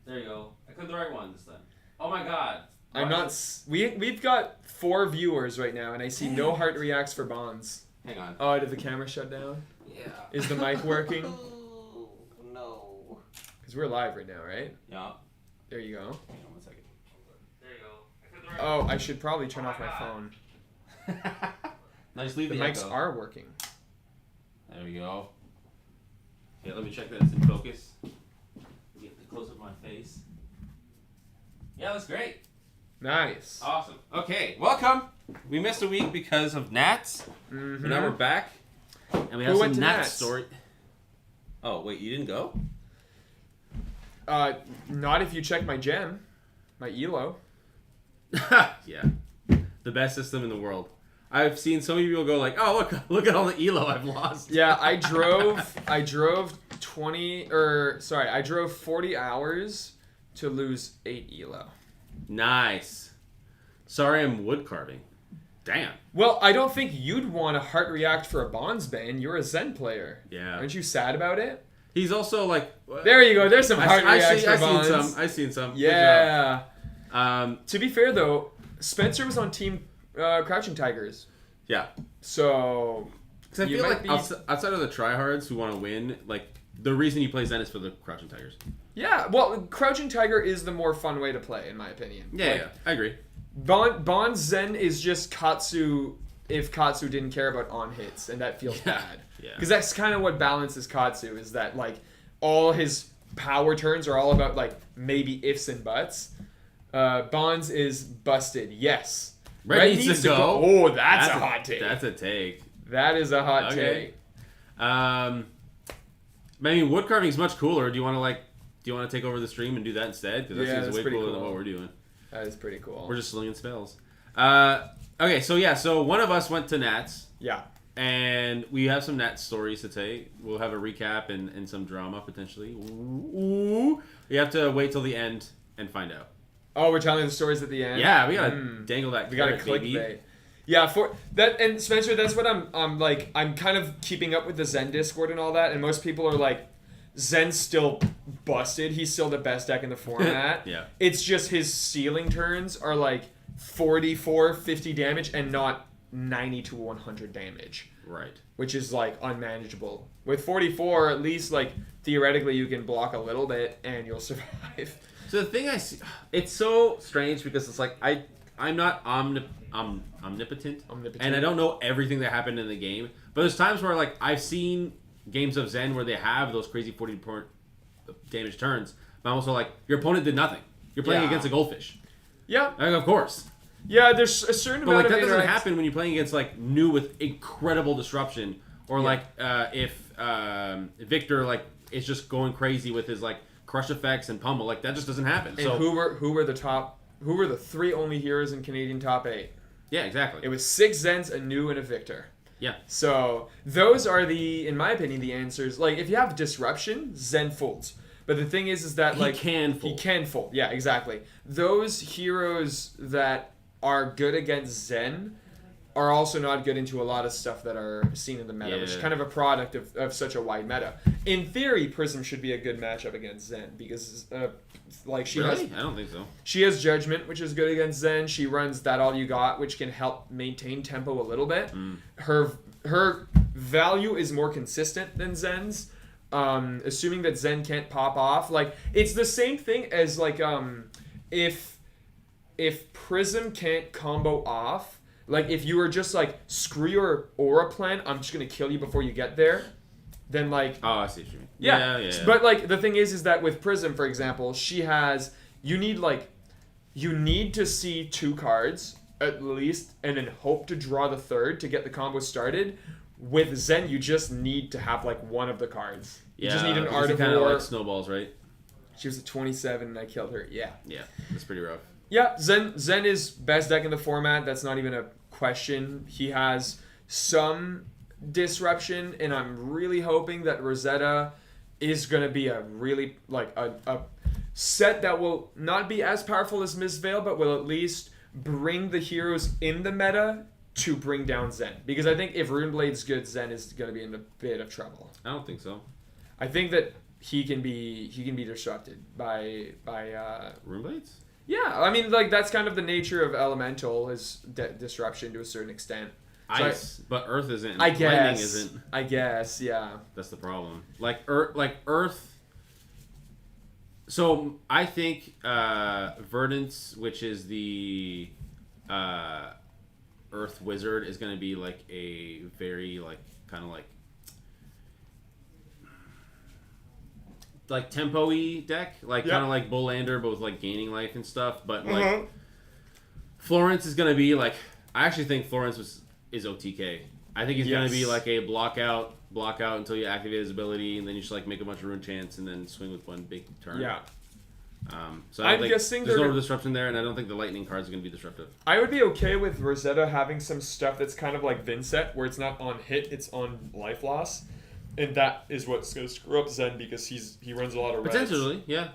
There you go. I clicked the right one this time. Oh my god. I'm not. We've got 4 viewers right now, and I see no heart reacts for Bonds. Hang on. Oh, did the camera shut down? Yeah. Is the mic working? No. Because we're live right now, right? Yeah. There you go. Hang on 1 second. There you go. I clicked the right Oh, I should probably turn off my phone. Now just leave The the mics echo. are working. There we go. Okay, let me check that it's in focus. Get the close up of my face. Yeah, that's great. Nice. Awesome. Okay, welcome. We missed a week because of Nats. Mm-hmm. But now we're back. And we have Who some went to Nats Nats? story. Oh, wait, you didn't go? Not if you check my gem, my elo. Yeah. The best system in the world. I've seen so many people go like, oh, look at all the elo I've lost. Yeah, I drove 40 hours to lose 8 elo. Nice. Sorry, I'm wood carving. Damn. Well, I don't think you'd want to heart react for a Bonds ban. You're a Zen player. Yeah. Aren't you sad about it? He's also like... There you go. There's some heart reacts for Bonds. I've seen some. Yeah. To be fair, though, Spencer was on Team Crouching Tigers. Yeah. So... Because I feel like outside of the tryhards who want to win, like, the reason you play Zen is for the Crouching Tigers. Yeah, well, Crouching Tiger is the more fun way to play, in my opinion. Yeah, I agree. Bond Zen is just Katsu if Katsu didn't care about on hits, and that feels bad. Yeah. Because that's kind of what balances Katsu, is that, like, all his power turns are all about, like, maybe ifs and buts. Bonds is busted, yes. Red needs to go. Oh, that's a hot take. That's a take. That is a hot take. I mean, wood carving is much cooler. Do you want to take over the stream and do that instead? Because that seems way cooler than what we're doing. That is pretty cool. We're just slinging spells. Okay, so one of us went to Nats. Yeah. And we have some Nats stories to tell. We'll have a recap and some drama potentially. Ooh. You have to wait till the end and find out. Oh, we're telling the stories at the end? Yeah, we gotta dangle that. We gotta clickbait. Yeah, for that, and Spencer, that's what I'm kind of keeping up with the Zen Discord and all that, and most people are like, Zen's still busted. He's still the best deck in the format. Yeah. It's just his ceiling turns are like 44, 50 damage and not 90 to 100 damage. Right. Which is like unmanageable. With 44, at least like theoretically you can block a little bit and you'll survive. So the thing I see, it's so strange because it's like I'm not omnipotent, and I don't know everything that happened in the game. But there's times where like I've seen games of Zen where they have those crazy 40 damage turns, but I'm also like, your opponent did nothing. You're playing against a goldfish. Yeah. Like, of course. Yeah, there's a certain amount of that doesn't happen when you're playing against like new with incredible disruption, or like if Victor like is just going crazy with his like crush effects and pummel, like that just doesn't happen. And so who were the 3 only heroes in Canadian top 8? Yeah, exactly. It was 6 Zens, a New, and a Victor. Yeah. So those are in my opinion, the answers. Like if you have disruption, Zen folds. But the thing is that like he can fold. Yeah, exactly. Those heroes that are good against Zen are also not good into a lot of stuff that are seen in the meta, which is kind of a product of such a wide meta. In theory, Prism should be a good matchup against Zen because like she has. I don't think so. She has Judgment, which is good against Zen. She runs That All You Got, which can help maintain tempo a little bit. Her value is more consistent than Zen's. Assuming that Zen can't pop off, like it's the same thing as like if Prism can't combo off, like if you were just like screw your aura plan, I'm just gonna kill you before you get there, then like I see what you mean. Yeah. But like the thing is that with Prism, for example, you need to see 2 cards at least, and then hope to draw the 3rd to get the combo started. With Zen, you just need to have like one of the cards. You just need an Art of War. War. Like snowballs, right? She was at 27 and I killed her. Yeah. Yeah, that's pretty rough. Yeah, Zen is best deck in the format. That's not even a question. He has some disruption, and I'm really hoping that Rosetta is going to be a really like a set that will not be as powerful as Mistveil, but will at least bring the heroes in the meta to bring down Zen. Because I think if Runeblade's good, Zen is going to be in a bit of trouble. I don't think so. I think that he can be disrupted by Rune Blades? Yeah, I mean, like, that's kind of the nature of elemental is disruption to a certain extent. So Ice, but Earth isn't. I guess. Lightning isn't. I guess, yeah. That's the problem. Like Earth. So I think Verdance, which is the Earth Wizard, is going to be like a very like kind of like tempo-y deck, like kind of like Bullander, but with like gaining life and stuff. But like Florence is going to be like, I actually think Florence is OTK. I think he's going to be like a block out until you activate his ability, and then you just like make a bunch of rune chants and then swing with one big turn. Yeah. So I'm guessing there's no disruption there, and I don't think the lightning cards are going to be disruptive. I would be okay with Rosetta having some stuff that's kind of like Vincent, where it's not on hit, it's on life loss. And that is what's going to screw up Zen because he runs a lot of reds. Potentially, yeah.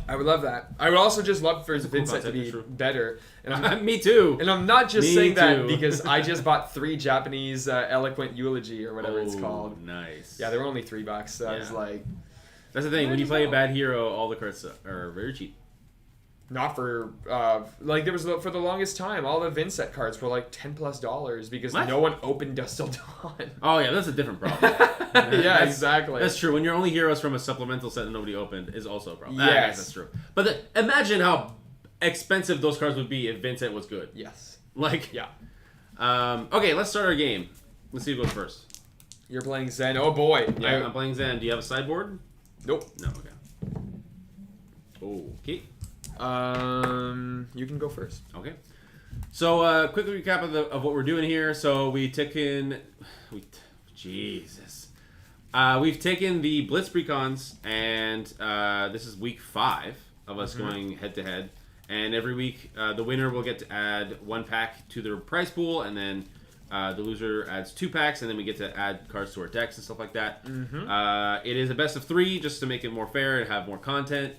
I would love that. I would also just love for Vincent to be better. And me too. And I'm not just saying that because I just bought 3 Japanese Eloquent Eulogy or whatever it's called. Nice. Yeah, they were only $3, so I was like... That's the thing. When you play a bad hero, all the cards are very cheap. Not for like there was for the longest time, all the Vincent cards were like $10+ because no one opened Dust Till Dawn. Oh yeah, that's a different problem. Yeah, exactly. That's true. When your only heroes from a supplemental set that nobody opened is also a problem. Yes, that's true. But imagine how expensive those cards would be if Vincent was good. Yes. Like okay, let's start our game. Let's see who goes first. You're playing Zen. Oh boy. Yeah, I'm playing Zen. Do you have a sideboard? Nope. No. Okay. Okay. You can go first. Okay. So, quick recap of what we're doing here. So, we've taken the Blitz Precons, and this is week 5 of us going head to head. And every week, the winner will get to add 1 pack to their prize pool, and then the loser adds 2 packs, and then we get to add cards to our decks and stuff like that. It is a best of 3 just to make it more fair and have more content.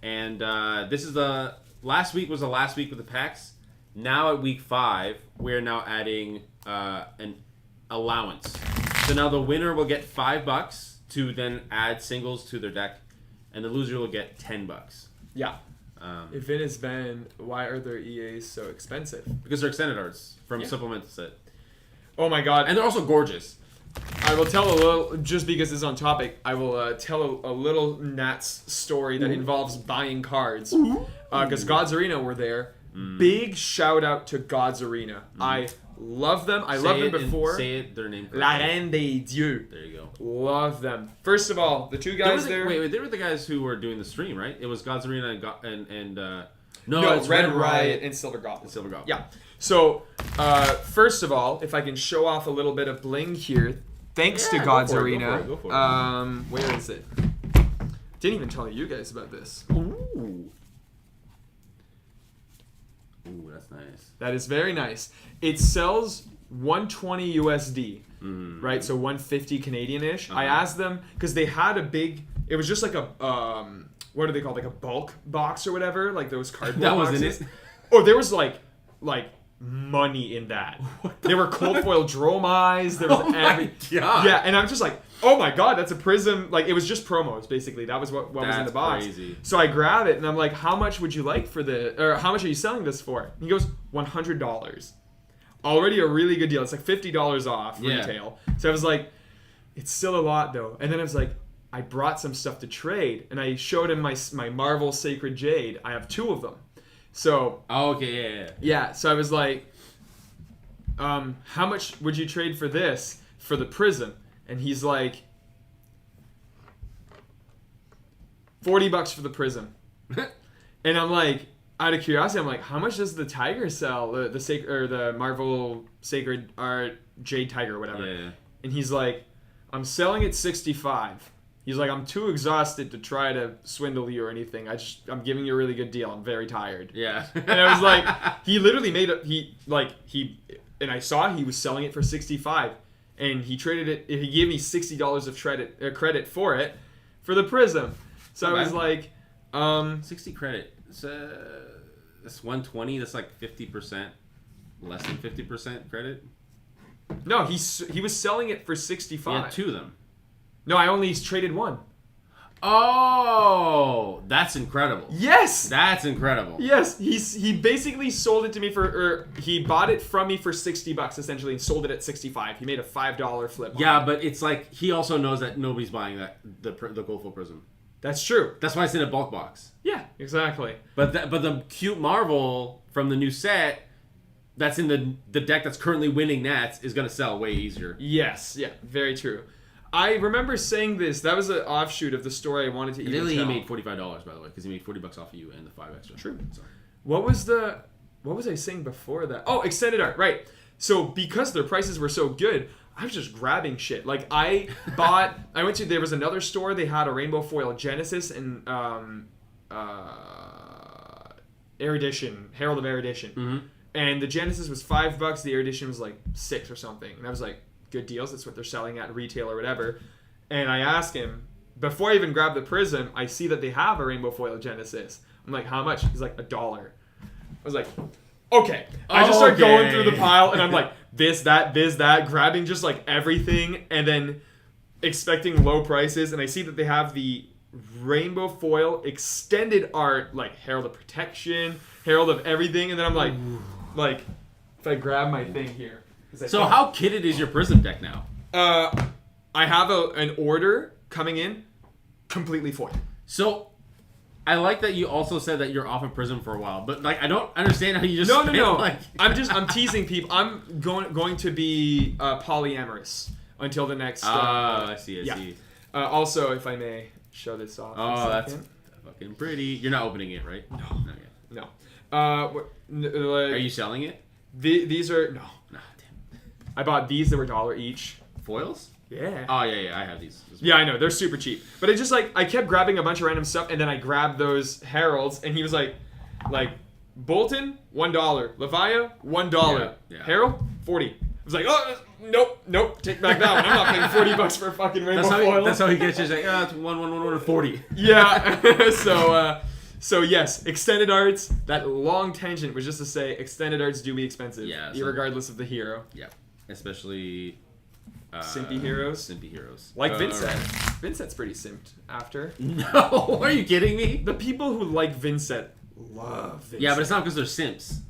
And this is last week was the last week with the packs. Now at week 5, we're now adding an allowance. So now the winner will get $5 to then add singles to their deck, and the loser will get $10. Yeah. If it has been, why are their EAs so expensive? Because they're extended arts from supplemental set. Oh my god. And they're also gorgeous. I will tell a little, just because it's on topic, I will tell a little Nats story that involves buying cards. Because God's Arena were there. Big shout out to God's Arena. I love them. I loved them before. Say it, their name. La Reine des Dieux. There you go. Love them. First of all, the 2 guys there. Wait, they were the guys who were doing the stream, right? It was God's Arena and no, it's Red Riot and Silver Goblin. Yeah. So, first of all, if I can show off a little bit of bling here, thanks to God's Arena. Go for it. Where is it? Didn't even tell you guys about this. Ooh, that's nice. That is very nice. It sells 120 USD, right? So 150 Canadian-ish. I asked them because they had a big. It was just like a what are they called? Like a bulk box or whatever, like those cardboard that boxes. was in it. Oh, there was like money in that. There were cold foil dromize. There was yeah, and I'm just like, oh my god, that's a prism. Like it was just promos basically. That was what was in the box. Crazy. So I grab it and I'm like, how much would you like for or how much are you selling this for? And he goes, $100. Already a really good deal. It's like $50 off retail. So I was like, it's still a lot though. And then I was like, I brought some stuff to trade, and I showed him my Marvel Sacred Jade. I have 2 of them. So yeah. So I was like, how much would you trade for this for the prism? And he's like, $40 for the prism. And I'm like, out of curiosity, I'm like, how much does the tiger sell? The sacred or the Marvel Sacred Art Jade Tiger or whatever. Yeah. And he's like, I'm selling it $65. He's like, I'm too exhausted to try to swindle you or anything. I'm giving you a really good deal. I'm very tired. Yeah. And I was like, he literally made and I saw he was selling it for $65, and he traded it. He gave me $60 of credit for it, for the prism. So I was like, 60 credit. It's 120. That's like 50%, less than 50% credit. No, he was selling it for $65. He had 2 of them. No, I only traded 1. Oh, that's incredible. Yes. That's incredible. Yes, he basically sold it to me or he bought it from me for $60 essentially and sold it at $65. He made a $5 flip. Yeah, but it's like he also knows that nobody's buying the gold foil prism. That's true. That's why it's in a bulk box. Yeah, exactly. But the cute Marvel from the new set that's in the deck that's currently winning Nats is gonna sell way easier. Yes, yeah, very true. I remember saying this. That was an offshoot of the story I wanted to even tell. He made $45 by the way, because he made $40 off of you and the 5 extra. True. So. What was I saying before that? Oh, extended art, right. So because their prices were so good, I was just grabbing shit. Like there was another store, they had a rainbow foil Genesis and Erudition, Herald of Erudition. Mm-hmm. And the Genesis was $5, the Erudition was like $6 or something. And I was like, good deals, that's what they're selling at retail or whatever. And I asked him, before I even grabbed the prism, I see that they have a rainbow foil Genesis. I'm like, how much? He's like, $1. I was like, okay. I just start going through the pile and I'm like, this, that, grabbing just like everything and then expecting low prices. And I see that they have the rainbow foil extended art, like Herald of Protection, Herald of everything. And then I'm like, if I grab my thing here. So how kitted is your prism deck now? I have an order coming in, completely foil. So, I like that you also said that you're off of prism for a while, but like I don't understand how you just No. Like... I'm teasing people. I'm going to be polyamorous until the next. I see. Also, if I may show this off. Oh, that's fucking pretty. You're not opening it, right? No. Not yet. No. Are you selling it? These are no. Nah, damn. I bought these. They were $1 each. Foils? Yeah. Oh yeah. I have these. Yeah, I know they're super cheap. But it just like I kept grabbing a bunch of random stuff, and then I grabbed those heralds, and he was like Bolton $1, Levia $1, Yeah. Herald $40. I was like, oh nope, take back that one. I'm not paying $40 for a fucking rainbow foil. That's how he gets you. He's like, it's 1 40. Yeah. So yes, extended arts. That long tangent was just to say extended arts do be expensive. Yeah. Regardless of the hero. Yeah. Especially. Simpy heroes. Like Vincent. Vincent's pretty simped after. No, are you kidding me? The people who like Vincent love Vincent. Yeah, but it's not because they're simps.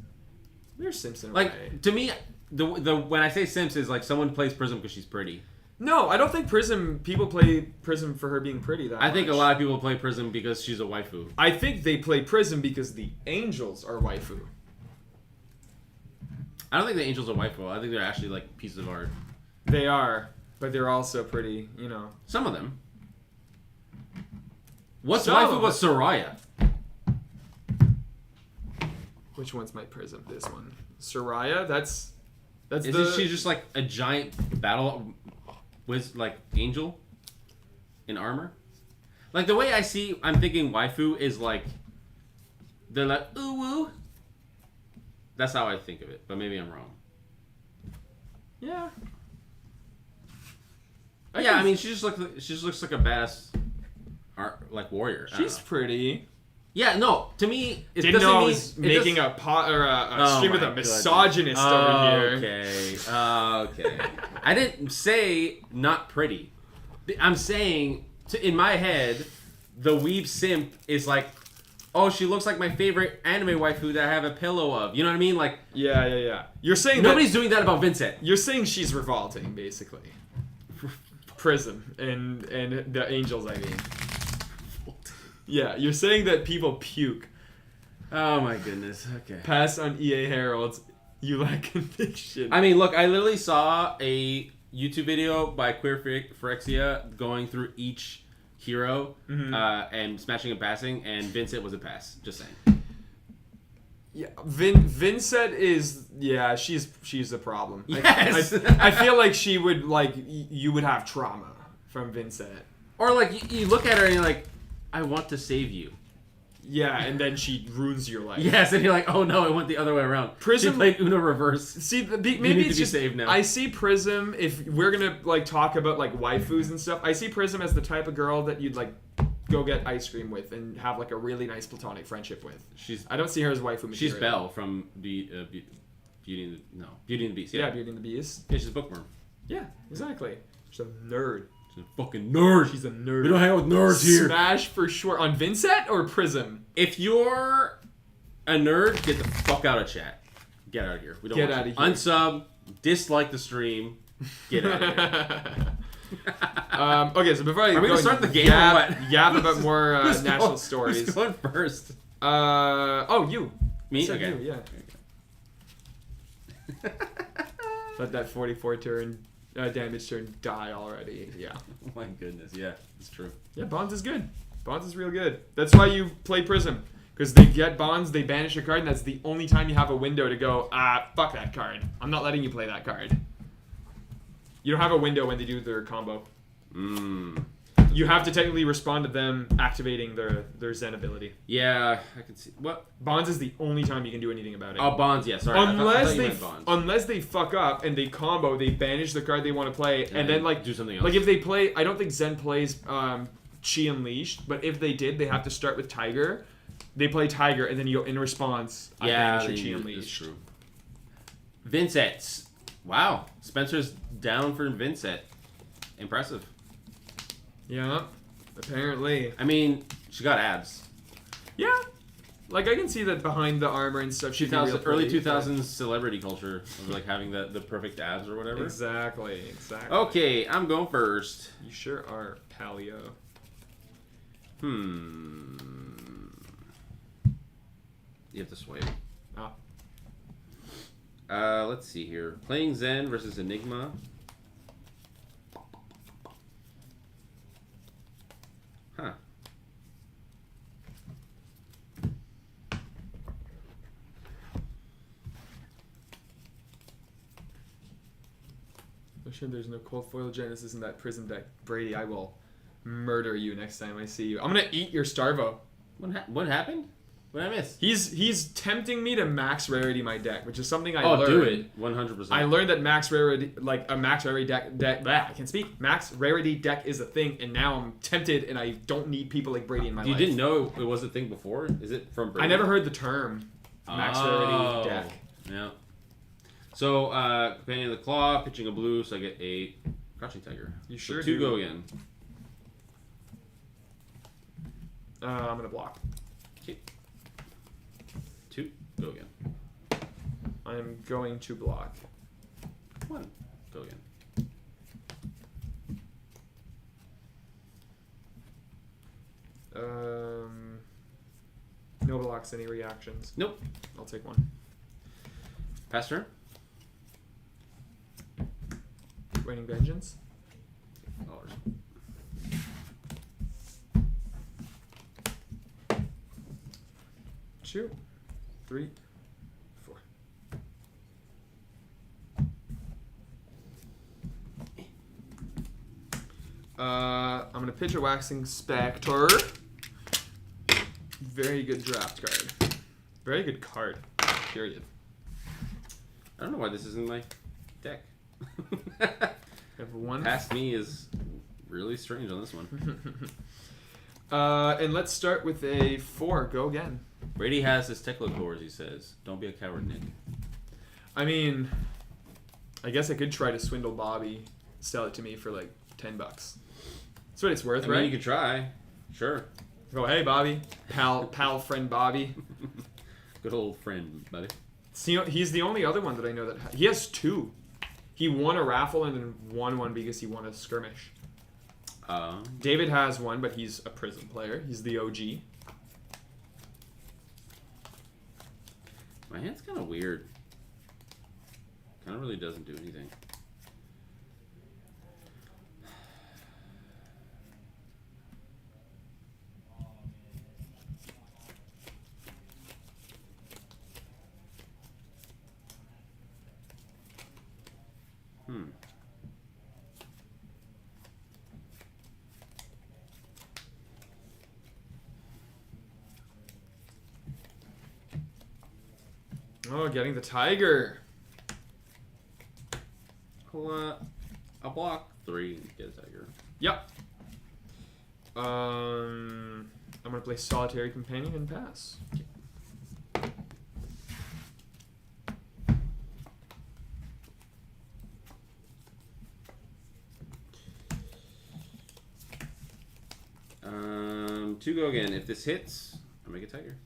They're simps in a like way. To me, the when I say simps is like someone plays Prism because she's pretty. No, I don't think people play Prism for her being pretty that much. I think a lot of people play Prism because she's a waifu. I think they play Prism because the angels are waifu. I don't think the angels are waifu. I think they're actually like pieces of art. They are, but they're also pretty, you know. Some of them. What's waifu but Soraya? Which one's my Prism? This one. Soraya? That's Isn't she just like a giant battle with like angel in armor? Like the way I'm thinking waifu is like they're like ooh woo. That's how I think of it, but maybe I'm wrong. Yeah. I mean, she just looks like a badass, like warrior. She's pretty. Yeah, no. To me, it didn't doesn't know I mean was making a stream with a misogynist over here. Okay. I didn't say not pretty. I'm saying in my head, the weeb simp is like, oh, she looks like my favorite anime waifu that I have a pillow of. You know what I mean? Like, yeah. You're saying nobody's doing that about Vincent. You're saying she's revolting, basically. Prism and the angels, I mean. Yeah, you're saying that people puke. Oh my goodness. Okay. Pass on EA Heralds. You lack conviction. I mean, look, I literally saw a YouTube video by Queer Phyrexia going through each hero and smashing and passing, and Vincent was a pass. Just saying. Yeah, Vincent is she's the problem. Yes. I feel like she would you would have trauma from Vincent. Or like you look at her and you're like, I want to save you. Yeah, and then she ruins your life. Yes, and you're like, oh no, I went the other way around. Prism she played Uno reverse. See, maybe it's just saved now. I see Prism. If we're gonna talk about waifus and stuff, I see Prism as the type of girl that you'd go get ice cream with and have a really nice platonic friendship with. I don't see her as waifu material. She's Belle from Beauty and the Beast. Yeah, Beauty and the Beast. Yeah, she's a bookworm. Yeah, exactly. She's a nerd. She's a fucking nerd. She's a nerd. We don't hang out with nerds here. Smash for sure. On Vincent or Prism? If you're a nerd, get the fuck out of chat. Get out of here. We don't Get want out you. of here. Unsub. Dislike the stream. Get out of here. Okay, so before I Are we go gonna start the game yap, or what? yap about more Who's national going- stories. Who's going first? You. Me? Said Okay. you, yeah. Let that 44 turn damage turn die already. Yeah. Oh my goodness. Yeah, it's true. Yeah, Bonds is good. Bonds is real good. That's why you play Prism. Because they get Bonds, they banish a card, and that's the only time you have a window to go, fuck that card. I'm not letting you play that card. You don't have a window when they do their combo. You have to technically respond to them activating their Zen ability. Yeah, I can see. What? Bonds is the only time you can do anything about it. Oh, Bonds. Yeah, sorry. I thought you meant Bonds. Unless they fuck up and they combo, they banish the card they want to play, and then like do something else. Like if they play, I don't think Zen plays Chi Unleashed, but if they did, they have to start with Tiger. They play Tiger, and then you go in response. I banish your Chi Unleashed. That's true. Vincent. Wow, Spencer's down for Vincent. Impressive. Yeah, apparently. I mean, she got abs. Yeah, like I can see that behind the armor and stuff. She's Early 2000s celebrity culture of like having the perfect abs or whatever. Exactly. Okay, I'm going first. You sure are, Paleo. You have to swipe. Let's see here. Playing Zen versus Enigma. Huh. I'm sure there's no cold foil Genesis in that Prism deck. Brady, I will murder you next time I see you. I'm gonna eat your Starvo. What happened? What did I miss? He's tempting me to max rarity my deck, which is something I learned. Oh, do it. 100%. I learned that max rarity, like a max rarity deck. I can speak. Max rarity deck is a thing, and now I'm tempted, and I don't need people like Brady in my life. You didn't know it was a thing before? Is it from Brady? I never heard the term max rarity deck. Yeah. So, Companion of the Claw, pitching a blue, so I get a Crouching Tiger. You sure so two do. go again. I'm gonna block. Okay. Two, go again. I'm going to block. One, go again. No blocks, any reactions? Nope. I'll take one. Pass turn. Raining Vengeance. Dollars. Two, 3, 4. I'm gonna pitch a Waxing Spectre. Very good draft card. Very good card. Period. I don't know why this is in my deck. Have one. Past me is really strange on this one. And let's start with a 4. Go again. Brady has his Tekla cores, he says. Don't be a coward, Nick. I mean, I guess I could try to swindle Bobby, sell it to me for like $10. That's what it's worth, I right? mean, you could try. Sure. Go, hey Bobby, pal friend Bobby. Good old friend, buddy. See, he's the only other one that I know that he has 2. He won a raffle and then won one because he won a skirmish. David has one, but he's a Prism player. He's the OG. My hand's kind of weird. Kind of really doesn't do anything. Oh, getting the tiger. I'll block 3 and get a tiger. Yep. I'm gonna play Solitary Companion and pass. 2 go again. If this hits, I'll make a tiger.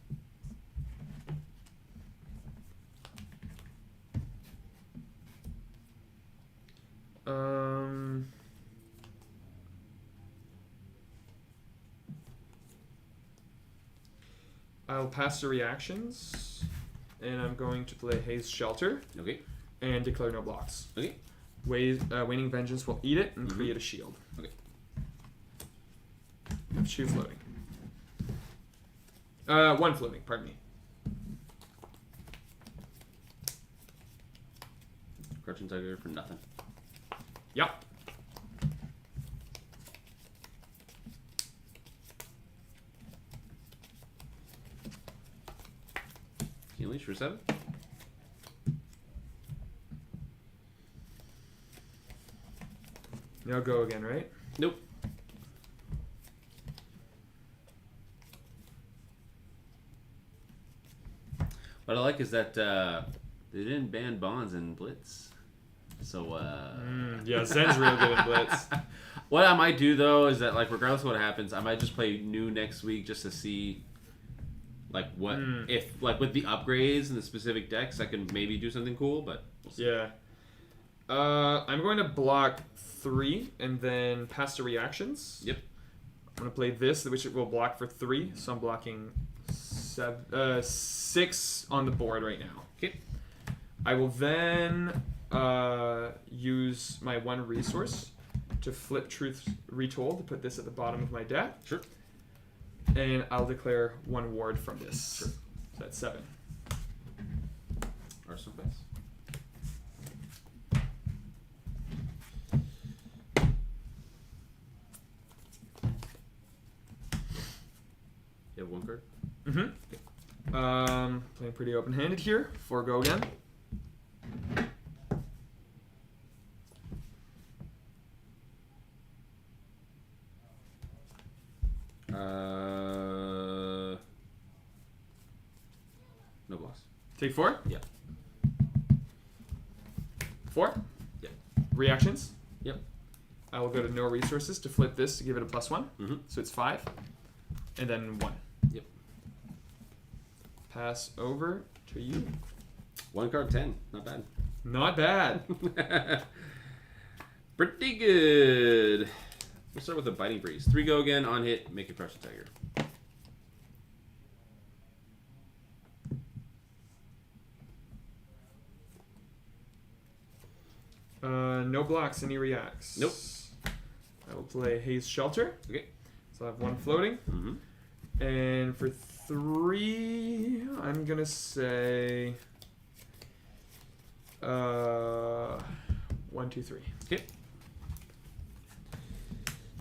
I'll pass the reactions, and I'm going to play Haze Shelter. Okay. And declare no blocks. Okay. Waning Vengeance will eat it and create a shield. Okay. You have 2 floating. 1 floating, pardon me. Crouching tiger for nothing. Yep. Unleash for 7. Now go again, right? Nope. What I like is that they didn't ban bonds in Blitz. So, yeah, Zen's real good in Blitz. What I might do, though, is that, like, regardless of what happens, I might just play new next week just to see, like, what... If, like, with the upgrades and the specific decks, I can maybe do something cool, but... We'll see. Yeah. I'm going to block 3 and then pass the reactions. Yep. I'm going to play this, which it will block for 3. So I'm blocking 6 on the board right now. Okay. I will then use my 1 resource to flip Truth Retold to put this at the bottom of my deck. Sure. And I'll declare 1 ward from this. Sure. So that's 7. Arsenal pass. You have 1 card? Mm-hmm. Playing pretty open-handed here. 4 go again. No blocks. Take 4? Yeah. 4? Yep. Reactions? Yep. I will go to no resources to flip this to give it a +1. Mm-hmm. So it's 5. And then 1. Yep. Pass over to you. 1 card, 10. Not bad. Not bad. Pretty good. We'll start with a Biting Breeze. 3 go again, on hit, make a Crushing Tiger. No blocks, any reacts. Nope. I will play Haze Shelter. Okay. So I have 1 floating. Mm-hmm. And for 3, I'm going to say 1, 2, 3. Okay.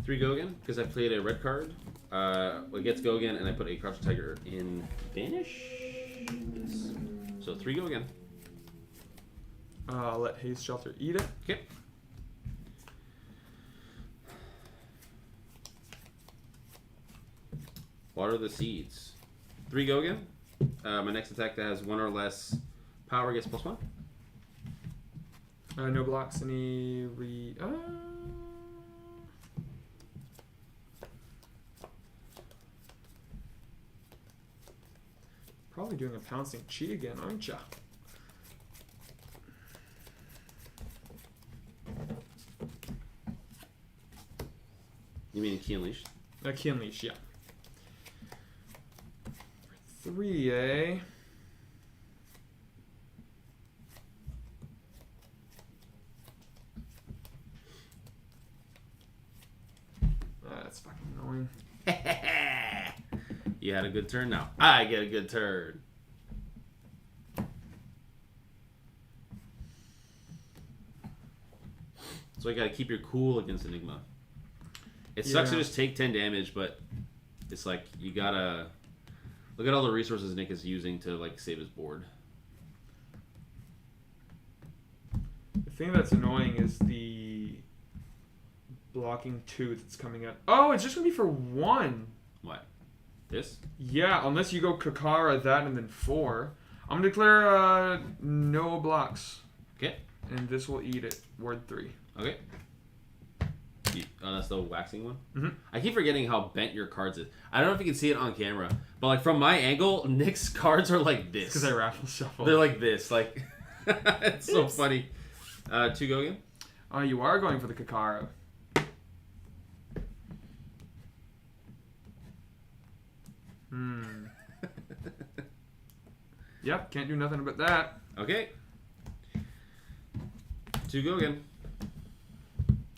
3 go again, because I played a red card. It gets go again, and I put a Crouching Tiger in Vanish. Yes. So 3 go again. I'll let Haze Shelter eat it. Okay. Water the Seeds. 3 go again. My next attack that has 1 or less power gets +1. No blocks, any probably doing a Pouncing Chi again, aren't ya? You mean Key Unleashed? Key Unleash, yeah. 3, eh? That's fucking annoying. You had a good turn, now I get a good turn. So you gotta keep your cool against Enigma. It sucks to just take 10 damage, but it's like you gotta look at all the resources Nick is using to like save his board. The thing that's annoying is the blocking 2 that's coming out. Oh, it's just gonna be for 1. What? This? Yeah, unless you go Kakara, that, and then 4. I'm gonna declare no blocks. Okay. And this will eat it. Ward 3. Okay. Oh, that's the waxing one? Mm-hmm. I keep forgetting how bent your cards is. I don't know if you can see it on camera, but like from my angle, Nick's cards are like this. Because I raffle shuffle. They're like this. Like, it's so funny. 2 go again? Oh, you are going for the Kakara. Yep, can't do nothing about that. Okay. 2 go again.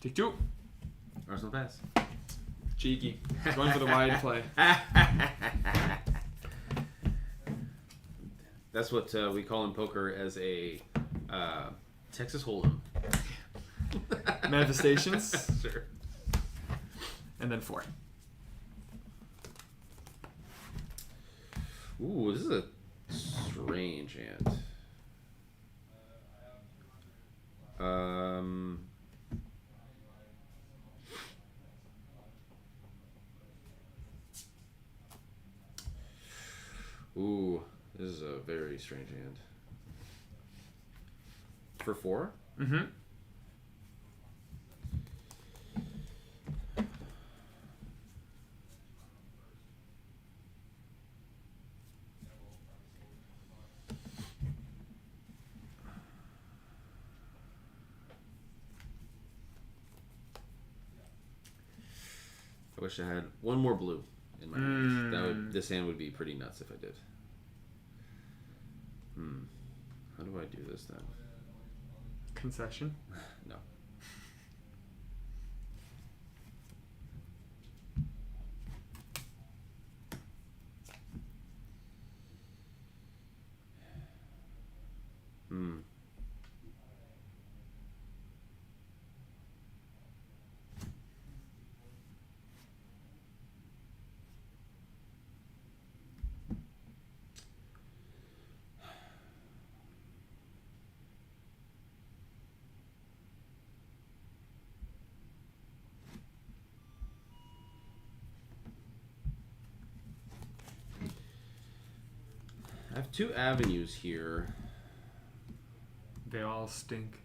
Take 2. Arsenal pass. Cheeky. Going for the wide play. That's what we call in poker as a Texas Hold'em. Manifestations. Sure. And then 4. Ooh, this is a strange hand. Ooh, this is a very strange hand. For 4? Mm-hmm. I wish I had one more blue in my hand. This hand would be pretty nuts if I did. How do I do this then? Concession? No. I have 2 avenues here. They all stink.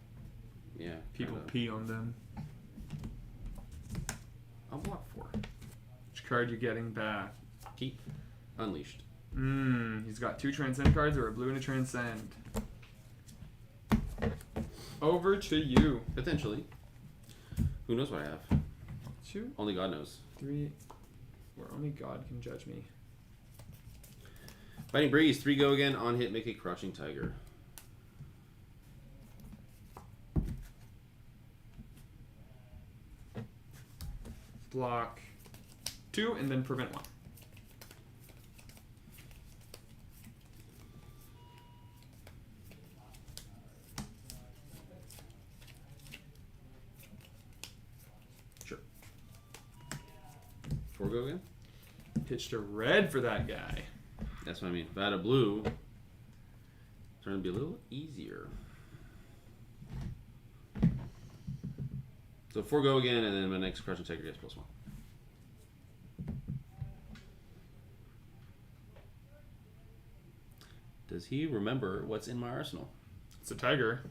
Yeah. People kinda. pee on them. I'll block 4. Which card you getting back? Keep. Unleashed. He's got 2 Transcend cards or a blue and a Transcend. Over to you. Potentially. Who knows what I have? 2, Only God knows. 3, where only God can judge me. Fighting Breeze, 3 go again. On hit, make a Crouching Tiger. Block 2 and then prevent 1. Sure. 4 go again? Pitched a red for that guy. That's what I mean. If I had a blue, it's going to be a little easier. So 4 go again, and then my next Crouching Tiger gets +1. Does he remember what's in my arsenal? It's a tiger.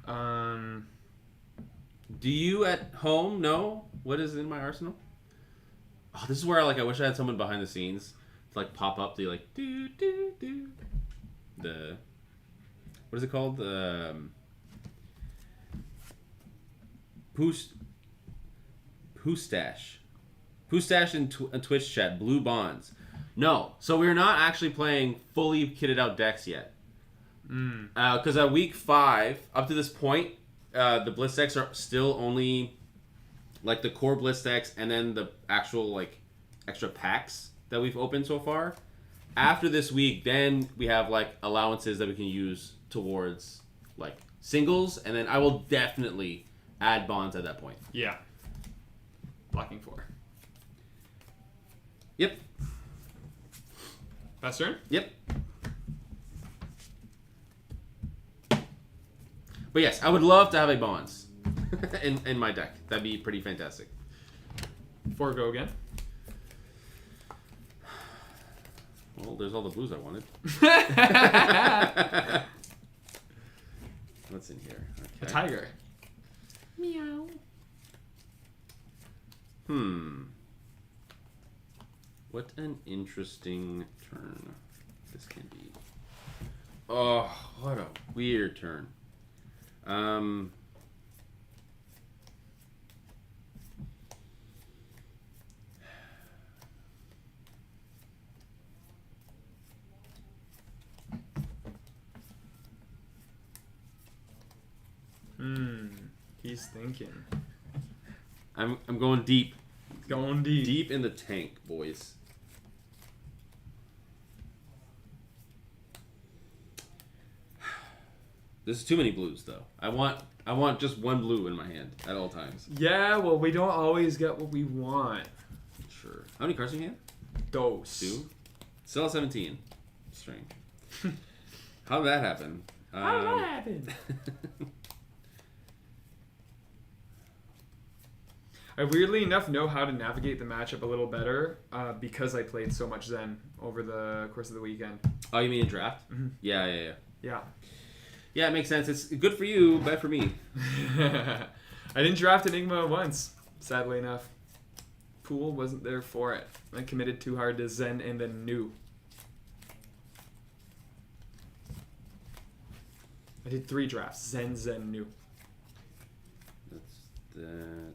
Do you at home know what is in my arsenal? Oh, this is where I wish I had someone behind the scenes to pop up the do do do. The what is it called? The Poostash in Twitch chat. Blue bonds. No, so we're not actually playing fully kitted out decks yet. Because at week 5, up to this point, the Blitz decks are still only the core Blitz decks, and then the actual extra packs that we've opened so far. After this week, then we have allowances that we can use towards singles, and then I will definitely add bonds at that point. Yeah. Blocking 4. Yep. Pass turn? Yep. But yes, I would love to have a bonds in my deck. That'd be pretty fantastic. 4 go again. Well, there's all the blues I wanted. What's in here? Okay. A tiger. Meow. an interesting turn this can be. Oh, what a weird turn. He's thinking. I'm going deep. Going deep. Deep in the tank, boys. This is too many blues, though. I want just one blue in my hand at all times. Yeah, well, we don't always get what we want. Sure. How many cards do you have? Dose. 2. Still at 17. Strange. How did that happen? How did that happen? I weirdly enough know how to navigate the matchup a little better because I played so much Zen over the course of the weekend. Oh, you mean in draft? Mm-hmm. Yeah. Yeah. Yeah, it makes sense. It's good for you, bad for me. I didn't draft Enigma once, sadly enough. Pool wasn't there for it. I committed too hard to Zen and then New. I did 3 drafts. Zen, New. That's that.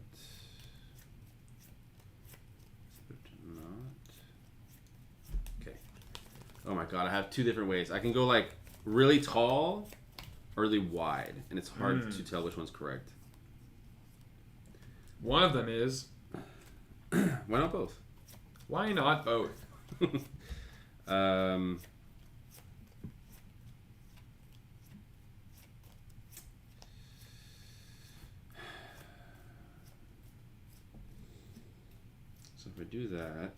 Okay. Oh my god, I have 2 different ways. I can go like really tall or really wide, and it's hard to tell which one's correct. One of them is... Why not both? Why not both? So if I do that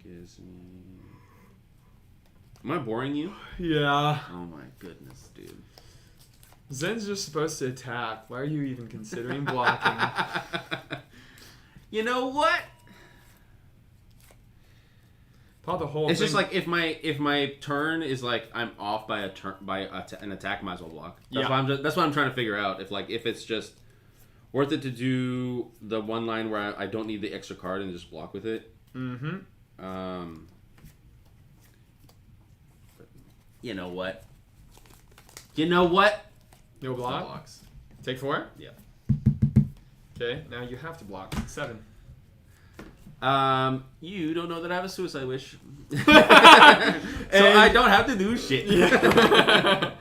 gives me... Am I boring you? Yeah. Oh my goodness, dude. Zen's just supposed to attack. Why are you even considering blocking? You know what? Paul, the whole it's thing... just like if my turn is like I'm off by an attack, might as well block. That's what I'm trying to figure out. If it's just worth it to do the one line where I don't need the extra card and just block with it. Mm-hmm. You know what? You know what? No block? Blocks. Take 4? Yeah. Okay, now you have to block. 7. You don't know that I have a suicide wish. So I don't have to do shit. Yeah.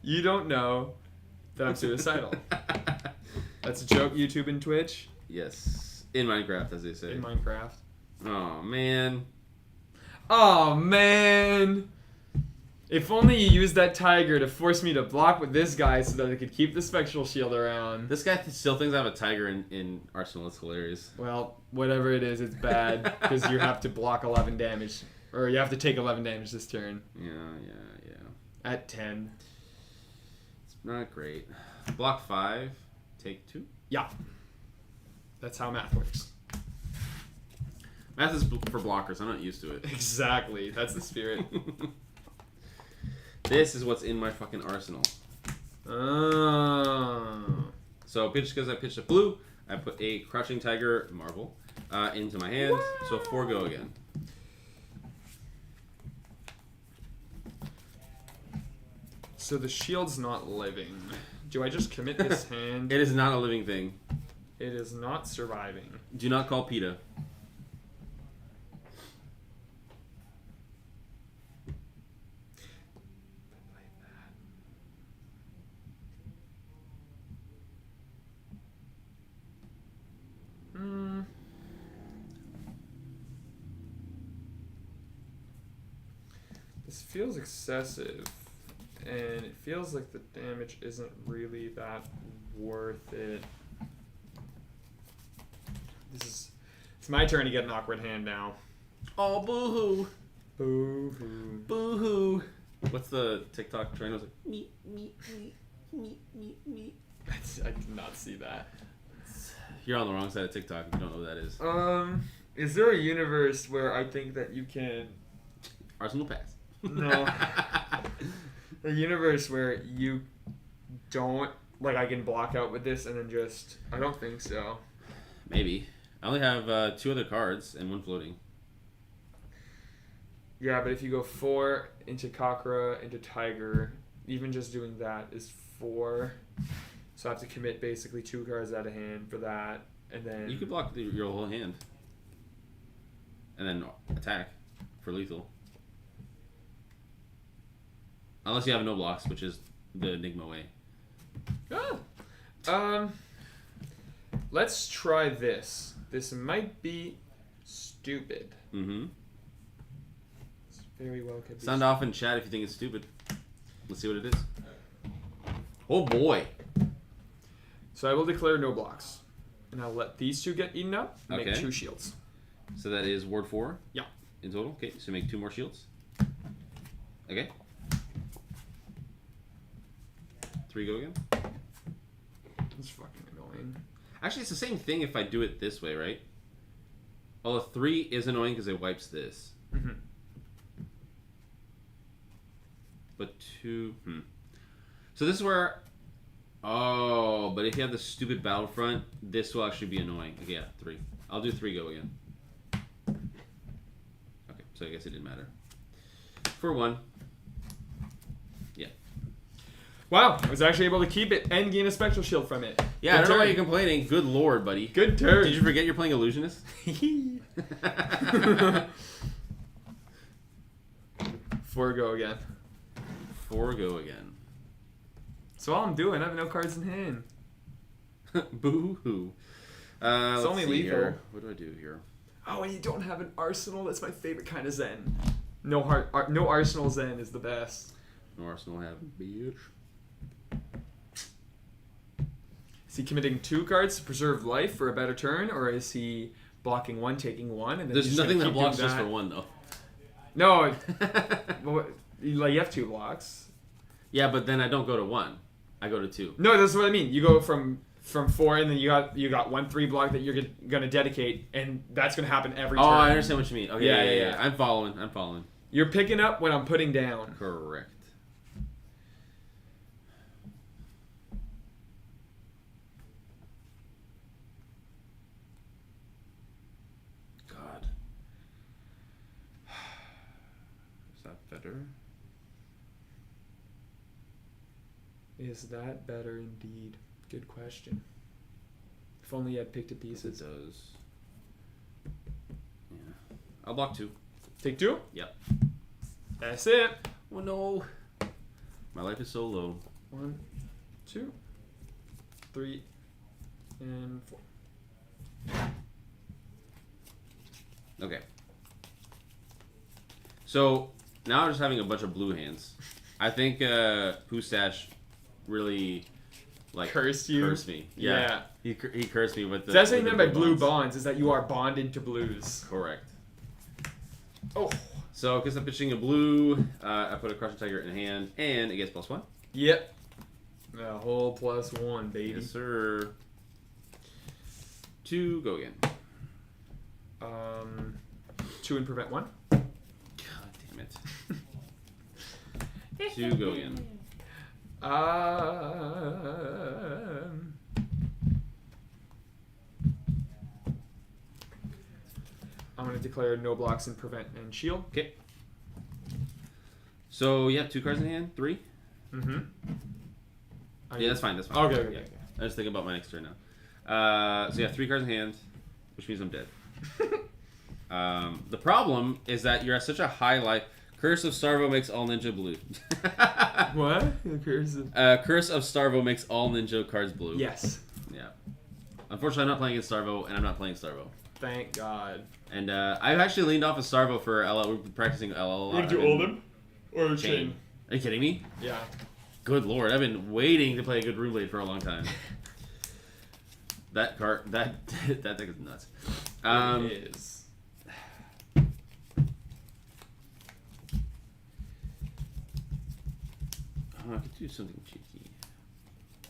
You don't know that I'm suicidal. That's a joke, YouTube and Twitch. Yes. In Minecraft, as they say. In Minecraft. Oh, man. Oh, man. If only you used that tiger to force me to block with this guy so that I could keep the spectral shield around. This guy still thinks I have a tiger in Arsenal. It's hilarious. Well, whatever it is, it's bad because you have to block 11 damage. Or you have to take 11 damage this turn. Yeah. At 10. It's not great. Block 5, take 2. Yeah. That's how math works. Math is for blockers. I'm not used to it. Exactly. That's the spirit. This is what's in my fucking arsenal. Oh. So because I pitched a blue, I put a Crouching Tiger Marvel into my hand. What? So 4 go again. So the shield's not living. Do I just commit this hand? It is not a living thing. It is not surviving. Do not call PETA. This feels excessive, and it feels like the damage isn't really that worth it. It's my turn to get an awkward hand now. Oh, boo-hoo. Boo-hoo. Boo-hoo. What's the TikTok trend? Was it me. I did not see that. You're on the wrong side of TikTok if you don't know what that is. Is there a universe where I think that you can... Arsenal pass. No. A universe where you don't... Like, I can block out with this and then just... I don't think so. Maybe. I only have 2 other cards and 1 floating. Yeah, but if you go 4 into Kakra, into Tiger, even just doing that is 4. So I have to commit basically 2 cards out of hand for that, and then... You could block your whole hand. And then attack for lethal. Unless you have no blocks, which is the Enigma way. Oh. Let's try this. This might be stupid. Mm-hmm. This very well could be. Sound off in chat if you think it's stupid. Let's see what it is. Oh boy. So I will declare no blocks. And I'll let these 2 get eaten up and make Okay. 2 shields. So that is ward 4? Yeah. In total? Okay, so make 2 more shields. Okay. 3 go again. It's fucking annoying. Actually, it's the same thing if I do it this way, right? Although 3 is annoying because it wipes this. Mm-hmm. But 2... So this is where... Oh, but if you have the stupid Battlefront, this will actually be annoying. Okay, yeah, 3. I'll do 3 go again. Okay, so I guess it didn't matter. For 1. Yeah. Wow, I was actually able to keep it and gain a Spectral Shield from it. Yeah, I Good don't know why turn. you're complaining. Good lord, buddy. Good turn. Did you forget you're playing Illusionist? 4 go again. 4 go again. So all I'm doing, I have no cards in hand. Boo-hoo. It's Let's only see lethal. here. What do I do here? Oh, and you don't have an arsenal? That's my favorite kind of Zen. No no arsenal Zen is the best. No Arsenal have bitch. Is he committing 2 cards to preserve life for a better turn, or is he blocking 1, taking 1, and then There's he's just nothing gonna that keep blocks doing just that? for 1 though. No, well, you have 2 blocks. Yeah, but then I don't go to 1. I go to 2. No, that's what I mean. You go from 4, and then you got 1/3 block that you're gonna dedicate, and that's gonna happen every Oh, turn. I understand what you mean. Okay, Yeah. I'm following. You're picking up when I'm putting down. Correct. God. Is that better? Is that better indeed? Good question. If only I had picked to It pieces. does. Yeah. I'll block 2. Take 2? Yep. That's it. Oh no. My life is so low. 1, 2, 3, and 4. Okay. So now I'm just having a bunch of blue hands. I think Poostache really Cursed you? Cursed me. Yeah. He cursed me with the. So that's what with you the meant by blue bonds. bonds, is that you are bonded to blues. Correct. Oh. So because I'm pitching a blue, I put a Crushing Tiger in hand, and it gets +1. Yep. A whole +1, baby. Yes, sir. 2 go again. 2 and prevent 1. God damn it. 2 go again. I'm going to declare no blocks and prevent and shield. Okay. So you have 2 cards in hand? 3? Mm-hmm. Yeah, that's fine. That's fine. Okay. Yeah. I was thinking about my next turn now. So you have 3 cards in hand, which means I'm dead. The problem is that you're at such a high life. Curse of Starvo makes all ninja blue. What? Curse of... Curse of Starvo makes all ninja cards blue. Yes. Yeah. Unfortunately, I'm not playing against Starvo, and I'm not playing Starvo. Thank God. And I've actually leaned off of Starvo for LL. We've been practicing LL a lot. You want to do Oldham? Or Chain? Are you kidding me? Yeah. Good lord, I've been waiting to play a good Runeblade for a long time. That card, that deck is nuts. It is. I could do something cheeky.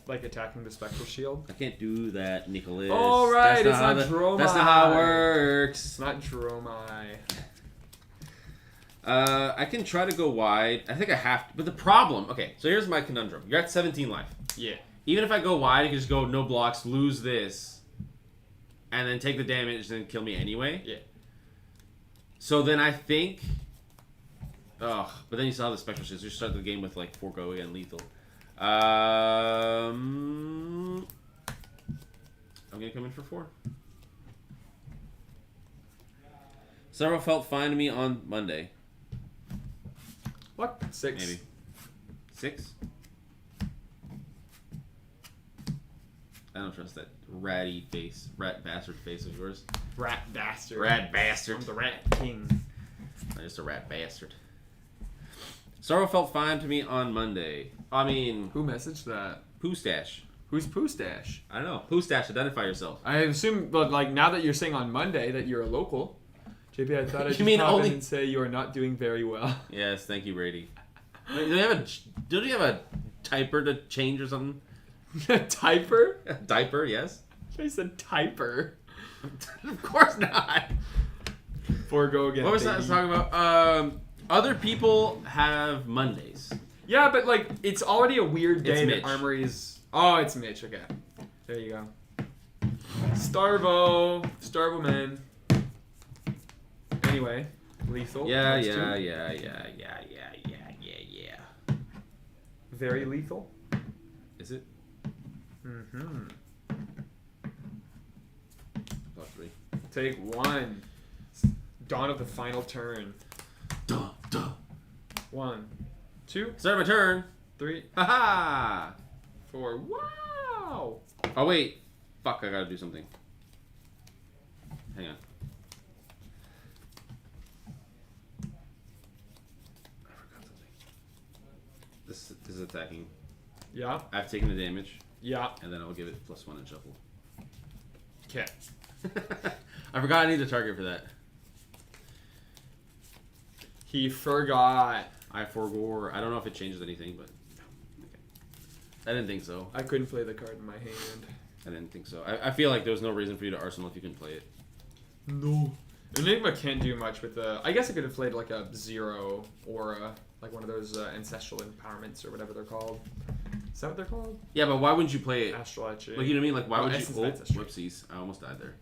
Like attacking the Spectral Shield? I can't do that, Nicholas. Oh, right, it's not Dromai. That's not how it works. It's not Dromai. I can try to go wide. I think I have to. But the problem... Okay, so here's my conundrum. You're at 17 life. Yeah. Even if I go wide, I can just go no blocks, lose this. and then take the damage and then kill me anyway. Yeah. So then I think... Oh, but then you still have the special shit. So you start the game with like Forgo and lethal. I'm gonna come in for 4. Several felt fine to me on Monday. What? 6. Maybe. 6? I don't trust that rat bastard face of yours. Rat bastard. Rat bastard. I'm the rat king. I'm just a rat bastard. Sorrow felt fine to me on Monday. I mean... Who messaged that? Poostache. Who's Poostache? I don't know. Poostache, identify yourself. I assume, but like now that you're saying on Monday that you're a local, JP, I thought I'd just mean pop only... in and say you are not doing very well. Yes, thank you, Brady. Don't you have a typer to change or something? Typer? Diaper, yes. I said typer. Of course not. Forgo again. What was baby. I talking about? Other people have Mondays. Yeah, but like it's already a weird day It's that Armory's. Oh, it's Mitch. Okay, there you go. Starvo man. Anyway, lethal. Yeah. Very lethal. Is it? Mm-hmm. Plus 3. Take 1. Dawn of the final turn. Duh. 1, 2, Start my turn. 3, Haha. 4. Wow. Oh wait. Fuck, I gotta do something. Hang on. I forgot something. This is attacking. Yeah. I've taken the damage, Yeah. and then I'll give it +1 and shuffle. Okay. I forgot I need a target for that. He forgot. I forgore. I don't know if it changes anything, but okay. I didn't think so. I couldn't play the card in my hand. I didn't think so. I feel like there was no reason for you to arsenal if you couldn't play it. No. Enigma can't do much with the... I guess I could have played like a 0 aura, like one of those ancestral empowerments or whatever they're called. Is that what they're called? Yeah, but why wouldn't you play it? Astral Etching. Like, you know what I mean? Like, why would you... Oh, whoopsies. I almost died there.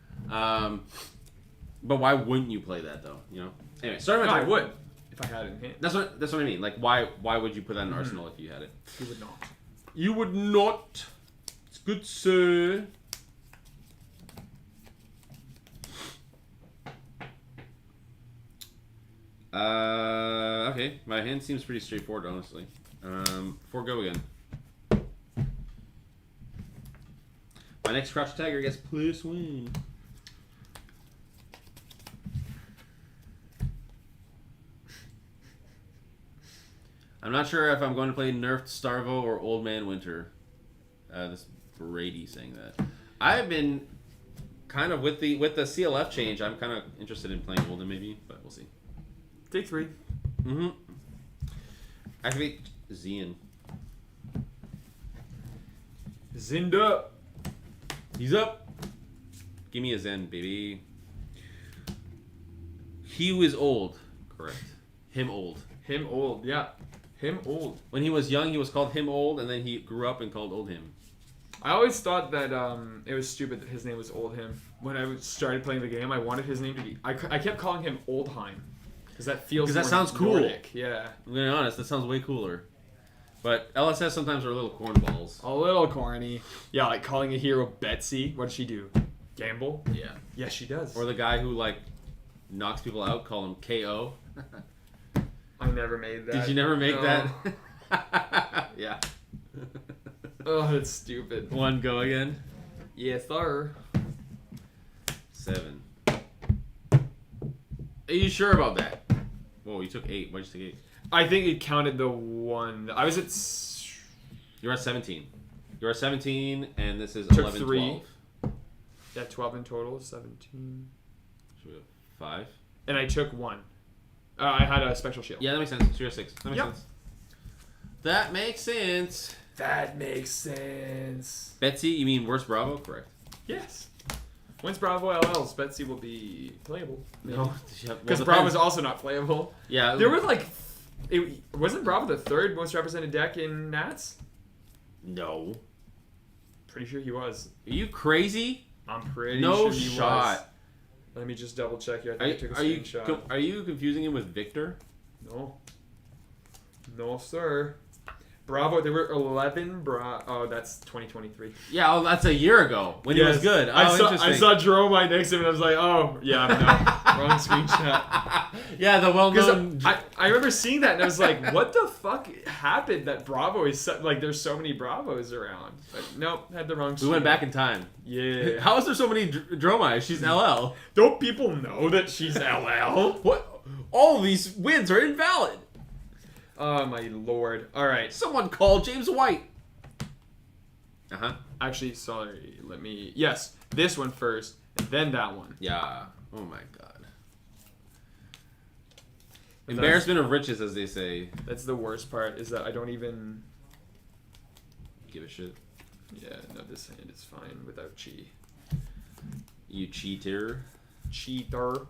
But why wouldn't you play that, though? You know? Anyway, sorry about No, that. I would. If I had it in hand. That's what I mean. Like, why would you put that in Arsenal if you had it? You would not. You would not. It's good, sir. Okay. My hand seems pretty straightforward, honestly. Forgo again. My next crouch attacker gets +1. I'm not sure if I'm going to play Nerfed Starvo or Old Man Winter. This Brady saying that. I've been kind of with the CLF change. I'm kind of interested in playing Olden maybe, but we'll see. Take 3. Mm-hmm. Activate Zian. Zinda. He's up. Give me a Zen, baby. He who is old. Correct. Him old. Him old. Yeah. Him old. When he was young, he was called him old, and then he grew up and called old him. I always thought that it was stupid that his name was Old Him. When I started playing the game, I wanted his name to be... I kept calling him Oldheim. Because that feels that sounds cool. Nordic. Yeah. I'm going to be honest, that sounds way cooler. But LSS sometimes are little cornballs. A little corny. Yeah, like calling a hero Betsy. What does she do? Gamble? Yeah. Yes, she does. Or the guy who, like, knocks people out, call him KO. I never made that. Did you never make No. that? Yeah. Oh, that's stupid. 1 go again. Yes, sir. 7. Are you sure about that? Whoa, you took 8. Why'd you take 8? I think it counted the 1. I was at... You're at 17. You're at 17, and this is Took 11, 3. 12. Yeah, 12 in total. 17. Should we go 5? And I took 1. I had a special shield. Yeah, that makes sense. So you're at 6. That makes sense. That makes sense. That makes sense. Betsy, you mean Worst Bravo? Correct. Yes. Once Bravo LLs, Betsy will be playable. No. Because Bravo's also not playable. Yeah. There was like... wasn't Bravo the 3rd most represented deck in Nats? No. Pretty sure he was. Are you crazy? I'm pretty No sure he shot. was. Let me just double check here. I think I took a screenshot. Are you confusing him with Victor? No. No, sir. Bravo, there were 11 Oh, that's 2023. Yeah, oh, that's a year ago when he was good. Oh, I saw Jerome right next to him and I was like, oh, yeah, no. Wrong screenshot. Yeah, the well-known... I remember seeing that and I was like, what the fuck happened that Bravo is... Like, there's so many Bravos around. But nope, had the wrong We went back in time. Yeah. How is there so many Dromai? She's LL. Don't people know that she's LL? What? All of these wins are invalid. Oh, my lord. All right. Someone call James White. Uh-huh. Actually, sorry. Let me... Yes, this one first, and then that one. Yeah. Oh, my God. Embarrassment of riches, as they say. That's the worst part, is that I don't even... Give a shit. Yeah, no, this hand is fine without chi. You cheater. Cheater.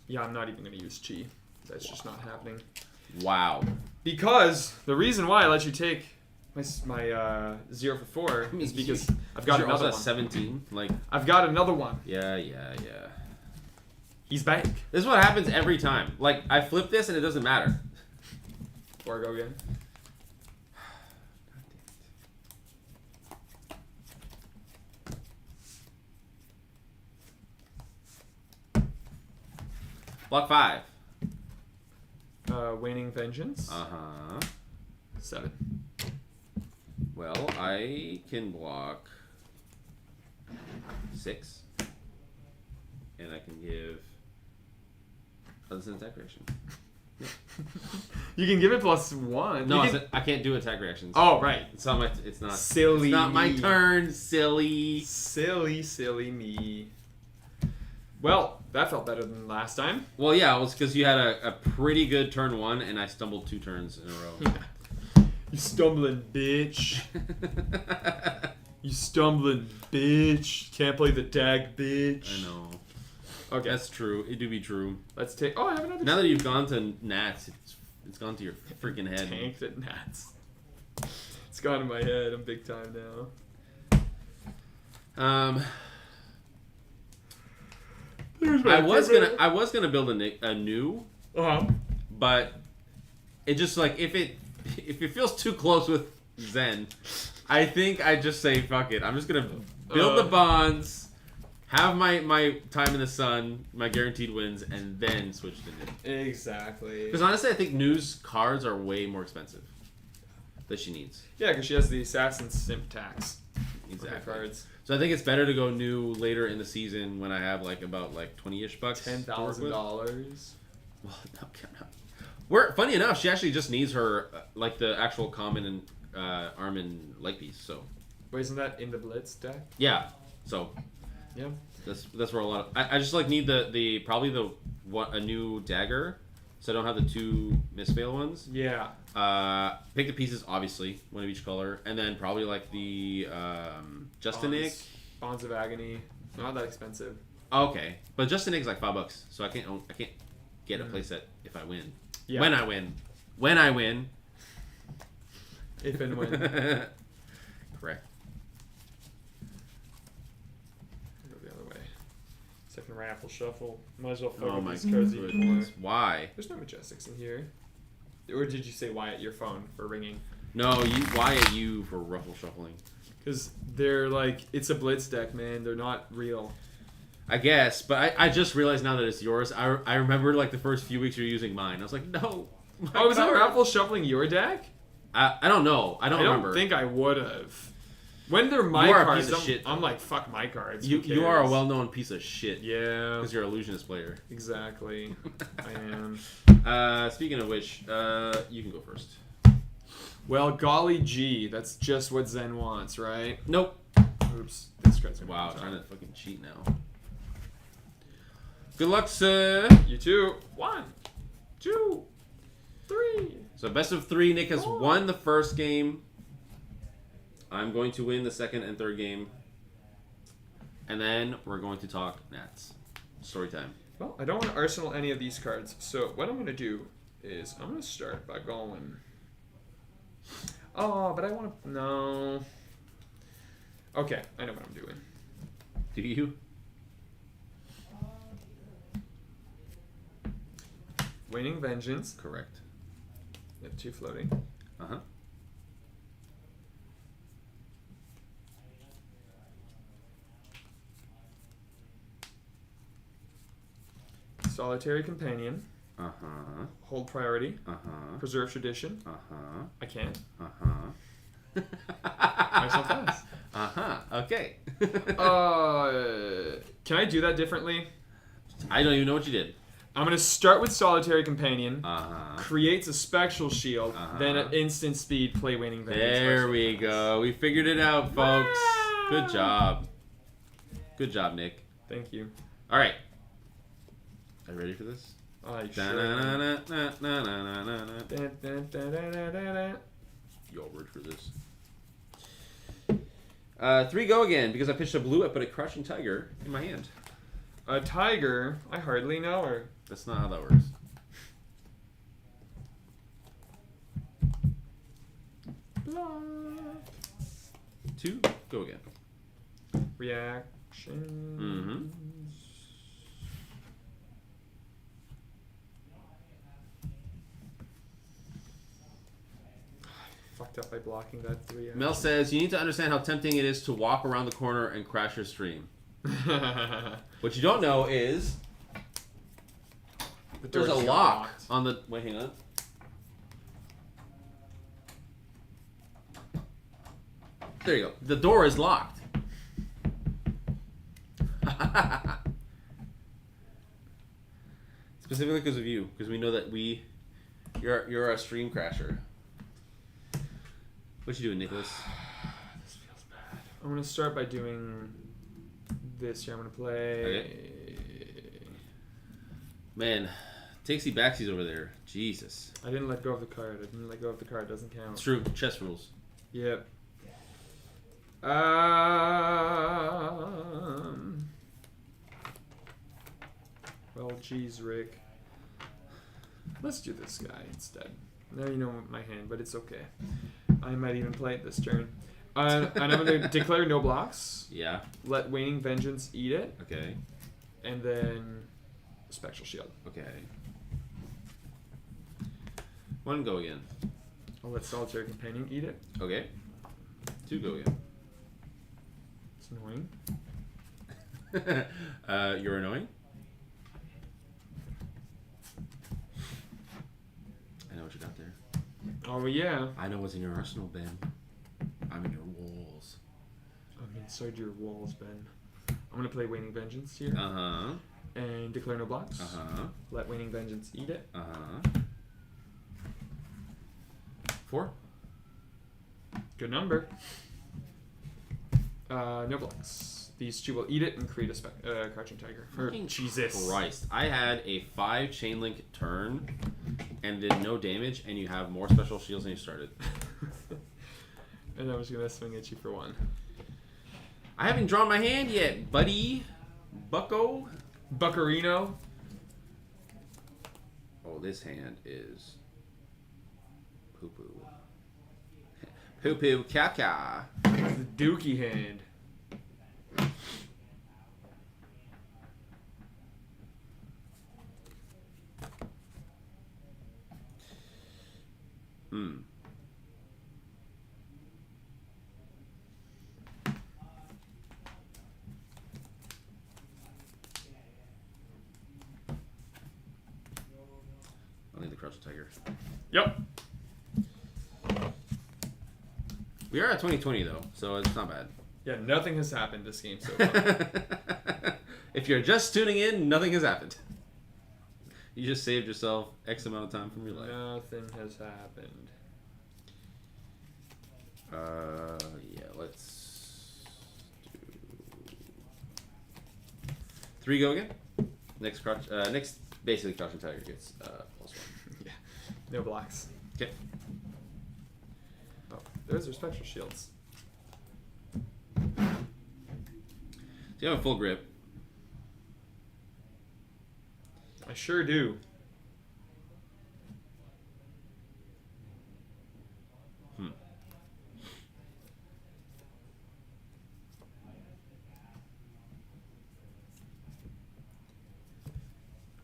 Yeah, I'm not even going to use chi. That's just not happening. Wow. Because the reason why I let you take my 0 for 4 is because I've got another one. 17. Like, I've got another one. Yeah. He's back. This is what happens every time. Like, I flip this and it doesn't matter. Or go again. Block 5. Waning Vengeance. 7. Well, I can block 6. And I can give other than attack reaction. You can give it +1. No, I can't do attack reactions. Oh, right. It's not my. It's not. Silly. It's not my turn. Silly. Silly me. Well, that felt better than last time. Well, yeah, it was because you had a pretty good turn 1, and I stumbled 2 turns in a row. You stumbling bitch. You stumbling bitch. Can't play the tag, bitch. I know. Okay. That's true. It do be true. Let's take... Oh, I have another... Now that you've gone to Nats, it's gone to your freaking head. Tanked at Nats. It's gone to my head. I'm big time now. I was gonna build a new, but it just like if it feels too close with Zen, I think I just say fuck it. I'm just gonna build the bonds, have my time in the sun, my guaranteed wins, and then switch to new. Exactly. Because honestly, I think New's cards are way more expensive that she needs. Yeah, because she has the Assassin Simp tax. Exactly. Cards. So I think it's better to go new later in the season when I have like about like 20-ish bucks. $10,000. Well, no. Funny enough, she actually just needs her like the actual common and arm and leg piece. So. Wait, isn't that in the Blitz deck? Yeah. So. Yeah. That's where a lot of I just like need a new dagger, so I don't have the 2 Mistveil ones. Yeah. Pick the pieces, obviously, one of each color, and then probably like the Justinic. Bonds of Agony, not that expensive. Okay, but Justinic's like $5, so I can't get a playset if I win. Yeah. When I win. If and when. Correct. Go the other way. Second raffle shuffle. Might as well fuck up these cards even more. Why? There's no Majestics in here. Or did you say why at your phone for ringing? No, why at you for ruffle shuffling? Because they're like, it's a Blitz deck, man. They're not real. I guess, but I just realized now that it's yours. I remember like the first few weeks you were using mine. I was like, no. Oh, was that raffle shuffling your deck? I don't know. I don't remember. I don't think I would have. When they're my cards, I'm like, fuck my cards. You are a well-known piece of shit. Yeah. Because you're an illusionist player. Exactly. I am. Speaking of which, you can go first. Well, golly gee, that's just what Zen wants, right? Nope. Oops. This card's gonna wow, trying to fucking cheat now. Good luck, sir. You too. 1, 2, 3. So best of 3. Nick has won the first game. I'm going to win the second and third game. And then we're going to talk Nats. Story time. Well, I don't want to arsenal any of these cards. So what I'm going to do is I'm going to start by going... Oh, but I want to... No. Okay, I know what I'm doing. Do you? Waning Vengeance. Correct. You have 2 floating. Uh-huh. Solitary Companion. Uh-huh. Hold Priority. Uh-huh. Preserve Tradition. Uh-huh. I can't. Uh-huh. Why so fast? Uh-huh. Okay. Can I do that differently? I don't even know what you did. I'm going to start with Solitary Companion. Uh-huh. Creates a Spectral Shield. Then at instant speed, play Waning Vengeance. There we go. We figured it out, folks. Wow. Good job. Good job, Nick. Thank you. All right. Are you ready for this? I sure. Your word for this. 3 go again. Because I pitched a blue, I put a Crouching Tiger in my hand. A tiger? I hardly know her. That's not how that works. Blah. 2 go again. Reaction. Mm-hmm. Fucked up by blocking that 3. Mel says, you need to understand how tempting it is to walk around the corner and crash your stream. What you don't know is there's a lock on the... Wait, hang on. There you go. The door is locked. Specifically because of you. Because we know that you're a stream crasher. What you doing, Nicholas? This feels bad. I'm going to start by doing this here. I'm going to play... Okay. Man, takesy backsies over there. Jesus. I didn't let go of the card. I didn't let go of the card. Doesn't count. It's true. Chess rules. Yep. Well, geez, Rick. Let's do this guy instead. Now you know my hand, but it's okay. I might even play it this turn. And I'm going to declare no blocks. Yeah. Let Waning Vengeance eat it. Okay. And then Spectral Shield. Okay. 1 go again. I'll let Solitary Companion eat it. Okay. 2 go again. It's annoying. You're annoying? I know what you got there. Oh, yeah. I know what's in your arsenal, Ben. I'm in your walls. I'm inside your walls, Ben. I'm going to play Waning Vengeance here. Uh-huh. And declare no blocks. Uh-huh. Let Waning Vengeance eat it. Uh-huh. 4. Good number. No blocks. These 2 will eat it and create a Crouching Tiger. Jesus Christ. I had a 5 chain link turn and did no damage, and you have more special shields than you started. And I was going to swing at you for 1. I haven't drawn my hand yet, buddy. Bucko. Buccarino. Oh, this hand is poo-poo. Poo-poo caca. The Dookie hand. I'll need the Crouching Tiger. Yep. We are at 2020 though, so it's not bad. Yeah, nothing has happened this game so far. If you're just tuning in, nothing has happened. You just saved yourself X amount of time from your life. Nothing has happened. Yeah, let's do 3 go again. Next basically Crouching Tiger gets +1. Yeah. No blocks. Okay. Oh, those are Spectral Shields. So you have a full grip. I sure do.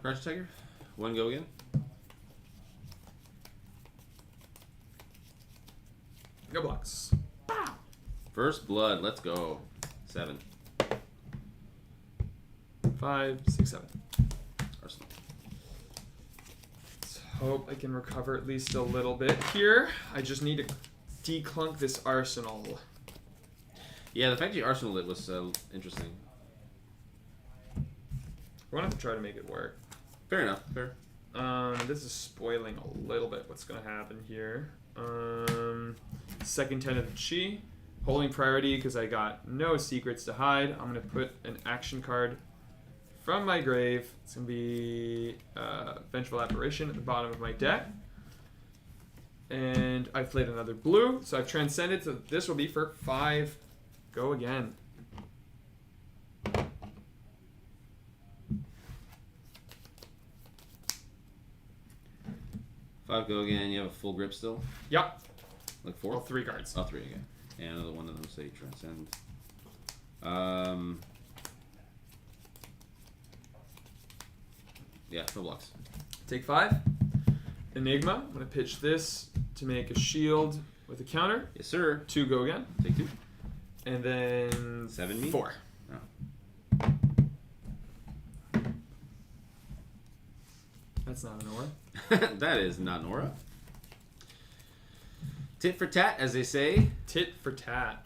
Crouch Tiger. 1 go again. No blocks. First blood. Let's go. 7. 5, 6, 7. Arsenal. Let's hope I can recover at least a little bit here. I just need to declunk this arsenal. Yeah, the fact you Arsenal it was interesting. We're gonna have to try to make it work. Fair enough. Fair. This is spoiling a little bit what's gonna happen here. Second 10 of the chi. Holding priority because I got no secrets to hide. I'm gonna put an action card from my grave. It's gonna be Vengeful Apparition at the bottom of my deck. And I've played another blue, so I've transcended, so this will be for 5. Go again. Five go again. You have a full grip still? Yep. Like 4? All 3 cards. Oh, 3 again. And another one of them say transcend. Yeah, no blocks. Take 5. Enigma. I'm going to pitch this to make a shield with a counter. Yes, sir. 2 go again. Take 2. And then 7 me? 4. Oh. That's not an aura. That is not an aura. Tit for tat, as they say. Tit for tat.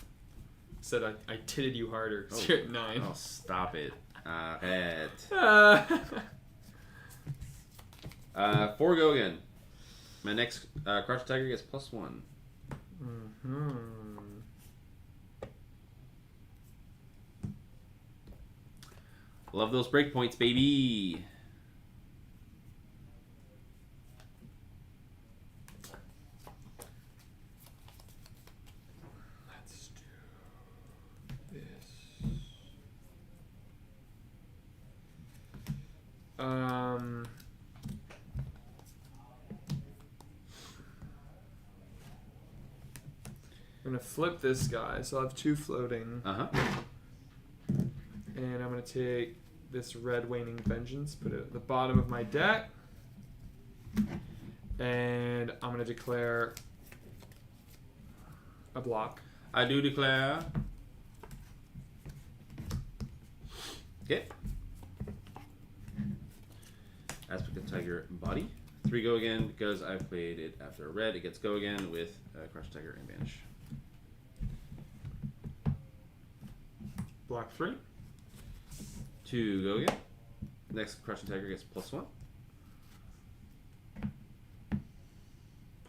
Said I titted you harder. Oh. You're at 9. Oh, stop it. Head. 4 go again. My next Crouch Tiger gets +1. Mm-hmm. Love those breakpoints, baby. Let's do this. I'm gonna flip this guy, so I'll have 2 floating. Uh-huh. And I'm gonna take this red Waning Vengeance, put it at the bottom of my deck. And I'm gonna declare a block. I do declare. Okay. Aspect of Tiger body. 3 go again because I played it after a red. It gets go again with Crouch Tiger and Banish. Block 3. 2 go again. Next Crouching Tiger gets +1.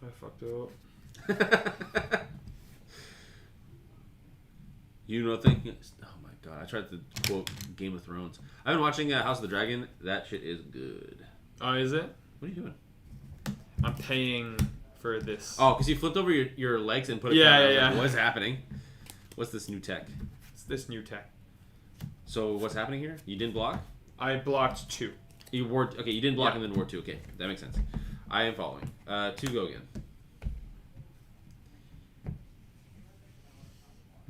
I fucked up. You know, thinking. Oh my god! I tried to quote Game of Thrones. I've been watching House of the Dragon. That shit is good. Oh, is it? What are you doing? I'm paying for this. Oh, because you flipped over your legs and put it. Yeah, down. yeah. Like, what's happening? What's this new tech? It's this new tech. So what's happening here? You didn't block. I blocked 2. You wore. Okay, you didn't block Yeah. and then wore 2. Okay, that makes sense. I am following. 2 go again.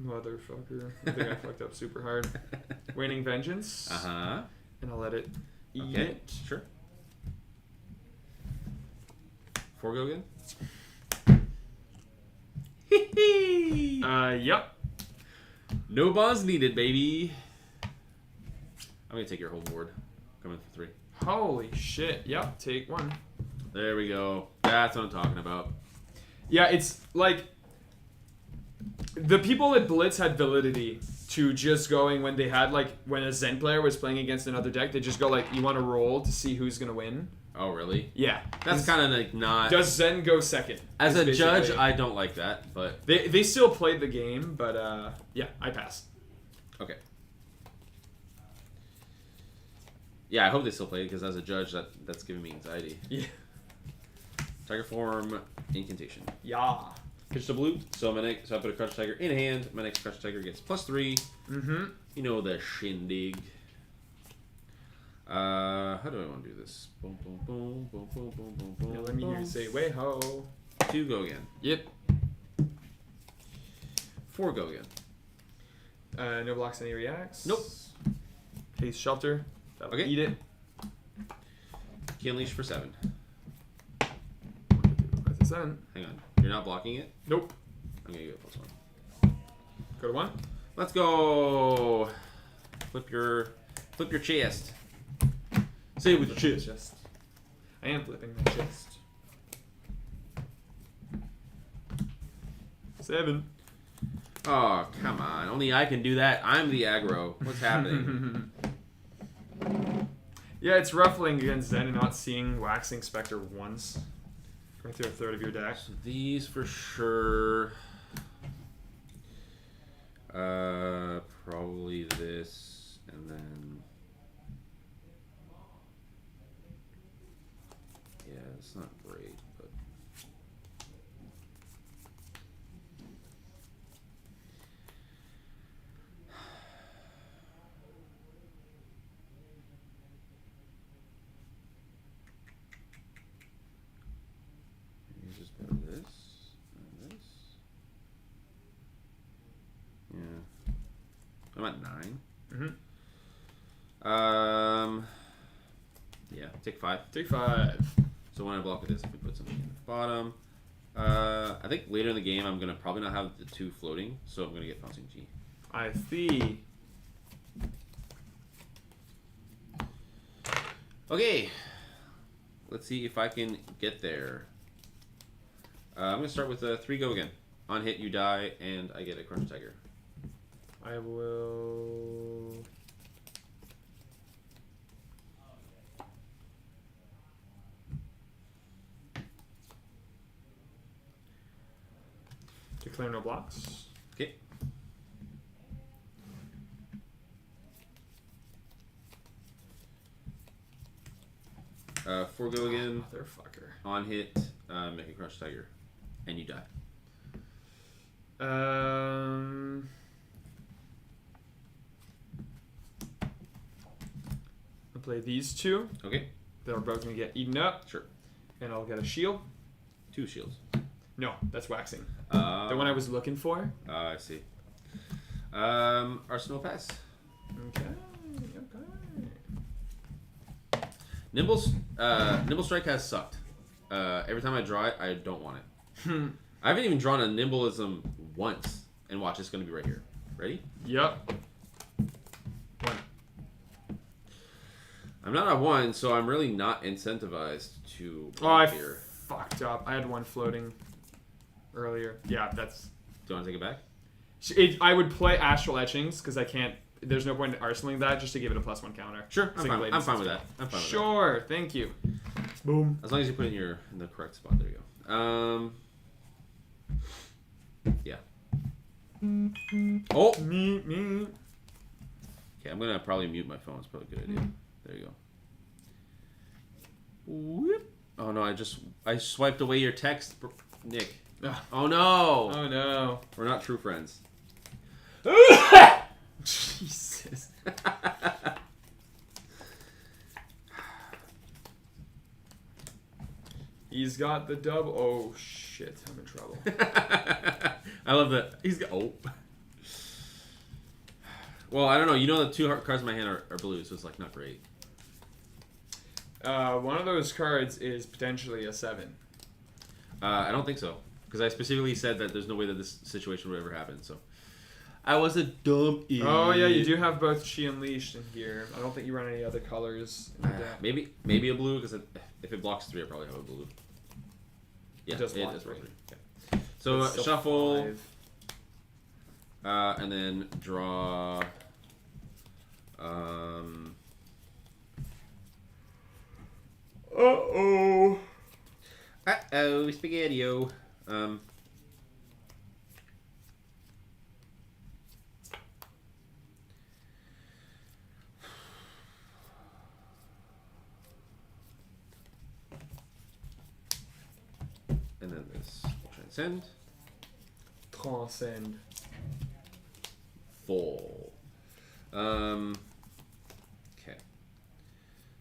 Motherfucker. I think I fucked up super hard. Waning Vengeance. Uh-huh. And I'll let it eat Okay. it. Sure. 4 go again. Yep. No bonds needed, baby. I'm gonna take your whole board. Coming for 3. Holy shit. Yep. Take 1. There we go. That's what I'm talking about. Yeah, it's like the people at Blitz had validity to just going when they had when a Zen player was playing against another deck, they just go you want to roll to see who's gonna win. Oh, really? Yeah. That's kind of like not. Does Zen go second? As a Is judge, basically- I don't like that, but They still played the game, but yeah, I pass. okay. Yeah, I hope they still play it because as a judge, that's giving me anxiety. Yeah. Tiger form, incantation. Yeah. Pitch the blue. So I put a Crouch Tiger in hand. My next Crouch Tiger gets +3. Mm-hmm. You know the shindig. How do I want to do this? Boom, boom, boom, boom, boom, boom, boom, boom. Yeah, let me hear you say way ho. 2 go again. Yep. 4 go again. No blocks, any reacts. Nope. Haste Shelter. That'll Okay. eat it. Key Unleash for 7. That's a 7. Hang on. You're not blocking it? Nope. I'm going to give it +1. Go to 1. Let's go. Flip your chest. Say it with your chest. I am flipping my chest. 7. Oh, come on. Only I can do that. I'm the aggro. What's happening? Yeah, it's ruffling against Zen and not seeing Waxing Spectre once. Going through a third of your deck. So these for sure. Probably this, and then. Yeah, it's not great, but. You just put this and this. Yeah. I'm at 9. Yeah, take 5. Take 5. So when I block with this, we put something in the bottom. I think later in the game, I'm gonna probably not have the 2 floating, so I'm gonna get bouncing G. I see. Okay, let's see if I can get there. I'm gonna start with 3 go again. On hit, you die, and I get a Crunch Tiger. I will. Declare no blocks. Okay. Four go again. Motherfucker. On hit, make a Crunch Tiger, and you die. I'll play these 2. Okay. They're both gonna get eaten up. Sure. And I'll get a shield. 2 shields. No, that's Waxing. The one I was looking for. I see. Arsenal pass. Okay. Nimble Strike has sucked. Every time I draw it, I don't want it. I haven't even drawn a Nimbleism once. And watch, it's going to be right here. Ready? Yep. 1. I'm not at 1, so I'm really not incentivized to I here. fucked up. I had 1 floating earlier. Yeah, that's... Do you want to take it back? I would play Astral Etchings because I can't... There's no point in arsenaling that just to give it a +1 counter. Sure, I'm fine with that. Sure, thank you. Boom. As long as you put it in the correct spot. There you go. Yeah. Oh! Me. Okay, I'm going to probably mute my phone. It's probably a good idea. There you go. Whoop. Oh no, I swiped away your text, Nick. Oh no! Oh no. We're not true friends. Jesus. He's got the double. Oh shit, I'm in trouble. I love that. He's got. Oh. Well, I don't know. You know, the 2 cards in my hand are blue, so it's like not great. One of those cards is potentially a 7. I don't think so, because I specifically said that there's no way that this situation would ever happen. So, I was a dumb idiot. Oh yeah, you do have both She Unleashed in here. I don't think you run any other colors in the deck. Maybe a blue, because if it blocks 3, I probably have a blue. Yeah, It does block block 3. 3. Okay. So That's still shuffle, 5. and then draw. Uh-oh. Uh-oh, spaghetti-o. And then this transcend. Transcend. Full. Okay.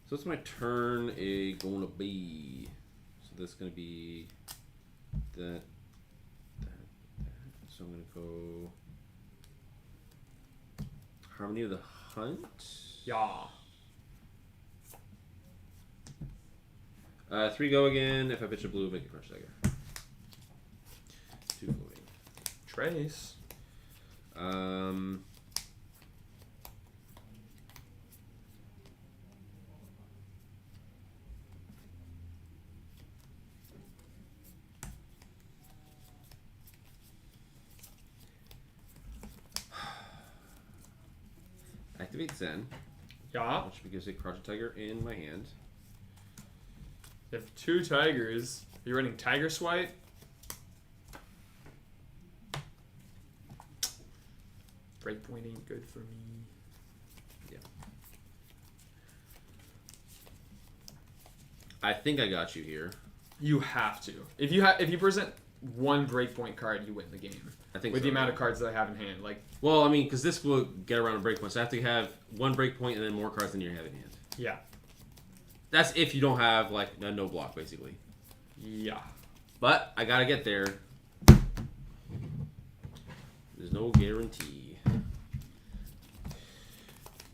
So what's my turn gonna be? So that's gonna be that. So I'm gonna go Harmony of the Hunt. Yeah. 3 go again. If I pitch a blue, make a Crush Tiger. 2 floating. Trace. Activate Zen. Yeah. Which gives a Crush Tiger in my hand. You have 2 tigers. You're running Tiger Swipe. Breakpoint ain't good for me. Yeah. I think I got you here. You have to. If you present 1 breakpoint card, you win the game. I think with so, the amount of cards that I have in hand. Like, well, I mean, because this will get around a breakpoint, so I have to have 1 breakpoint and then more cards than you have in hand. yeah. That's if you don't have like a no block, basically. Yeah. But I gotta get there. There's no guarantee.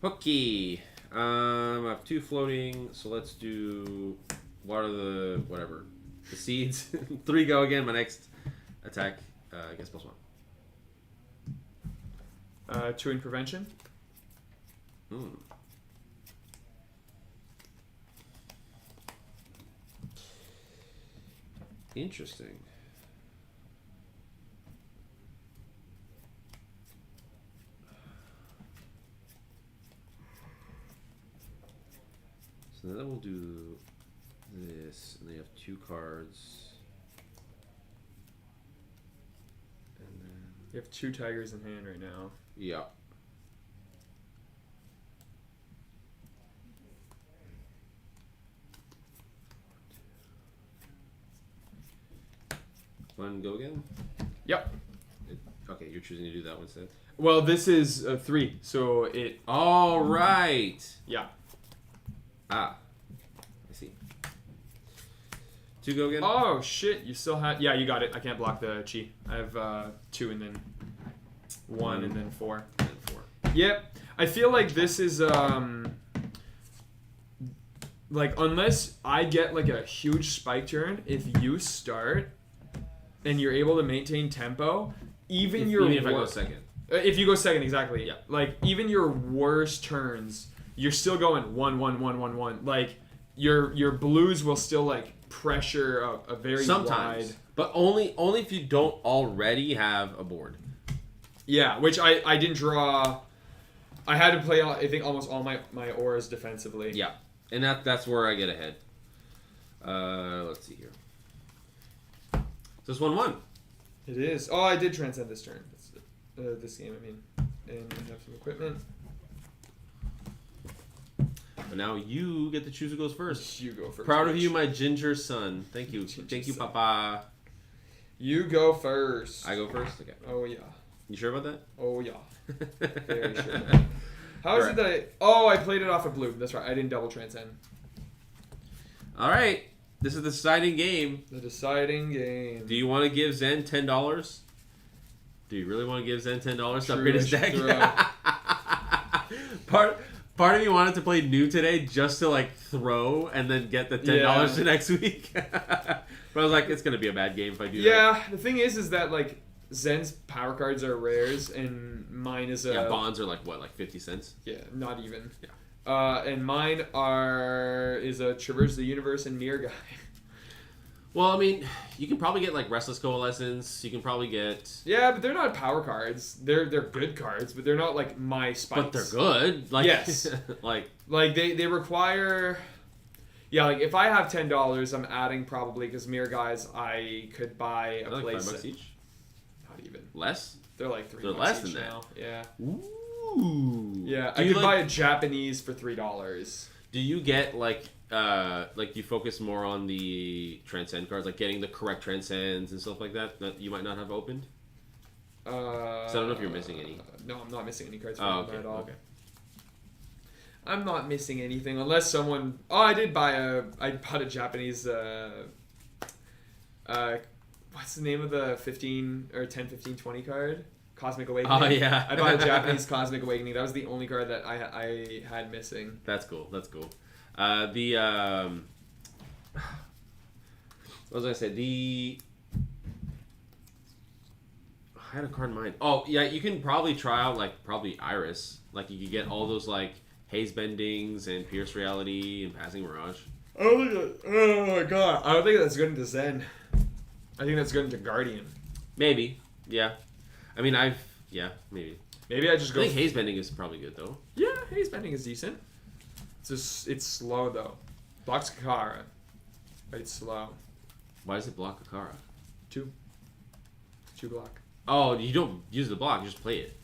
Okay. I have 2 floating, so let's do the seeds. 3 go again. My next attack, I guess +1. 2 in prevention. Interesting. So then we'll do this, and they have 2 cards. And then You have 2 tigers in hand right now. yeah. One go again? Yep. Okay, you're choosing to do that one instead. Well, this is 3, so it. All right. Yeah. I see. 2 go again? Oh shit! You still have. Yeah, you got it. I can't block the chi. I have 2 and then 1 and then 4. And 4. Yep. I feel like this is like unless I get like a huge spike turn, if you start and you're able to maintain tempo, even if I go second. If you go second, exactly. Yeah. Like even your worst turns, you're still going 1 1 1 1 1. Like your blues will still like pressure a very sometimes, wide. but only if you don't already have a board. Yeah, which I didn't draw. I had to play I think almost all my auras defensively. Yeah, and that's where I get ahead. Let's see here. So it's 1-1. It is. Oh, I did transcend this turn. This game, I mean, and we have some equipment. But now you get to choose who goes first. You go first. Proud of bitch. you, my ginger son. Thank you. Thank you, son. Papa. You go first. I go first? Okay. Oh, yeah. You sure about that? Oh, yeah. Very sure. How is it that I played it off of blue. That's right. I didn't double transcend. All right. This is the deciding game. The deciding game. Do you want to give Zen $10? Do you really want to give Zen $10 to upgrade his deck? Part of me wanted to play new today just to like throw and then get the $10 to next week. But I was like, it's gonna be a bad game if I do that. Yeah, the thing is that like Zen's power cards are rares and mine is a bonds are like what, like 50 cents? Yeah, not even. Yeah. And mine is a Traverse the Universe and Mirror guy. Well, I mean, you can probably get like Restless Coalescence. You can probably get. Yeah, but they're not power cards. They're good cards, but they're not like my spikes. But they're good. Like, yes. like they require. Yeah, like if I have $10, I'm adding probably because Mirror guys I could buy a like place. $5 each. Not even. Less. They're like $3. They're less each than now. that. Yeah. Ooh. Yeah, I could buy a Japanese for $3. Do you get like you focus more on the transcend cards, like getting the correct transcends and stuff like that you might not have opened? So I don't know if you're missing any. No, I'm not missing any cards Oh, from okay. at all. Okay. I'm not missing anything unless someone. Oh, I bought a Japanese. What's the name of the 15 or 10, 15, 20 card? Cosmic Awakening. Oh yeah. I bought a Japanese Cosmic Awakening. That was the only card that I had missing. That's cool. That's cool. What was I say? I had a card in mind. Oh yeah, you can probably try out like probably Iris. Like you could get all those like Haze Bendings and Pierce Reality and Passing Mirage. Oh my god! I don't think that's good into Zen. I think that's good into Guardian. Maybe. Yeah. I mean, maybe. Maybe I just go. I think Haze Bending is probably good though. Yeah, Haze Bending is decent. It's slow though. Blocks Kakara, but it's slow. Why does it block Kakara? 2 block. Oh, you don't use the block; you just play it.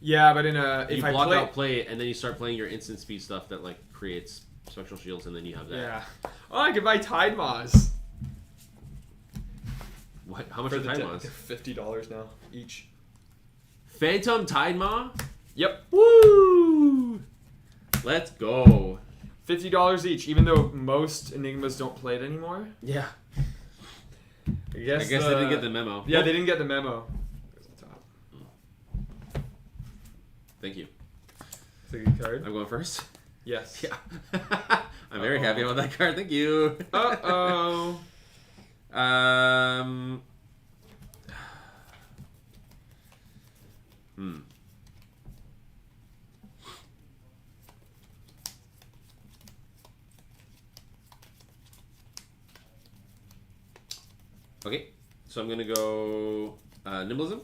Yeah, but You block out, play it, and then you start playing your instant speed stuff that like creates spectral shields, and then you have that. Yeah. Oh, I could buy Tide Moss. What? How much are Tide Moss? $50 now each. Phantom Tide Maw? Yep. Woo! Let's go. $50 each, even though most Enigmas don't play it anymore. Yeah. I guess they didn't get the memo. Yeah, they didn't get the memo. Thank you. It's a good card. I'm going first? Yes. Yeah. I'm very happy about that card. Thank you. Uh-oh. Okay, so I'm gonna go Nimblism.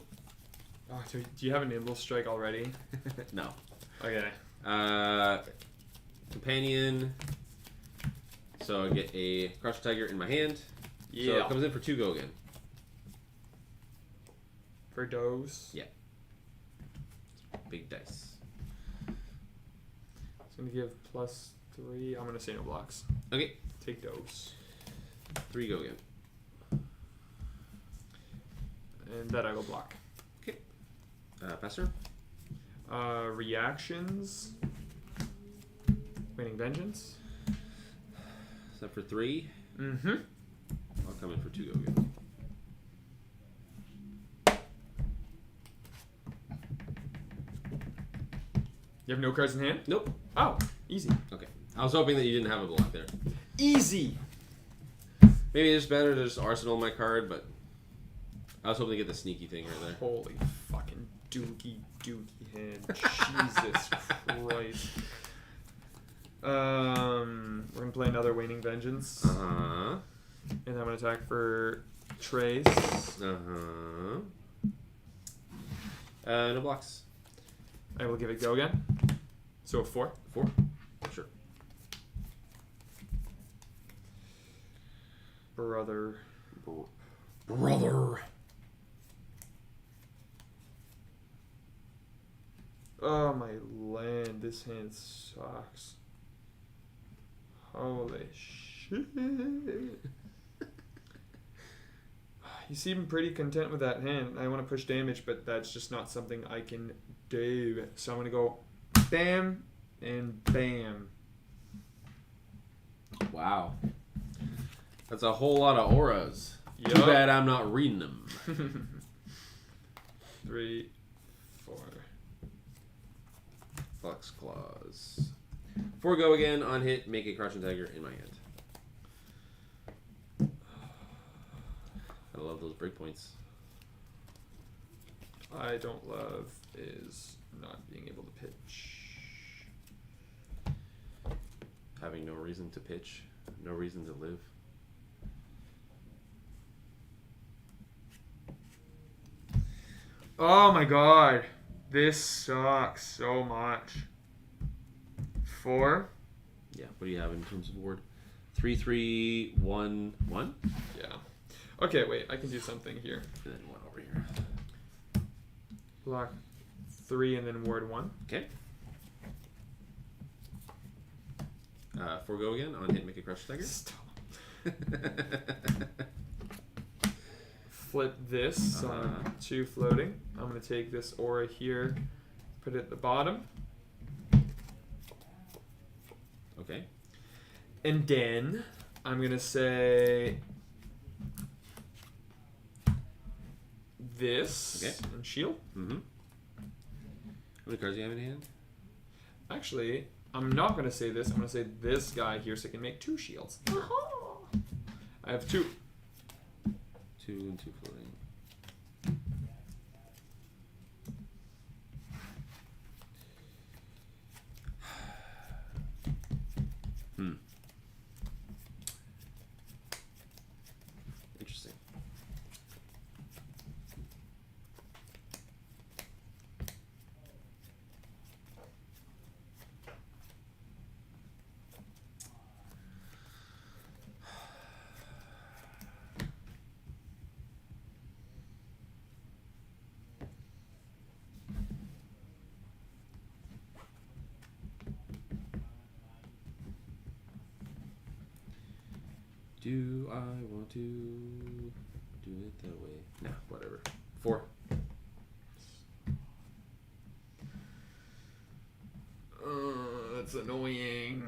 Oh, do you have a Nimble Strike already? No. Okay. Companion. So I get a Crouch Tiger in my hand. Yeah. So it comes in for 2 go again. For dose. Yeah. Big dice. It's gonna give +3. I'm gonna say no blocks. Okay. Take dose. 3 go again. And that I will block. Okay. Passer. Reactions. Waning Vengeance. Is that for 3? Mm-hmm. I'll come in for 2 go again. You have no cards in hand? Nope. Oh, easy. Okay. I was hoping that you didn't have a block there. Easy. Maybe it's better to just arsenal my card, but I was hoping to get the sneaky thing right there. Holy fucking dookie hand. Jesus Christ. We're gonna play another Waning Vengeance. Uh-huh. And I'm gonna attack for Trace. Uh-huh. No blocks. I will give it go again. So 4. 4? Sure. Brother. Brother. Oh my land, this hand sucks. Holy shit. You seem pretty content with that hand. I want to push damage, but that's just not something I can do. So I'm going to go bam and bam. Wow. That's a whole lot of auras. Yep. Too bad I'm not reading them. 3, 4. Flex Claws. 4 go again. On hit, make a Crouching Tiger in my hand. I love those breakpoints. I don't love is not being able to pitch. Having no reason to pitch. No reason to live. Oh my god. This sucks so much. 4? Yeah, what do you have in terms of ward? 3, 3, 1, 1? Yeah. Okay, wait. I can do something here. And then 1 over here. Block 3 and then ward 1. Okay. 4 go again. On hit, make a Crouch Tiger. Stop. Flip this on 2 floating. I'm going to take this aura here, put it at the bottom. Okay. And then I'm going to say this and shield. Mm-hmm. How many cards do you have in hand? Actually, I'm not going to say this. I'm going to say this guy here so I can make 2 shields. I have 2. 2 and 2 floating. Interesting. Do I want to do it that way? Nah, whatever. 4. That's annoying.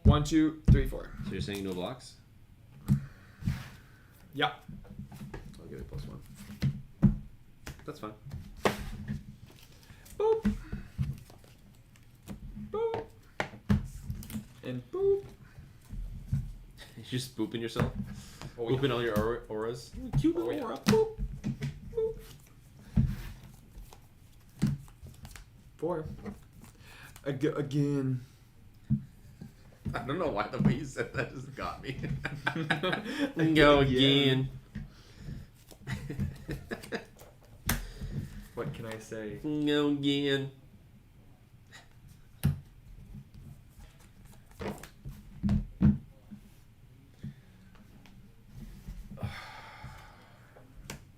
One, 2, 3, 4. So you're saying no blocks? Yeah. I'll give it +1. That's fine. Boop. Boop. And boop. You're just booping yourself? Oh, Booping all your auras? Cute little yeah. aura. Boop. Boop. 4. Again. I don't know why the way you said that just got me. Go again. What can I say? Go again.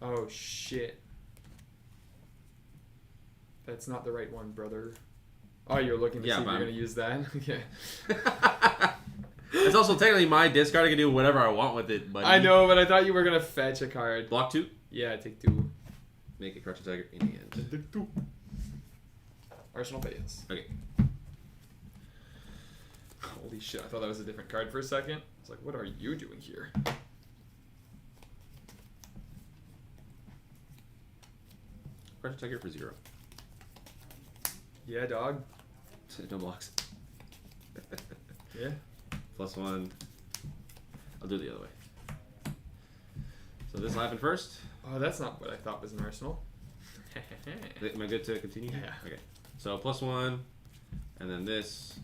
Oh shit. That's not the right one, brother. Oh, you're looking to see if you're gonna use that? Okay. It's also technically my discard. I can do whatever I want with it, but I know, but I thought you were gonna fetch a card. Block 2. Yeah, take 2. Make a Crouching Tiger in the end. Take 2. Arsenal Vegas. Okay. Holy shit, I thought that was a different card for a second. It's like, what are you doing here? Crouching Tiger for 0. Yeah, dog. No blocks. Yeah. +1. I'll do it the other way. So this will happen first. Oh, that's not what I thought was an Arsenal. Am I good to continue? Yeah. Okay. So +1, and then this.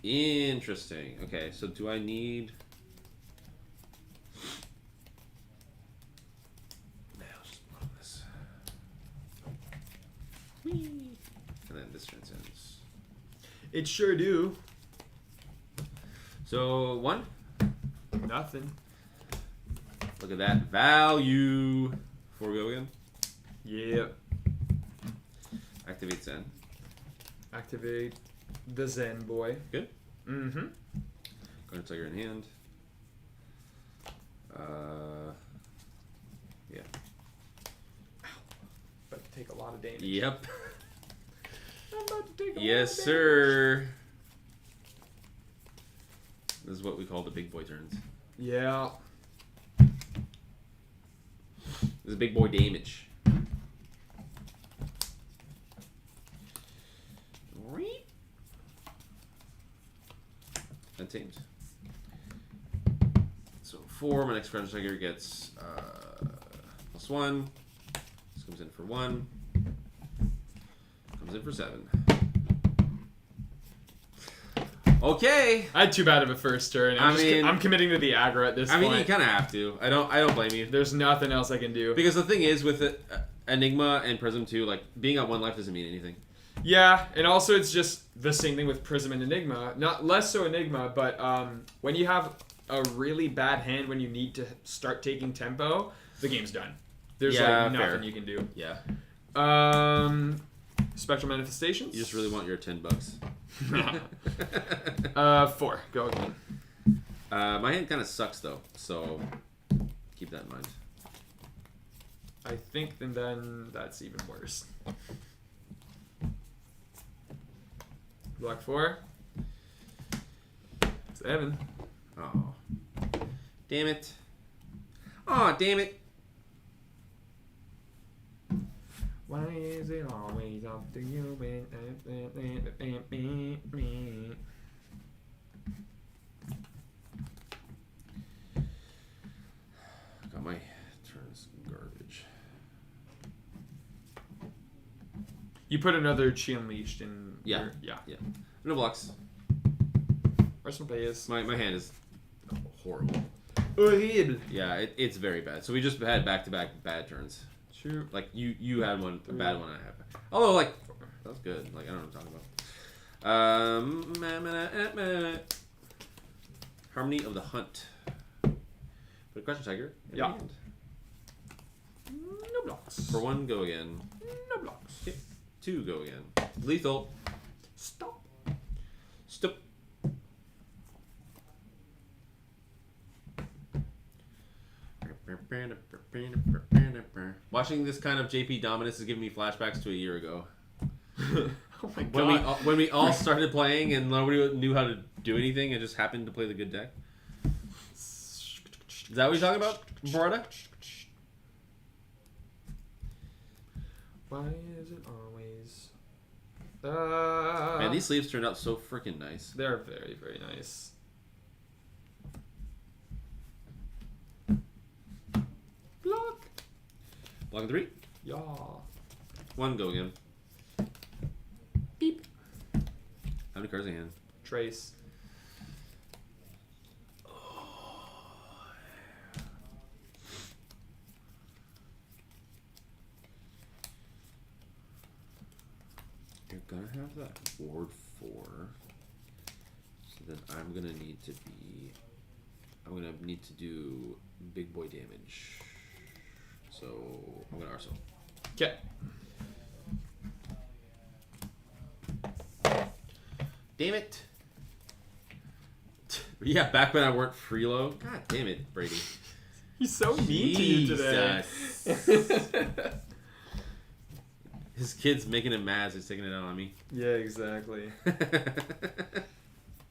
Interesting. Okay, so do I need... I'll just put on this. Whee! And then this transcends. It sure do. So 1. Nothing. Look at that value. 4 go again. Yep. Activate Zen. Activate the Zen boy. Good. Mm-hmm. Going to Tiger in hand. Yeah. About to take a lot of damage. Yep. I'm about to take a lot Yes, of damage. sir. This is what we call the big boy turns. Yeah. This is big boy damage. Untamed. So 4, my next Crouching Tiger gets +1. This comes in for 1. Comes in for 7. Okay. I had too bad of a first turn. I'm committing to the aggro at this point. I mean, you kind of have to. I don't blame you. There's nothing else I can do. Because the thing is, with Enigma and Prism 2, like, being at 1 life doesn't mean anything. Yeah, and also it's just the same thing with Prism and Enigma. Not less so Enigma, but when you have a really bad hand when you need to start taking tempo, the game's done. There's like nothing you can do. Yeah. Spectral Manifestations? You just really want your $10. 4. Go again. My hand kind of sucks though, so keep that in mind. I think then that's even worse. Block 4. 7. Oh. Damn it. Oh, damn it. Why is it always up to you? Got my turns garbage. You put another Chi Unleashed in. Yeah. Yeah. No blocks. Arsenal Players. My hand is horrible. Horrible. Yeah, it's very bad. So we just had back-to-back bad turns. Shoot. Like you had one, a bad one. I had. Although like that's good. Like I don't know what I'm talking about. Harmony of the Hunt. Put a Crushing Tiger. Yeah. No blocks. For 1, go again. No blocks. Okay. 2, go again. Lethal. Stop. Stop. Watching this kind of JP dominance is giving me flashbacks to a year ago. Oh my god. When we all started playing and nobody knew how to do anything and just happened to play the good deck. Is that what you're talking about, Barada? Why is it always? Man, these sleeves turned out so freaking nice. They're very, very nice. Block. Block 3. Yeah. 1, go again. Beep. How many cards in hand? Trace. You're gonna have that ward 4. So then I'm gonna need to do big boy damage. So I'm gonna Arsenal. Okay. Damn it. Yeah, back when I weren't freelo. God damn it, Brady. He's so mean to you today. His kid's making him mad, so he's taking it out on me. Yeah, exactly.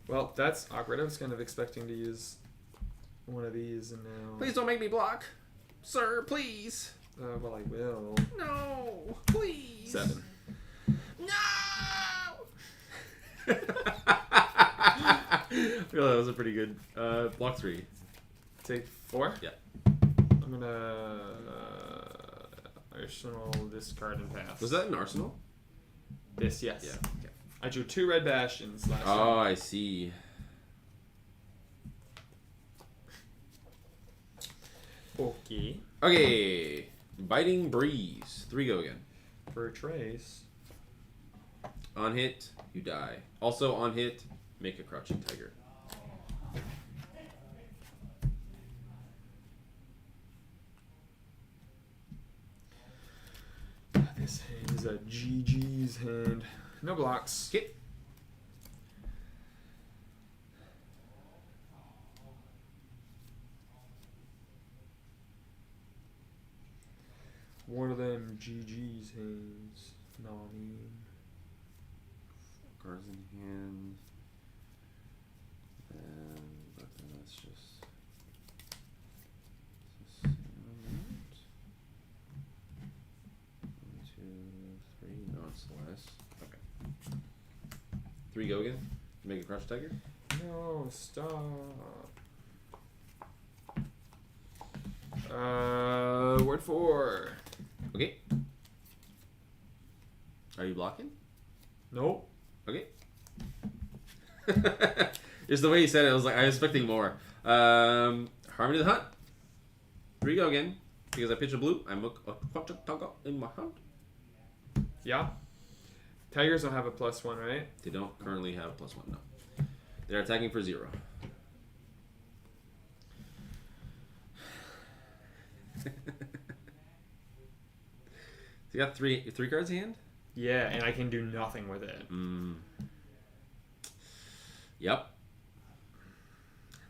Well, that's awkward. I was kind of expecting to use one of these, and now. Please don't make me block. Sir, please. Well, I will. No, please. 7. No! I feel that was a pretty good block 3. Take 4? Yeah. I'm gonna Arsenal this card and pass. Was that an Arsenal? This, yes. Yeah. Okay. I drew 2 red bastions last time. Oh, I see. Okay. Okay. Biting Breeze. 3, go again. For a trace. On hit, you die. Also on hit, make a Crouching Tiger. This hand is a GG's hand. No blocks. Okay. One of them GG's hands. No, I mean. Cards in hand. But then that's just. 1, 2, 3. No, it's less. Okay. 3, go again. Make a Crouch Tiger. No, stop. Word 4. Okay. Are you blocking? Nope. Okay. Just the way you said it, I was like, I was expecting more. Harmony of the Hunt. 3, go again. Because I pitch a blue, I make a Tiger in my hand. Yeah. Tigers don't have a +1, right? They don't currently have +1, no. They're attacking for 0. So you got three cards in hand? Yeah, and I can do nothing with it. Yep.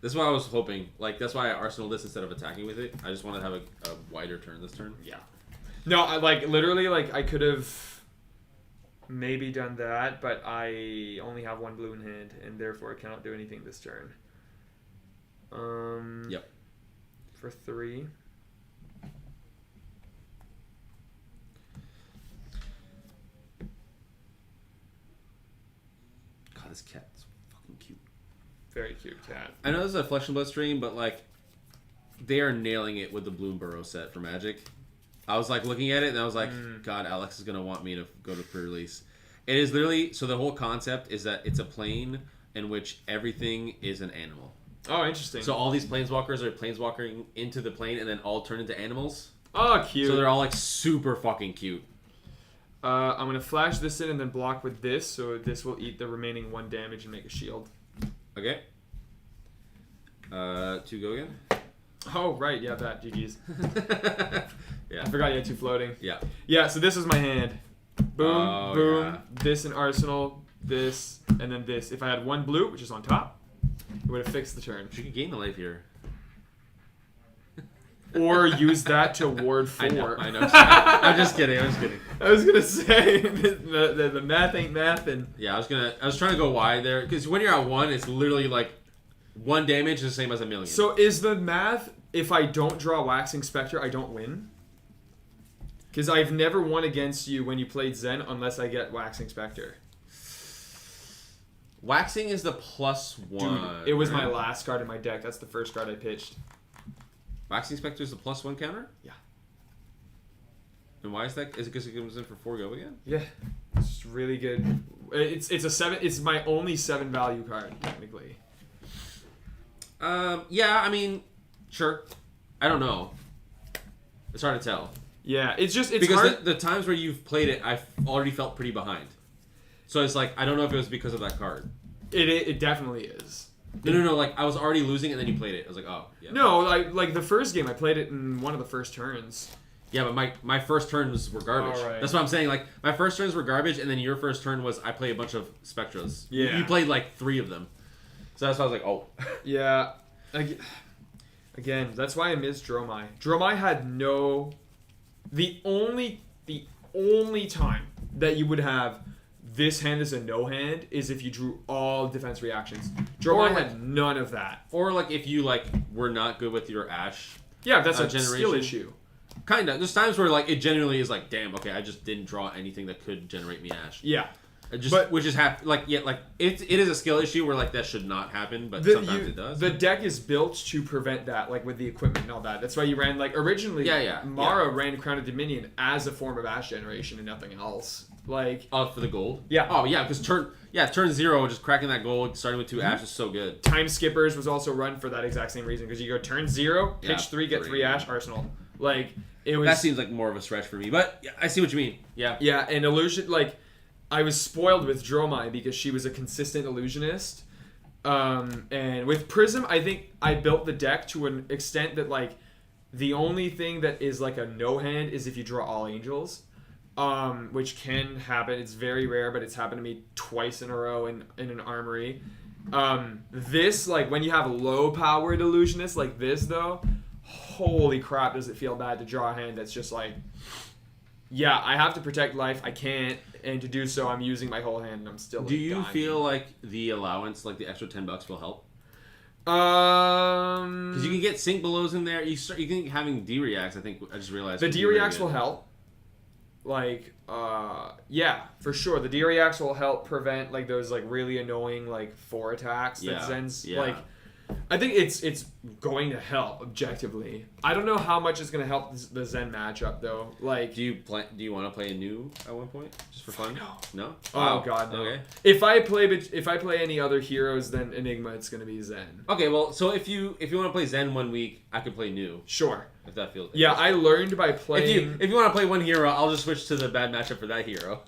This is what I was hoping. Like, that's why I arsenaled this instead of attacking with it. I just wanted to have a wider turn this turn. Yeah. No, I literally I could have maybe done that, but I only have 1 blue in hand, and therefore I cannot do anything this turn. Yep. For 3. this cat's fucking cute. Very cute cat. I know this is a Flesh and Blood stream, but like, they are nailing it with the Bloom Burrow set for Magic. I was like looking at it and I was like, God, Alex is gonna want me to go to pre-release. It is literally so the whole concept is that it's a plane in which everything is an animal. Oh, interesting. So all these planeswalkers are planeswalking into the plane and then all turn into animals. Oh, cute. So they're all like super fucking cute. I'm gonna flash this in and then block with this, so this will eat the remaining 1 damage and make a shield. Okay. 2 go again. Oh right, yeah, that GG's. Yeah. I forgot you had 2 floating. Yeah. Yeah, so this is my hand. Boom, boom. Yeah. This in Arsenal, this, and then this. If I had 1 blue, which is on top, it would have fixed the turn. You could gain the life here. Or use that to ward 4. I know. I'm just kidding. I was gonna say the math ain't math, and yeah, I was trying to go wide there because when you're at 1, it's literally like 1 damage is the same as a million. So is the math if I don't draw Waxing Spectre, I don't win? Because I've never won against you when you played Zen unless I get Waxing Spectre. Waxing is the +1. Dude, it was my last card in my deck. That's the first card I pitched. Waxing Spectre is the +1 counter? Yeah. And why is that? Is it because it comes in for 4 go again? Yeah. It's really good. It's a 7. It's my only 7 value card, technically. Yeah, I mean, sure. I don't know. It's hard to tell. Yeah, it's just because hard. The times where you've played it, I've already felt pretty behind. So it's like I don't know if it was because of that card. It definitely is. No. Like I was already losing, and then you played it. I was like, oh, yeah. No, like the first game, I played it in one of the first turns. Yeah, but my first turns were garbage. Right. That's what I'm saying. Like my first turns were garbage, and then your first turn was I play a bunch of Spectras. Yeah. You played like 3 of them. So that's why I was like, oh. Yeah. Again, that's why I miss Dromai. Dromai had no. The only time that you would have this hand as a no hand is if you drew all defense reactions. Dromai had none of that. Or like if you like were not good with your Ash. Yeah, that's a generation. skill issue. Kinda. There's times where like it genuinely is like, damn, okay, I just didn't draw anything that could generate me Ash. Yeah. Which is it is a skill issue where like that should not happen, but sometimes it does. The deck is built to prevent that, like with the equipment and all that. That's why you ran like originally. Mara ran Crown of Dominion as a form of Ash generation and nothing else. Like for the gold. Yeah. Oh yeah, because turn 0, just cracking that gold, starting with 2 Ash is so good. Time Skippers was also run for that exact same reason because you go turn 0, pitch 3, get 3 Ash, Arsenal. Like it was. That seems like more of a stretch for me, but yeah, I see what you mean. Yeah. Yeah, and Illusion like. I was spoiled with Dromai because she was a consistent illusionist. And with Prism, I think I built the deck to an extent that, like, the only thing that is, like, a no-hand is if you draw all angels, which can happen. It's very rare, but it's happened to me twice in a row in an armory. This, like, when you have low-powered illusionists like this, though, holy crap, does it feel bad to draw a hand that's just, like, yeah, I have to protect life. I can't. And to do so, I'm using my whole hand, and I'm still. Do you feel like the allowance, like the extra $10, will help? Because you can get sync belows in there. You can having D-reacts. I think I just realized the D-reacts will help. Like, yeah, for sure. The D-reacts will help prevent like those like really annoying like 4 attacks that Zen's like. I think it's going to help objectively. I don't know how much it's going to help the Zen matchup though. Like, do you want to play a new at one point just for fun? No. Oh god, no. Okay. If I play any other heroes than Enigma, it's going to be Zen. Okay, well, so if you want to play Zen 1 week, I could play new. Sure. If that feels. Yeah, I learned by playing. If you want to play one hero, I'll just switch to the bad matchup for that hero.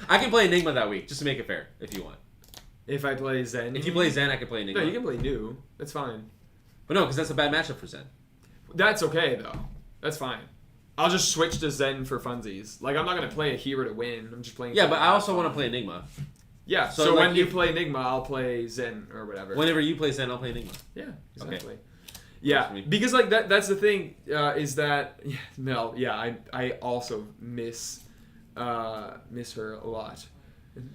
I can play Enigma that week just to make it fair if you want. If I play Zen. If you play Zen, I can play Enigma. No, you can play new. That's fine. But no, because that's a bad matchup for Zen. That's okay, though. That's fine. I'll just switch to Zen for funsies. Like, I'm not going to play a hero to win. I'm just playing... Yeah, but I also want to play Enigma. Yeah, so like when you play Enigma, I'll play Zen or whatever. Whenever you play Zen, I'll play Enigma. Yeah, exactly. Okay. Yeah, because, like, that's the thing, is that... Yeah, Mel, yeah, I also miss her a lot.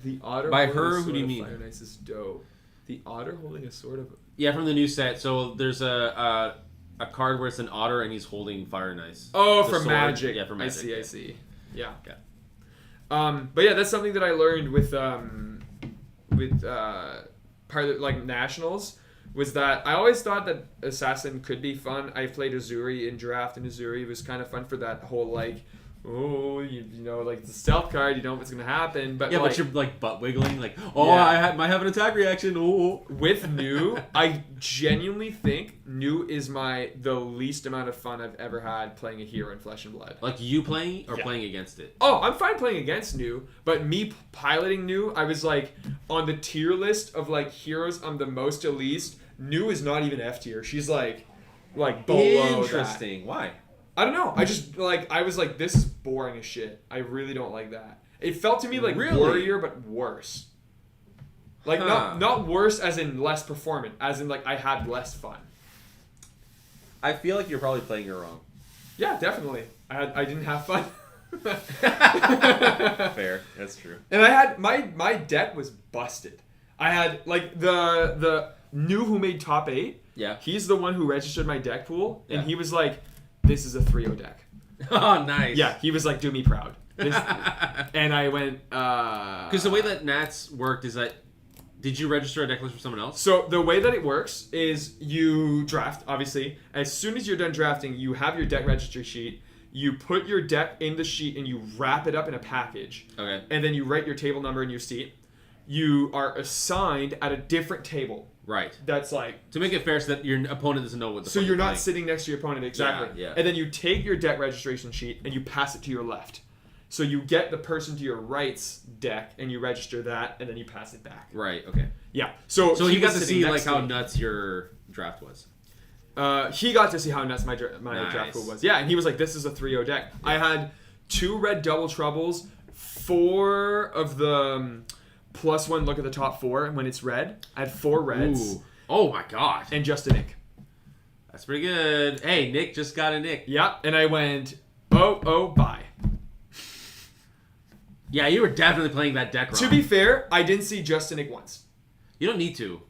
The otter by her, who do you mean? Fire Nice is dope. The otter holding a sword of... Yeah, from the new set. So there's a card where it's an otter and he's holding Fire Nice. Oh, for Magic. Yeah, for Magic. I see. Yeah. But yeah, that's something that I learned with part of like nationals, was that I always thought that Assassin could be fun. I played Azuri in draft, and Azuri was kind of fun for that whole like, oh, you know, like it's a stealth card, you know what's gonna happen. But yeah, like, but you're like butt wiggling, like, oh, Yeah. might have an attack reaction. Oh, with New, I genuinely think New is the least amount of fun I've ever had playing a hero in Flesh and Blood. like you playing or Yeah. playing against it. Oh, I'm fine playing against New, but me piloting New, I was like on the tier list of like heroes I'm the most to least. New is not even F tier. She's like below Interesting. that. Why? I don't know. I just like I was like, this is boring as shit. I really don't like that. It felt to me like Really? Warrior, but worse. Like not worse as in less performant, as in like I had less fun. I feel like you're probably playing it wrong. Yeah, definitely. I didn't have fun. Fair. That's true. And I had my deck was busted. I had like the New who made top 8. Yeah. He's the one who registered my deck pool, and Yeah. he was like, "This is a 3-0 deck." Oh, nice. Yeah, he was like, "Do me proud." And I went. Because the way that Nats worked is that, did you register a deck list for someone else? So the way that it works is you draft, obviously. As soon as you're done drafting, you have your deck registry sheet. You put your deck in the sheet and you wrap it up in a package. Okay. And then you write your table number in your seat. You are assigned at a different table. Right. That's like... To make it fair so that your opponent doesn't know what the So fuck you're not playing. sitting next to your opponent, exactly. Yeah. And then you take your deck registration sheet and you pass it to your left. So you get the person to your right's deck and you register that and then you pass it back. Right, okay. Yeah. So he got was to sitting see like next to how me. nuts your draft was. He got to see how nuts my Nice. draft pool was. Yeah, and he was like, "This is a 3-0 deck." Yeah. I had 2 red double troubles, 4 of the +1 look at the top 4 when it's red. I had 4 reds. Ooh. Oh my god. And just a Nick. That's pretty good. Hey, Nick just got a Nick. Yeah, and I went, oh, bye. Yeah, you were definitely playing that deck wrong. To be fair, I didn't see just a Nick once. You don't need to.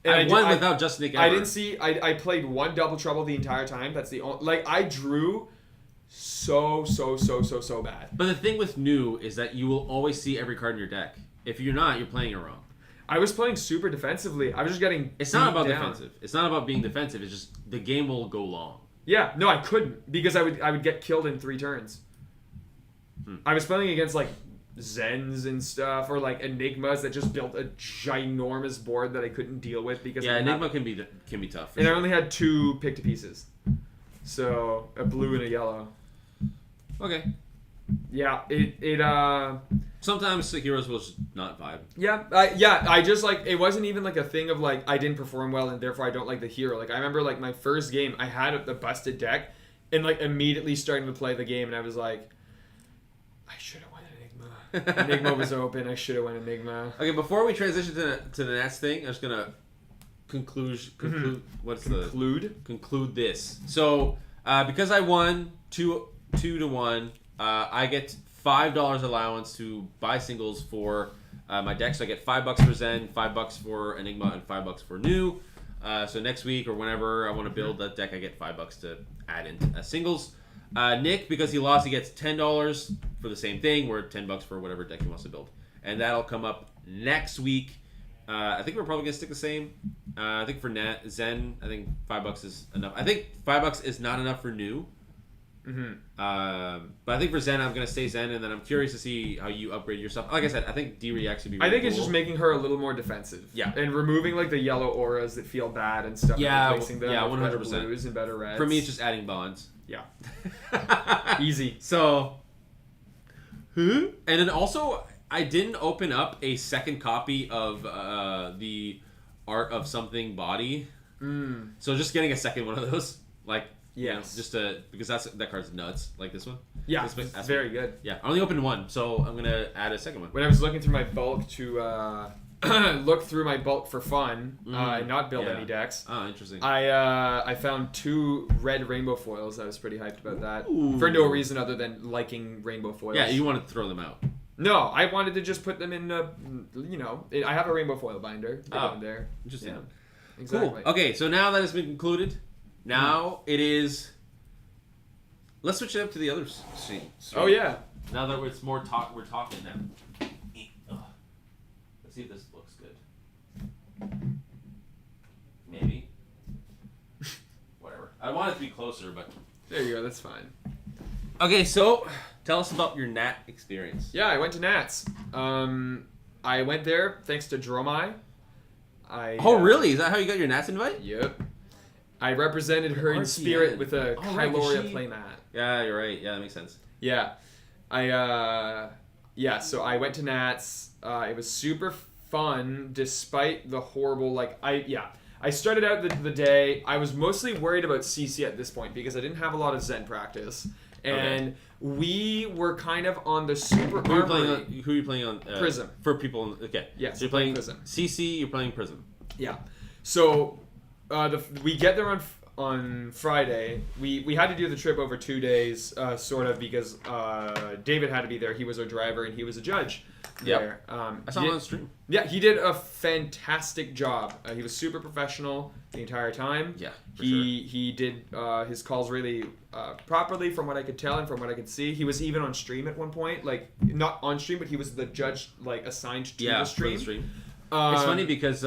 And I won without just Nick ever. I didn't see. I played 1 double trouble the entire time. That's the only. Like I drew so bad. But the thing with New is that you will always see every card in your deck. If you're not, you're playing it wrong. I was playing super defensively. I was just getting. It's not about beat down. defensive. It's not about being defensive. It's just the game will go long. Yeah, no, I couldn't because I would get killed in 3 turns. I was playing against like Zens and stuff, or like Enigmas that just built a ginormous board that I couldn't deal with because Yeah, Enigma can be tough. and I only had 2 pick to pieces, so a blue and a yellow. Okay. Yeah, it Sometimes the heroes will just not vibe. I just like it wasn't even like a thing of like I didn't perform well and therefore I don't like the hero. Like I remember like my first game I had the busted deck and like immediately starting to play the game and I was like, I should have went Enigma. Enigma was open. I should have went Enigma. Okay, before we transition to the next thing, I'm just gonna conclude. Conclude this. So because I won 2-1, I get $5 allowance to buy singles for my deck. So I get $5 for Zen, $5 for Enigma, and $5 for New. So next week or whenever I want to build that deck, I get $5 to add in singles. Nick, because he lost, he gets $10 for the same thing, or $10 for whatever deck he wants to build. And that'll come up next week. I think we're probably going to stick the same. I think for Zen, I think $5 is enough. I think $5 is not enough for New. But I think for Zen, I'm going to stay Zen, and then I'm curious to see how you upgrade your stuff. Like I said, I think D-Reacts would be really I think it's cool. just making her a little more defensive. Yeah. And removing like the yellow auras that feel bad and stuff. Yeah, and replacing them yeah, with better 100%. blues and better reds. For me, it's just adding bonds. Yeah. Easy. So, and then also, I didn't open up a second copy of the Art of Something body. So just getting a second one of those, like, you know, just because that card's nuts, like this one. Yeah, that's very good. Yeah, I only opened one, so I'm gonna add a second one. When I was looking through my bulk to look through my bulk for fun and not build any decks. Oh, interesting. I found 2 red rainbow foils. I was pretty hyped about that. Ooh. For no reason other than liking rainbow foils. Yeah, you want to throw them out. No, I wanted to just put them in I have a rainbow foil binder. They go in there. Interesting. Yeah, exactly. Cool. Okay, so now that has been concluded, now it is... Let's switch it up to the other scene. Oh, yeah. Now that it's more talk, we're talking now. Ugh. Let's see if this looks good. Maybe. Whatever. I want it to be closer, but There you go. That's fine. okay. So, tell us about your Nat experience. Yeah, I went to Nats. I went there thanks to Dromai. Really? Is that how you got your Nats invite? Yep. I represented her in spirit with a right, Kyloria playmat. Yeah, you're right. Yeah, that makes sense. Yeah. So I went to Nats. It was super fun despite the horrible, I started out the day, I was mostly worried about CC at this point because I didn't have a lot of Zen practice. And we were kind of on the super Who are you playing on? Prism. For people, okay. Yeah, so you're playing Prism. CC, you're playing Prism. Yeah. So we get there on Friday. We had to do the trip over 2 days, sort of, because David had to be there. He was our driver and he was a judge there. I saw him on the stream. Yeah, he did a fantastic job. He was super professional the entire time. Yeah, He did his calls really properly from what I could tell and from what I could see. He was even on stream at one point. Like, not on stream, but he was the judge, like, assigned to the stream. For the stream. It's funny because...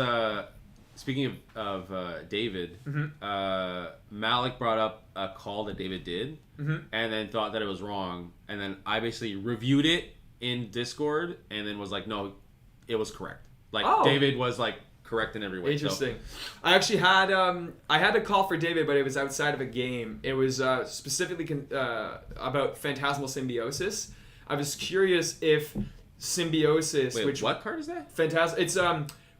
speaking of David, Malik brought up a call that David did, and then thought that it was wrong, and then I basically reviewed it in Discord, and then was like, no, it was correct. Like David was like correct in every way. Interesting. So. I actually had a call for David, but it was outside of a game. It was specifically about Phantasmal Symbiosis. I was curious if Symbiosis. Wait, what card is that? It's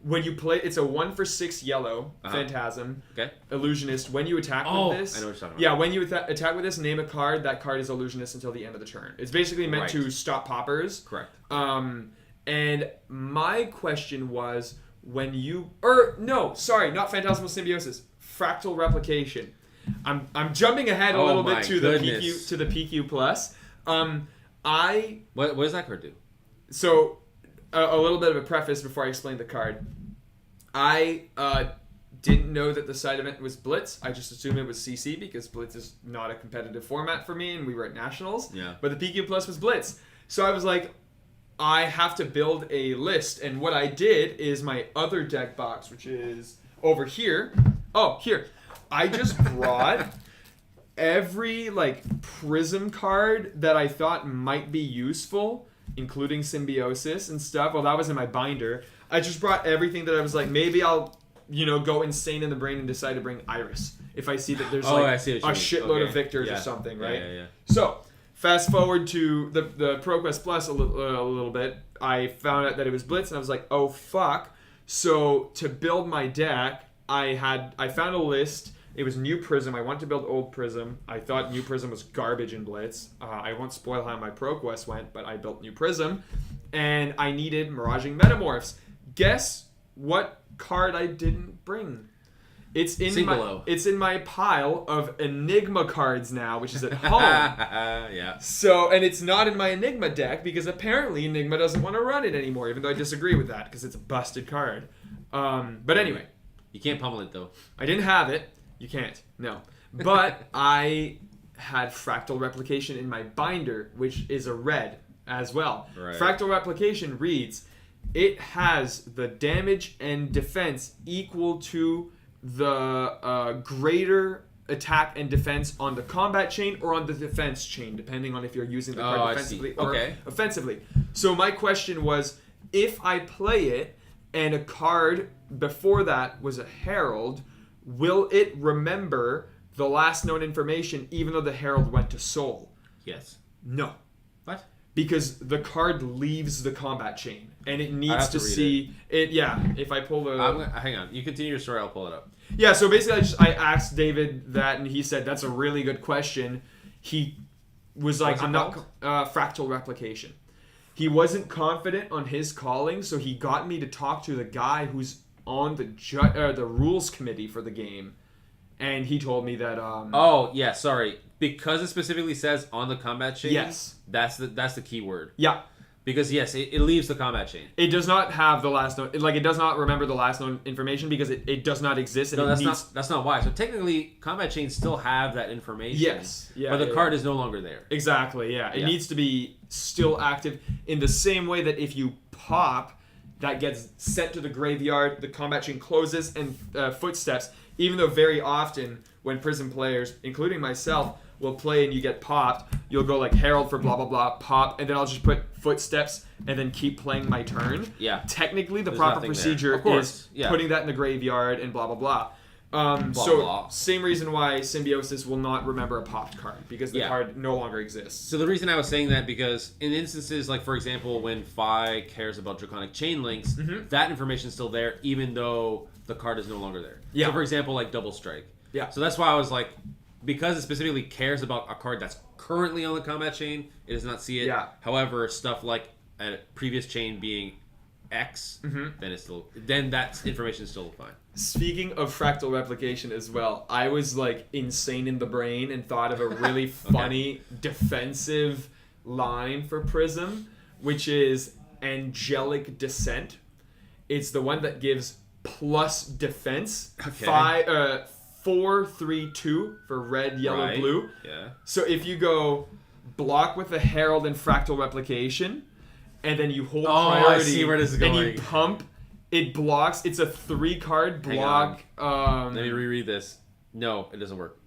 when you play, it's a 1-for-6 yellow Phantasm. Okay. Illusionist. When you attack with this, I know what you're talking about. Yeah, when you attack with this, name a card. That card is Illusionist until the end of the turn. It's basically meant to stop poppers. Correct. And my question was when you, not Phantasmal Symbiosis, Fractal Replication. I'm jumping ahead a little bit to the PQ plus. What does that card do? So. A little bit of a preface before I explain the card. I didn't know that the side event was Blitz. I just assumed it was CC because Blitz is not a competitive format for me, and we were at Nationals. Yeah. But the PQ Plus was Blitz. So I was like, I have to build a list. And what I did is my other deck box, which is over here. Oh, here. I just brought every, Prism card that I thought might be useful, including Symbiosis and stuff. Well, that was in my binder. I just brought everything that I was like, maybe I'll, go insane in the brain and decide to bring Iris if I see that there's a shitload of Victors or something, right? Yeah. So, fast forward to the ProQuest Plus a little bit. I found out that it was Blitz, and I was like, oh fuck. So to build my deck, I found a list. It was New Prism. I wanted to build Old Prism. I thought New Prism was garbage in Blitz. I won't spoil how my ProQuest went, but I built New Prism. And I needed Miraging Metamorphs. Guess what card I didn't bring? It's in my pile of Enigma cards now, which is at home. Yeah. So, and it's not in my Enigma deck because apparently Enigma doesn't want to run it anymore, even though I disagree with that because it's a busted card. But anyway. You can't pummel it, though. I didn't have it. You can't. No. But I had Fractal Replication in my binder, which is a red as well. Right. Fractal Replication reads, it has the damage and defense equal to the greater attack and defense on the combat chain or on the defense chain, depending on if you're using the card defensively or offensively. So my question was, if I play it and a card before that was a Herald, will it remember the last known information even though the Herald went to Soul? Yes. No. What? Because the card leaves the combat chain and it needs to see it. Yeah, if I pull the... hang on. You continue your story, I'll pull it up. Yeah, so basically I asked David that and he said, that's a really good question. He was like, Fractal Replication. He wasn't confident on his calling, so he got me to talk to the guy who's on the rules committee for the game, and he told me that sorry, because it specifically says on the combat chain. Yes, that's the key word. Yeah, Because yes, it leaves the combat chain. It does not have the last known, like it does not remember the last known information because it does not exist. And No, that's not why. So technically, combat chains still have that information. Yes. Yeah. But the card is no longer there. Exactly. Yeah. It needs to be still active in the same way that if you pop, that gets sent to the graveyard, the combat chain closes, and footsteps. Even though very often when Prism players, including myself, will play and you get popped, you'll go like Herald for blah blah blah, pop, and then I'll just put footsteps and then keep playing my turn. Yeah. Technically, the There's proper nothing procedure there. is putting that in the graveyard and blah blah blah. Blah. Same reason why Symbiosis will not remember a popped card because the card no longer exists. So the reason I was saying that because in instances like for example when Phi cares about Draconic Chain Links, that information is still there even though the card is no longer there. Yeah. So for example like Double Strike. Yeah. So that's why I was like, because it specifically cares about a card that's currently on the combat chain, it does not see it. Yeah. However, stuff like a previous chain being X, then that information is still fine. Speaking of fractal replication as well, I was like insane in the brain and thought of a really funny defensive line for Prism, which is Angelic Descent. It's the one that gives plus defense. 4-3-2 for red, yellow, blue. Yeah. So if you go block with a Herald and fractal replication, and then you hold priority, I see where this is going. and you pump, it blocks. It's a 3-card block. Let me reread this. No, it doesn't work.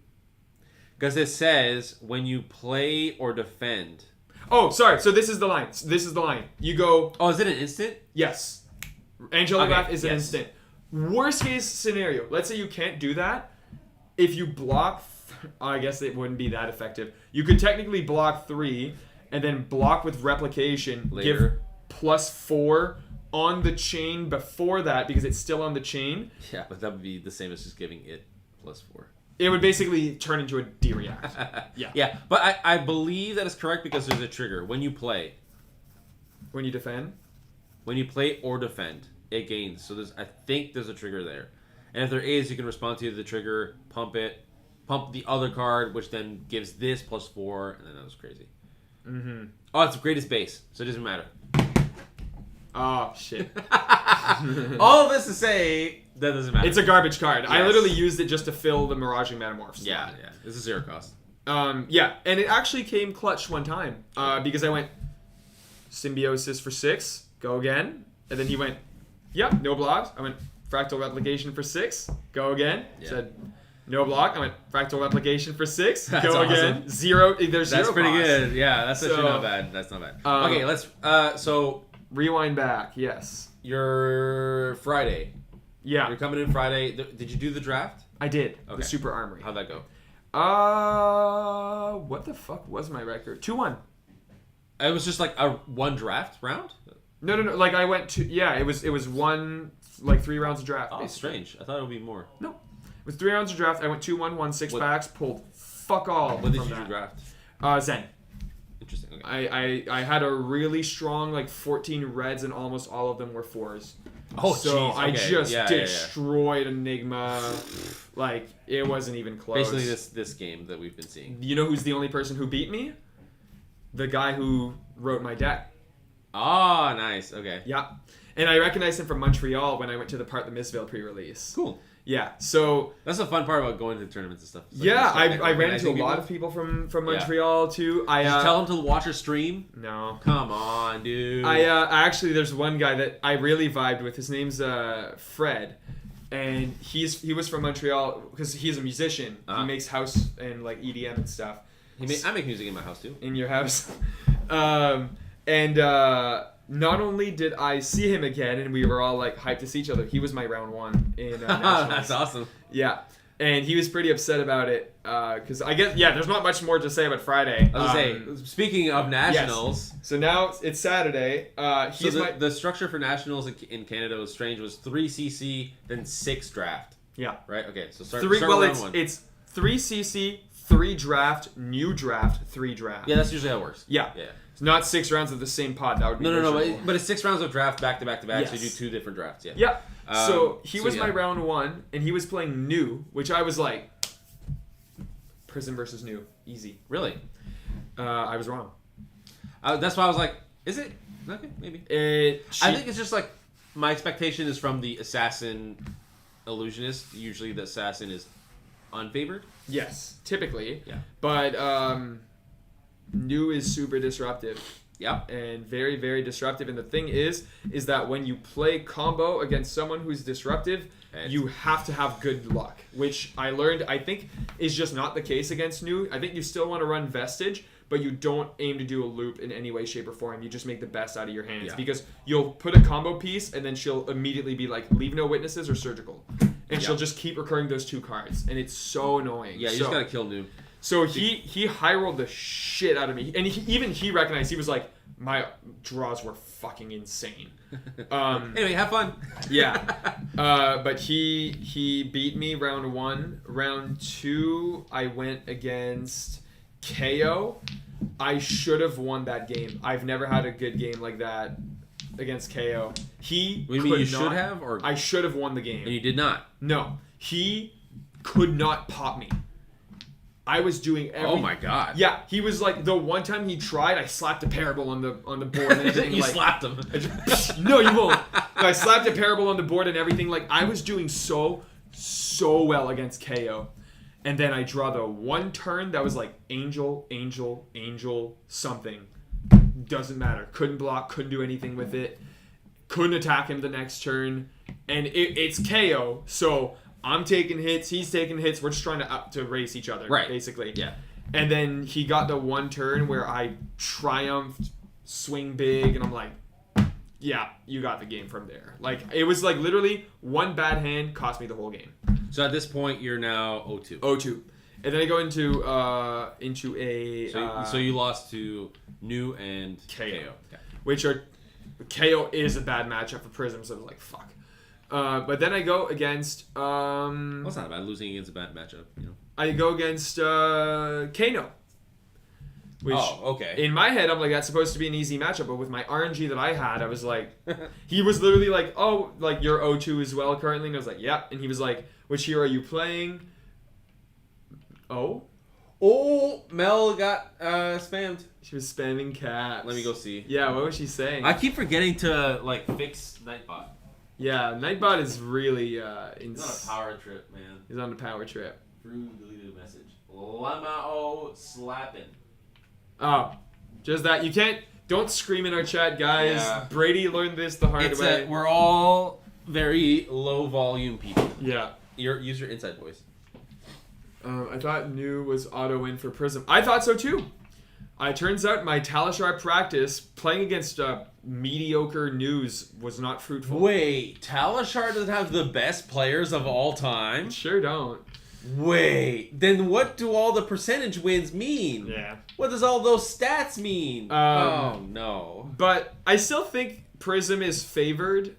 Because it says when you play or defend. Oh, sorry. So this is the line. You go. Oh, is it an instant? Yes. Angelic Wrath is an yes. instant. Worst case scenario. Let's say you can't do that. If you block, I guess it wouldn't be that effective. You could technically block 3 and then block with replication. Later. Give +4 on the chain before that because it's still on the chain. Yeah, but that would be the same as just giving it +4. It would basically turn into a D-react. Yeah. Yeah, but I believe that is correct because there's a trigger. When you play. When you defend? When you play or defend, it gains. So I think there's a trigger there. And if there is, you can respond to the trigger, pump the other card, which then gives this +4, and then that was crazy. Mm-hmm. Oh, it's the greatest base, so it doesn't matter. Oh, shit. All of this to say, that doesn't matter. It's a garbage card. Yes. I literally used it just to fill the Miraging Metamorph slot. Yeah. This is 0 cost. Yeah, and it actually came clutch one time because I went Symbiosis for 6, go again, and then he went, yep, no blocks. I went Fractal Replication for 6, go again. Yeah. Said no block. I went Fractal Replication for 6, That's go again. awesome. 0. There's 0 That's pretty cost. good. Yeah, that's actually not bad. That's not bad. Okay, let's. So rewind back. Yes. your Friday. Yeah, You're coming in Friday. Did you do the draft? I did. Okay. The Super Armory. How'd that go? What the fuck was my record? 2-1. It was just like a one draft round. No. Like I went to it was one like 3 rounds of draft. Oh, basically. strange. I thought it would be more. No, it was 3 rounds of draft. I went 2-1, won 6 packs, pulled fuck all. What did from you that. draft? Zen. Interesting. Okay. I had a really strong like 14 reds and almost all of them were 4s. Oh, so jeez, I okay. just Yeah. destroyed Enigma. Like it wasn't even close. Basically, this game that we've been seeing. You know who's the only person who beat me? The guy who wrote my deck. Oh, nice. Okay. Yeah. And I recognized him from Montreal when I went to the part of the Mistveil pre-release. Cool. Yeah. So That's the fun part about going to tournaments and stuff. It's like yeah, just I ran into a people. lot of people from Montreal too. Did you tell them to watch your stream? No. Come on, dude. I actually there's one guy that I really vibed with. His name's Fred, and he was from Montreal because he's a musician. He makes house and like EDM and stuff. I make music in my house too. In your house, not only did I see him again, and we were all like hyped to see each other. He was my round 1 in Nationals. That's awesome. Yeah. And he was pretty upset about it because I guess there's not much more to say about Friday. I was gonna say, speaking of nationals, so now it's Saturday. the structure for nationals in Canada was strange. It was 3 CC, then 6 draft. Yeah. Right. Okay. So start. 3. Start Well, with round 1. it's 3 CC, 3 draft, new draft, 3 draft. Yeah, that's usually how it works. Yeah. It's not 6 rounds of the same pod. That would be No. But it's 6 rounds of draft back to back to back. Yes. So you do 2 different drafts. Yeah. Yeah. So he was my yeah. round 1, and he was playing new, which I was like, Prism versus new, easy. Really? I was wrong. That's why I was like, is it? Okay, maybe. I think it's just like my expectation is from the assassin illusionist. Usually the assassin is unfavored. Yes, typically. Yeah. But New is super disruptive. Yeah. And very, very disruptive. And the thing is that when you play combo against someone who's disruptive, you have to have good luck, which I learned, I think, is just not the case against New. I think you still want to run Vestige, but you don't aim to do a loop in any way, shape, or form. You just make the best out of your hands. Yeah. Because you'll put a combo piece, and then she'll immediately be like, leave no witnesses or surgical. And she'll just keep recurring those two cards. And it's so annoying. Yeah, you just gotta kill New. So he high rolled the shit out of me, and he recognized, he was like, my draws were fucking insane. Anyway, have fun. Yeah, but he beat me round 1. Round 2, I went against KO. I should have won that game. I've never had a good game like that against KO. You should have, or I should have won the game. And you did not. No, he could not pop me. I was doing everything. Oh my god. Yeah, he was like, the one time he tried, I slapped a parable on the board and everything. You like, slapped him. No, you won't. I slapped a parable on the board and everything. Like, I was doing so well against KO. And then I draw the one turn that was like angel, something. Doesn't matter. Couldn't block, couldn't do anything with it. Couldn't attack him the next turn. And it's KO, so I'm taking hits, he's taking hits. We're just trying to race each other, right? Basically. Yeah. And then he got the one turn where I triumphed, swing big, and I'm like, yeah, you got the game from there. Like, it was like literally one bad hand cost me the whole game. So at this point, you're now 0-2. 0-2. And then I go into a... So you lost to New and KO. Okay. Which are... KO is a bad matchup for Prism, so I was like, fuck. But then I go against... Well, it's not bad. Losing against a bad matchup, you know. I go against Kano. Which, okay. In my head, I'm like, that's supposed to be an easy matchup. But with my RNG that I had, I was like... he was literally like, oh, like, you're 0-2 as well currently? And I was like, yep. And he was like, which hero are you playing? Oh, Mel got spammed. she was spamming caps. Let me go see. Yeah, what was she saying? I keep forgetting to fix Nightbot. Yeah, Nightbot is really He's on a power trip, man. He's on a power trip. Drew deleted a message. Lamao slapping. Oh, just that. You can't. Don't scream in our chat, guys. Yeah. Brady learned this the hard way. We're all very low volume people. Yeah. Use your inside voice. I thought New was auto win for Prism. I thought so too. It turns out my Talishar practice playing against mediocre News was not fruitful. Wait, Talishar doesn't have the best players of all time? Sure don't. Wait, then what do all the percentage wins mean? Yeah. What does all those stats mean? Oh no. But I still think Prism is favored.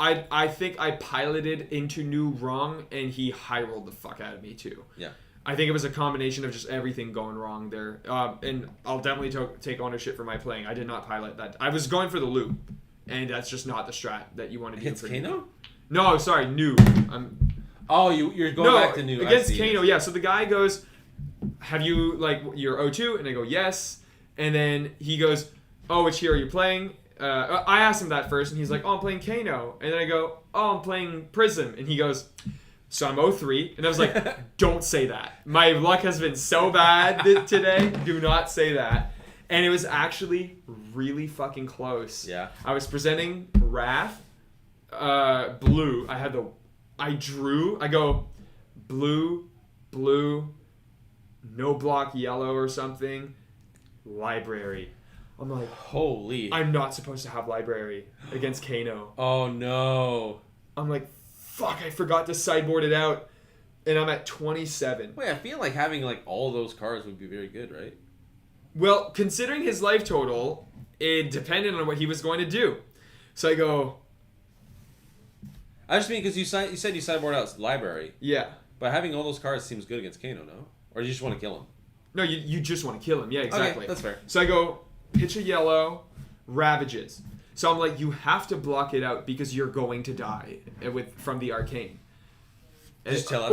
I think I piloted into New wrong, and he high rolled the fuck out of me too. Yeah. I think it was a combination of just everything going wrong there. And I'll definitely take ownership for my playing. I did not pilot that. I was going for the loop, and that's just not the strat that you want to do. Against Kano? No, sorry, New. You're going back to New. Against Kano, yeah. So the guy goes, have you, like, you're 0-2? And I go, yes. And then he goes, oh, which hero are you playing? I asked him that first, and he's like, oh, I'm playing Kano. And then I go, oh, I'm playing Prism. And he goes, so I'm 0-3. And I was like, don't say that. My luck has been so bad today. Do not say that. And it was actually really fucking close. Yeah. I was presenting Wrath, blue. I go blue, no block yellow or something, library. I'm like, holy. I'm not supposed to have library against Kano. Oh no. I'm like, fuck, I forgot to sideboard it out. And I'm at 27. Wait, I feel like having like all those cards would be very good, right? Well, considering his life total, it depended on what he was going to do. So I go... I just mean because you said you sideboard out library. Yeah. But having all those cards seems good against Kano, no? Or do you just want to kill him? No, you just want to kill him. Yeah, exactly. Okay, that's fair. So I go, pitch a yellow, Ravages. So I'm like, you have to block it out because you're going to die from the arcane. Just tell us.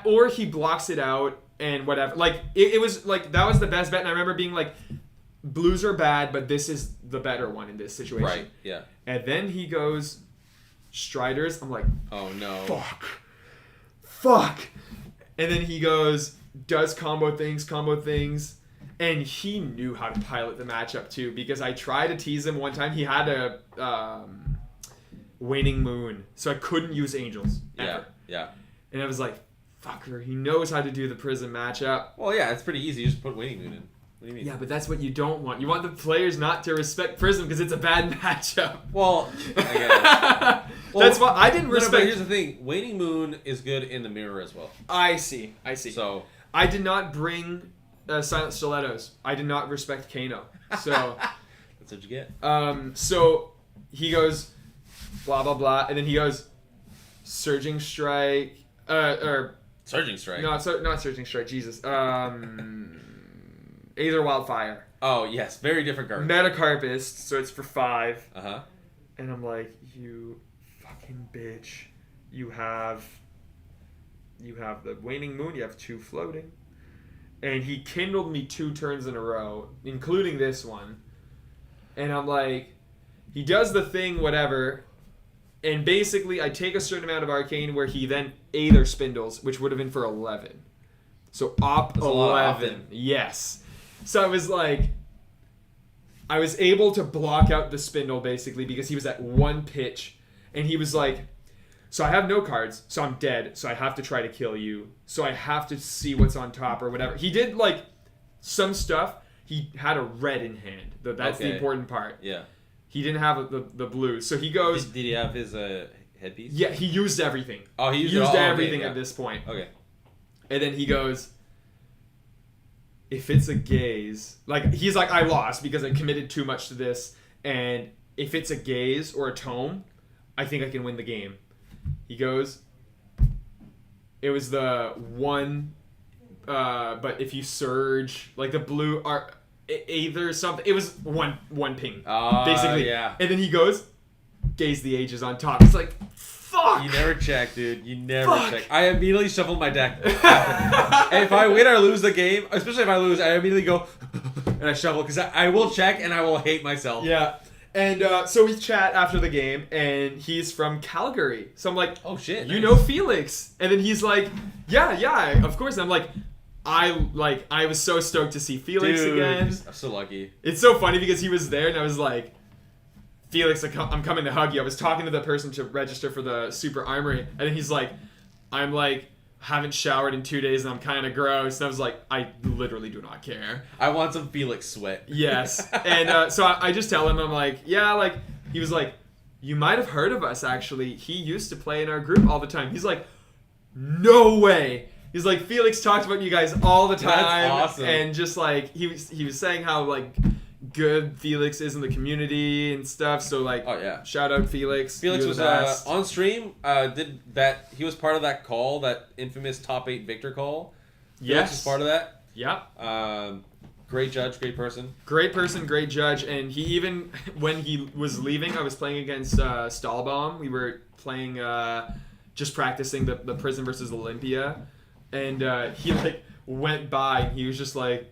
Or he blocks it out and whatever. Like it was like that was the best bet. And I remember being like, blues are bad, but this is the better one in this situation. Right. Yeah. And then he goes Striders. I'm like, oh no. Fuck. And then he goes, does combo things. And he knew how to pilot the matchup too, because I tried to tease him one time. He had a waning moon, so I couldn't use angels ever. Yeah. And I was like, fucker, he knows how to do the prism matchup. Well, yeah, it's pretty easy. You just put waning moon in. What do you mean? Yeah, but that's what you don't want. You want the players not to respect prism because it's a bad matchup. Well, I guess. That's why I didn't respect. But here's the thing: waning moon is good in the mirror as well. I see. So I did not bring silent stilettos. I did not respect Kano. So that's what you get. So he goes blah blah blah, and then he goes surging strike. Or surging strike. No, not surging strike. Jesus. Aether Wildfire. Oh yes, very different card. Metacarpist, so it's for 5. And I'm like, you fucking bitch. You have the waning moon. You have 2 floating, and he kindled me 2 turns in a row, including this one. And I'm like, he does the thing, whatever. And basically, I take a certain amount of arcane where he then Aether spindles, which would have been for 11. So op 11. Yes. So I was like, I was able to block out the spindle basically because he was at 1 pitch, and he was like, so I have no cards, so I'm dead, so I have to try to kill you, so I have to see what's on top or whatever. He did like some stuff. He had a red in hand. That's the important part. Yeah. He didn't have the blue, so he goes. Did he have his headpiece? Yeah, he used everything. Oh, he used everything at this point. Okay. And then he goes, if it's a gaze, like he's like, I lost because I committed too much to this, and if it's a gaze or a tome, I think I can win the game. He goes, it was the one, but if you surge, like the blue are either something. It was one ping, basically. Yeah. And then he goes, gaze the ages on top. It's like, fuck. You never check, dude. You never check. I immediately shuffle my deck. And if I win or lose the game, especially if I lose, I immediately go and I shuffle because I will check and I will hate myself. Yeah. And so we chat after the game, and he's from Calgary. So I'm like, oh shit, you know Felix? And then he's like, yeah, of course. And I'm like, I was so stoked to see Felix again. I'm so lucky. It's so funny because he was there, and I was like, Felix, I'm coming to hug you. I was talking to the person to register for the Super Armory, and then he's like, I'm like, haven't showered in 2 days, and I'm kind of gross. And I was like, I literally do not care. I want some Felix sweat. Yes. And so I just tell him, I'm like, yeah, like, he was like, you might have heard of us, actually. He used to play in our group all the time. He's like, no way. He's like, Felix talked about you guys all the time. That's awesome. And just like, he was saying how like good Felix is in the community and stuff. So like, oh yeah, shout out Felix. Felix was on stream. He was part of that call, that infamous top 8 Victor call. Yes, Felix was part of that. Yeah. Great judge, great person. Great person, great judge. And he even, when he was leaving, I was playing against Stahlbaum. We were playing, just practicing the Prison versus Olympia. And he like went by, and he was just like,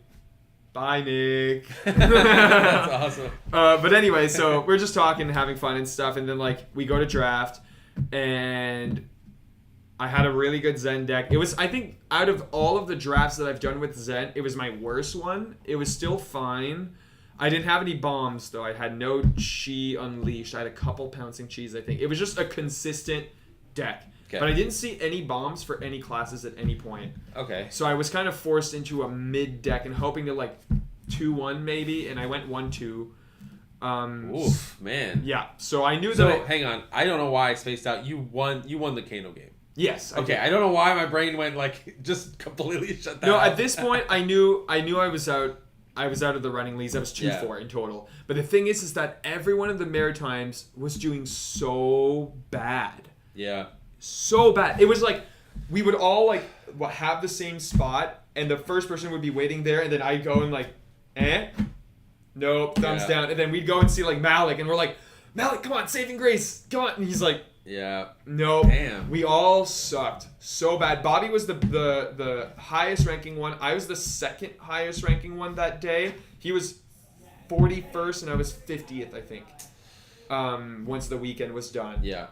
bye, Nick. That's awesome. But anyway, so we're just talking and having fun and stuff. And then like we go to draft, and I had a really good Zen deck. It was, I think, out of all of the drafts that I've done with Zen, it was my worst one. It was still fine. I didn't have any bombs, though. I had no chi unleashed. I had a couple pouncing chis, I think. It was just a consistent deck. Okay. But I didn't see any bombs for any classes at any point. Okay. So I was kind of forced into a mid deck and hoping to like 2-1 maybe, and I went 1-2. Oof, man. Yeah. So I knew that. So hang on, I don't know why I spaced out. You won the Kano game. Yes. Okay. I don't know why my brain went like just completely shut down. No, at this point I knew I was out. I was out of the running leagues. I was 2-4 in total. But the thing is that every one of the Maritimes was doing so bad. Yeah. So bad. It was like we would all like have the same spot, and the first person would be waiting there, and then I'd go and like, nope, thumbs down, and then we'd go and see like Malik, and we're like, Malik, come on, saving grace, come on, and he's like, yeah, nope. Damn. We all sucked so bad. Bobby was the highest ranking one. I was the second highest ranking one that day. He was 41st and I was 50th, I think. Once the weekend was done. Yeah.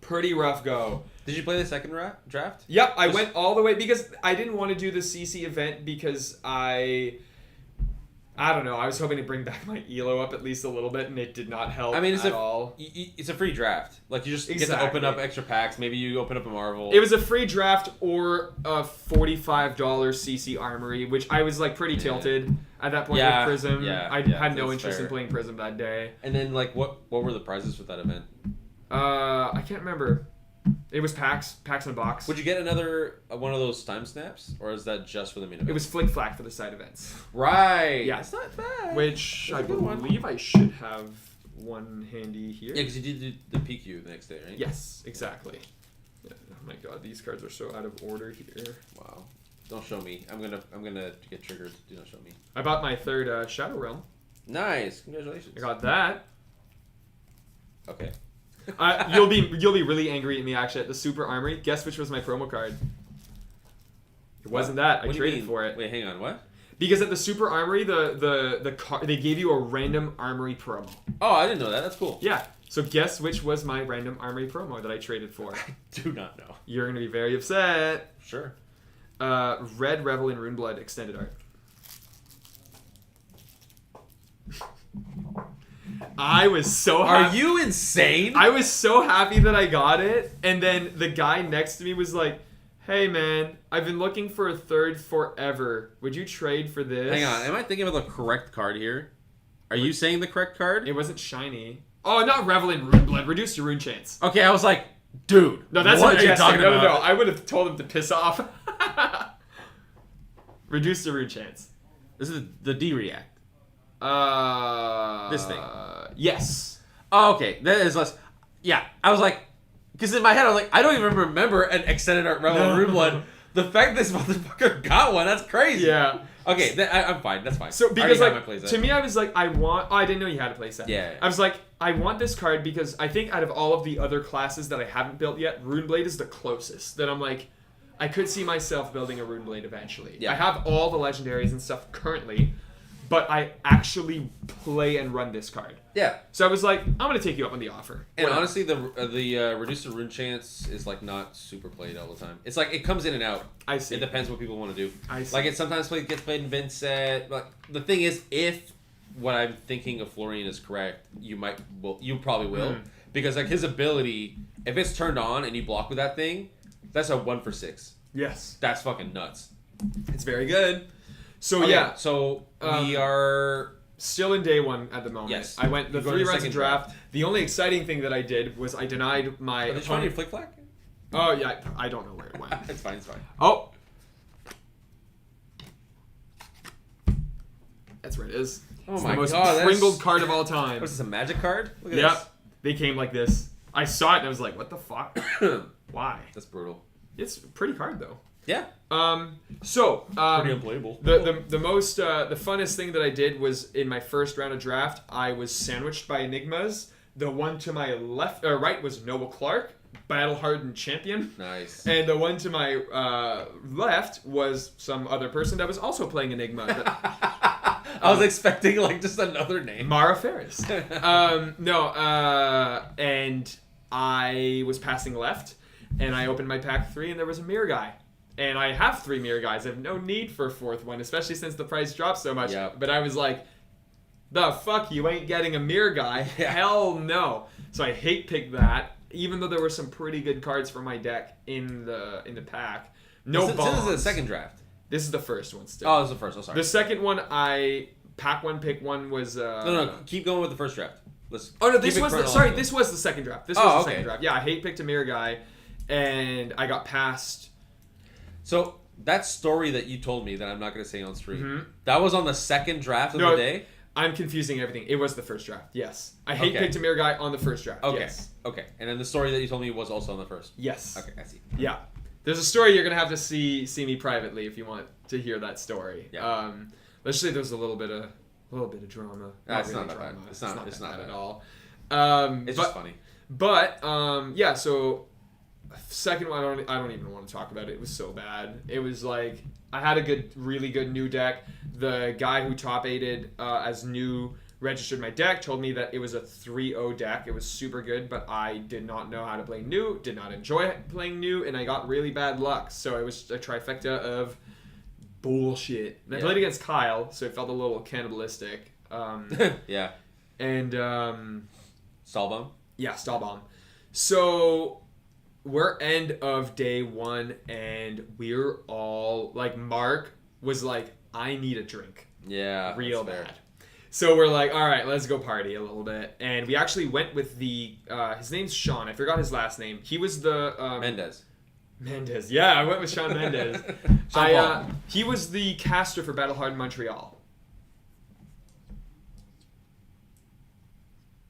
Pretty rough go. Did you play the second draft? Yep, I went all the way because I didn't want to do the CC event because I don't know. I was hoping to bring back my elo up at least a little bit, and it did not help at all. It's a free draft. Like, you just get to open up extra packs. Maybe you open up a Marvel. It was a free draft or a $45 CC Armory, which I was, like, pretty tilted at that point with Prism. I had no interest in playing Prism that day. And then, like, what were the prizes with that event? I can't remember. It was packs in a box. Would you get another one of those time snaps, or is that just for the main event? It was Flick Flack for the side events. Right. Yeah. It's not bad. Which I believe I should have one handy here. Yeah, because you did the PQ the next day, right? Yes, exactly. Yeah. Oh my god, these cards are so out of order here. Wow. Don't show me. I'm gonna get triggered. Do not show me. I bought my third Shadow Realm. Nice. Congratulations. I got that. Okay. You'll be really angry at me actually at the Super Armory. Guess which was my promo card? It wasn't that. I traded for it. Wait, hang on. What? Because at the Super Armory, they gave you a random Armory promo. Oh, I didn't know that. That's cool. Yeah. So guess which was my random Armory promo that I traded for? I do not know. You're gonna be very upset. Sure. Red Revel in Runeblood extended art. I was so happy. Are you insane? I was so happy that I got it, and then the guy next to me was like, "Hey man, I've been looking for a third forever. Would you trade for this?" Hang on, am I thinking of the correct card here? Are you saying the correct card? It wasn't shiny. Oh, not Revel in Runeblood. Reduce your rune chance. Okay, I was like, dude. No, that's what what are you talking about? No. I would have told him to piss off. Reduce the rune chance. This is the D react. This thing. Yes. Oh, okay. That is less. Yeah, I was like, because in my head I was like, I don't even remember an extended art Revel in Runeblood. The fact this motherfucker got one, that's crazy. Yeah. Okay, I'm fine. That's fine. So because I like to me, I was like, I didn't know you had a playset. Yeah. I was like, I want this card because I think out of all of the other classes that I haven't built yet, Runeblade is the closest. That I'm like, I could see myself building a Runeblade eventually. Yeah. I have all the legendaries and stuff currently, but I actually play and run this card. Yeah. So I was like, I'm gonna take you up on the offer. And Whatever. honestly, the reduced to rune chance is like not super played all the time. It's like it comes in and out. I see. It depends what people want to do. I see. Like it sometimes gets played in Vincent. Like the thing is, if what I'm thinking of Florian is correct, you probably will because like his ability, if it's turned on and you block with that thing, that's a 1 for 6. Yes. That's fucking nuts. It's very good. So Okay, yeah. So we are still in day one at the moment. Yes. I went the You're going 3 to rounds of second draft. The only exciting thing that I did was I denied my Did you find your flick flack? Oh yeah, I don't know where it went. It's fine. It's fine. Oh. That's where it is. Oh It's my the most God, Pringled card of all time. What is this, a magic card? Look at Yep. They came like this. I saw it and I was like, what the fuck? this. Why? That's brutal. It's a pretty card though. Yeah. Pretty unplayable. The most the funnest thing that I did was in my first round of draft, I was sandwiched by Enigmas. The one to my left or right was Noah Clark, battle hardened champion. Nice. And the one to my left was some other person that was also playing Enigma. I was expecting like just another name. Mara Ferris. And I was passing left, and I opened my pack 3, and there was a mirror guy. And I have 3 mirror guys. I have no need for a 4th one, especially since the price dropped so much. Yep. But I was like, the fuck, you ain't getting a mirror guy. Yeah. Hell no. So I hate picked that, even though there were some pretty good cards for my deck in the pack. No bombs. This is the second draft. This is the first one still. Oh, this is the first. Oh, sorry. The second one, pack 1, pick 1 was... No. Keep going with the first draft. Let's. Oh no, this keep it was chronological. this was the second draft. This was the second draft. Yeah, I hate picked a mirror guy, and I got passed. So that story that you told me that I'm not going to say on stream, that was on the second draft of the day. I'm confusing everything. It was the first draft. Yes, I hate Okay. picked a mirror guy on the first draft. Okay. Yes. Okay. And then the story that you told me was also on the first. Yes. Okay, I see. Yeah. There's a story you're gonna have to see me privately if you want to hear that story. Yeah. Let's say there's a little bit of drama. It's not that bad. It's It's not that bad bad. at all. It's just funny. But yeah, so Second one, I don't even want to talk about it. It was so bad. It was like I had a really good new deck. The guy who top aided as new registered my deck told me that it was a 3-0 deck. It was super good, but I did not know how to play new, did not enjoy playing new, and I got really bad luck. So it was a trifecta of bullshit. And I played against Kyle, so it felt a little cannibalistic. Yeah. And Stallbomb? Yeah, Stallbomb. So we're end of day 1, and we're all like, Mark was like, I need a drink. Yeah. Real bad. So we're like, all right, let's go party a little bit. And we actually went with his name's Sean. I forgot his last name. He was the... Mendez. Yeah, I went with Sean Mendez. He was the caster for Battlehard Montreal.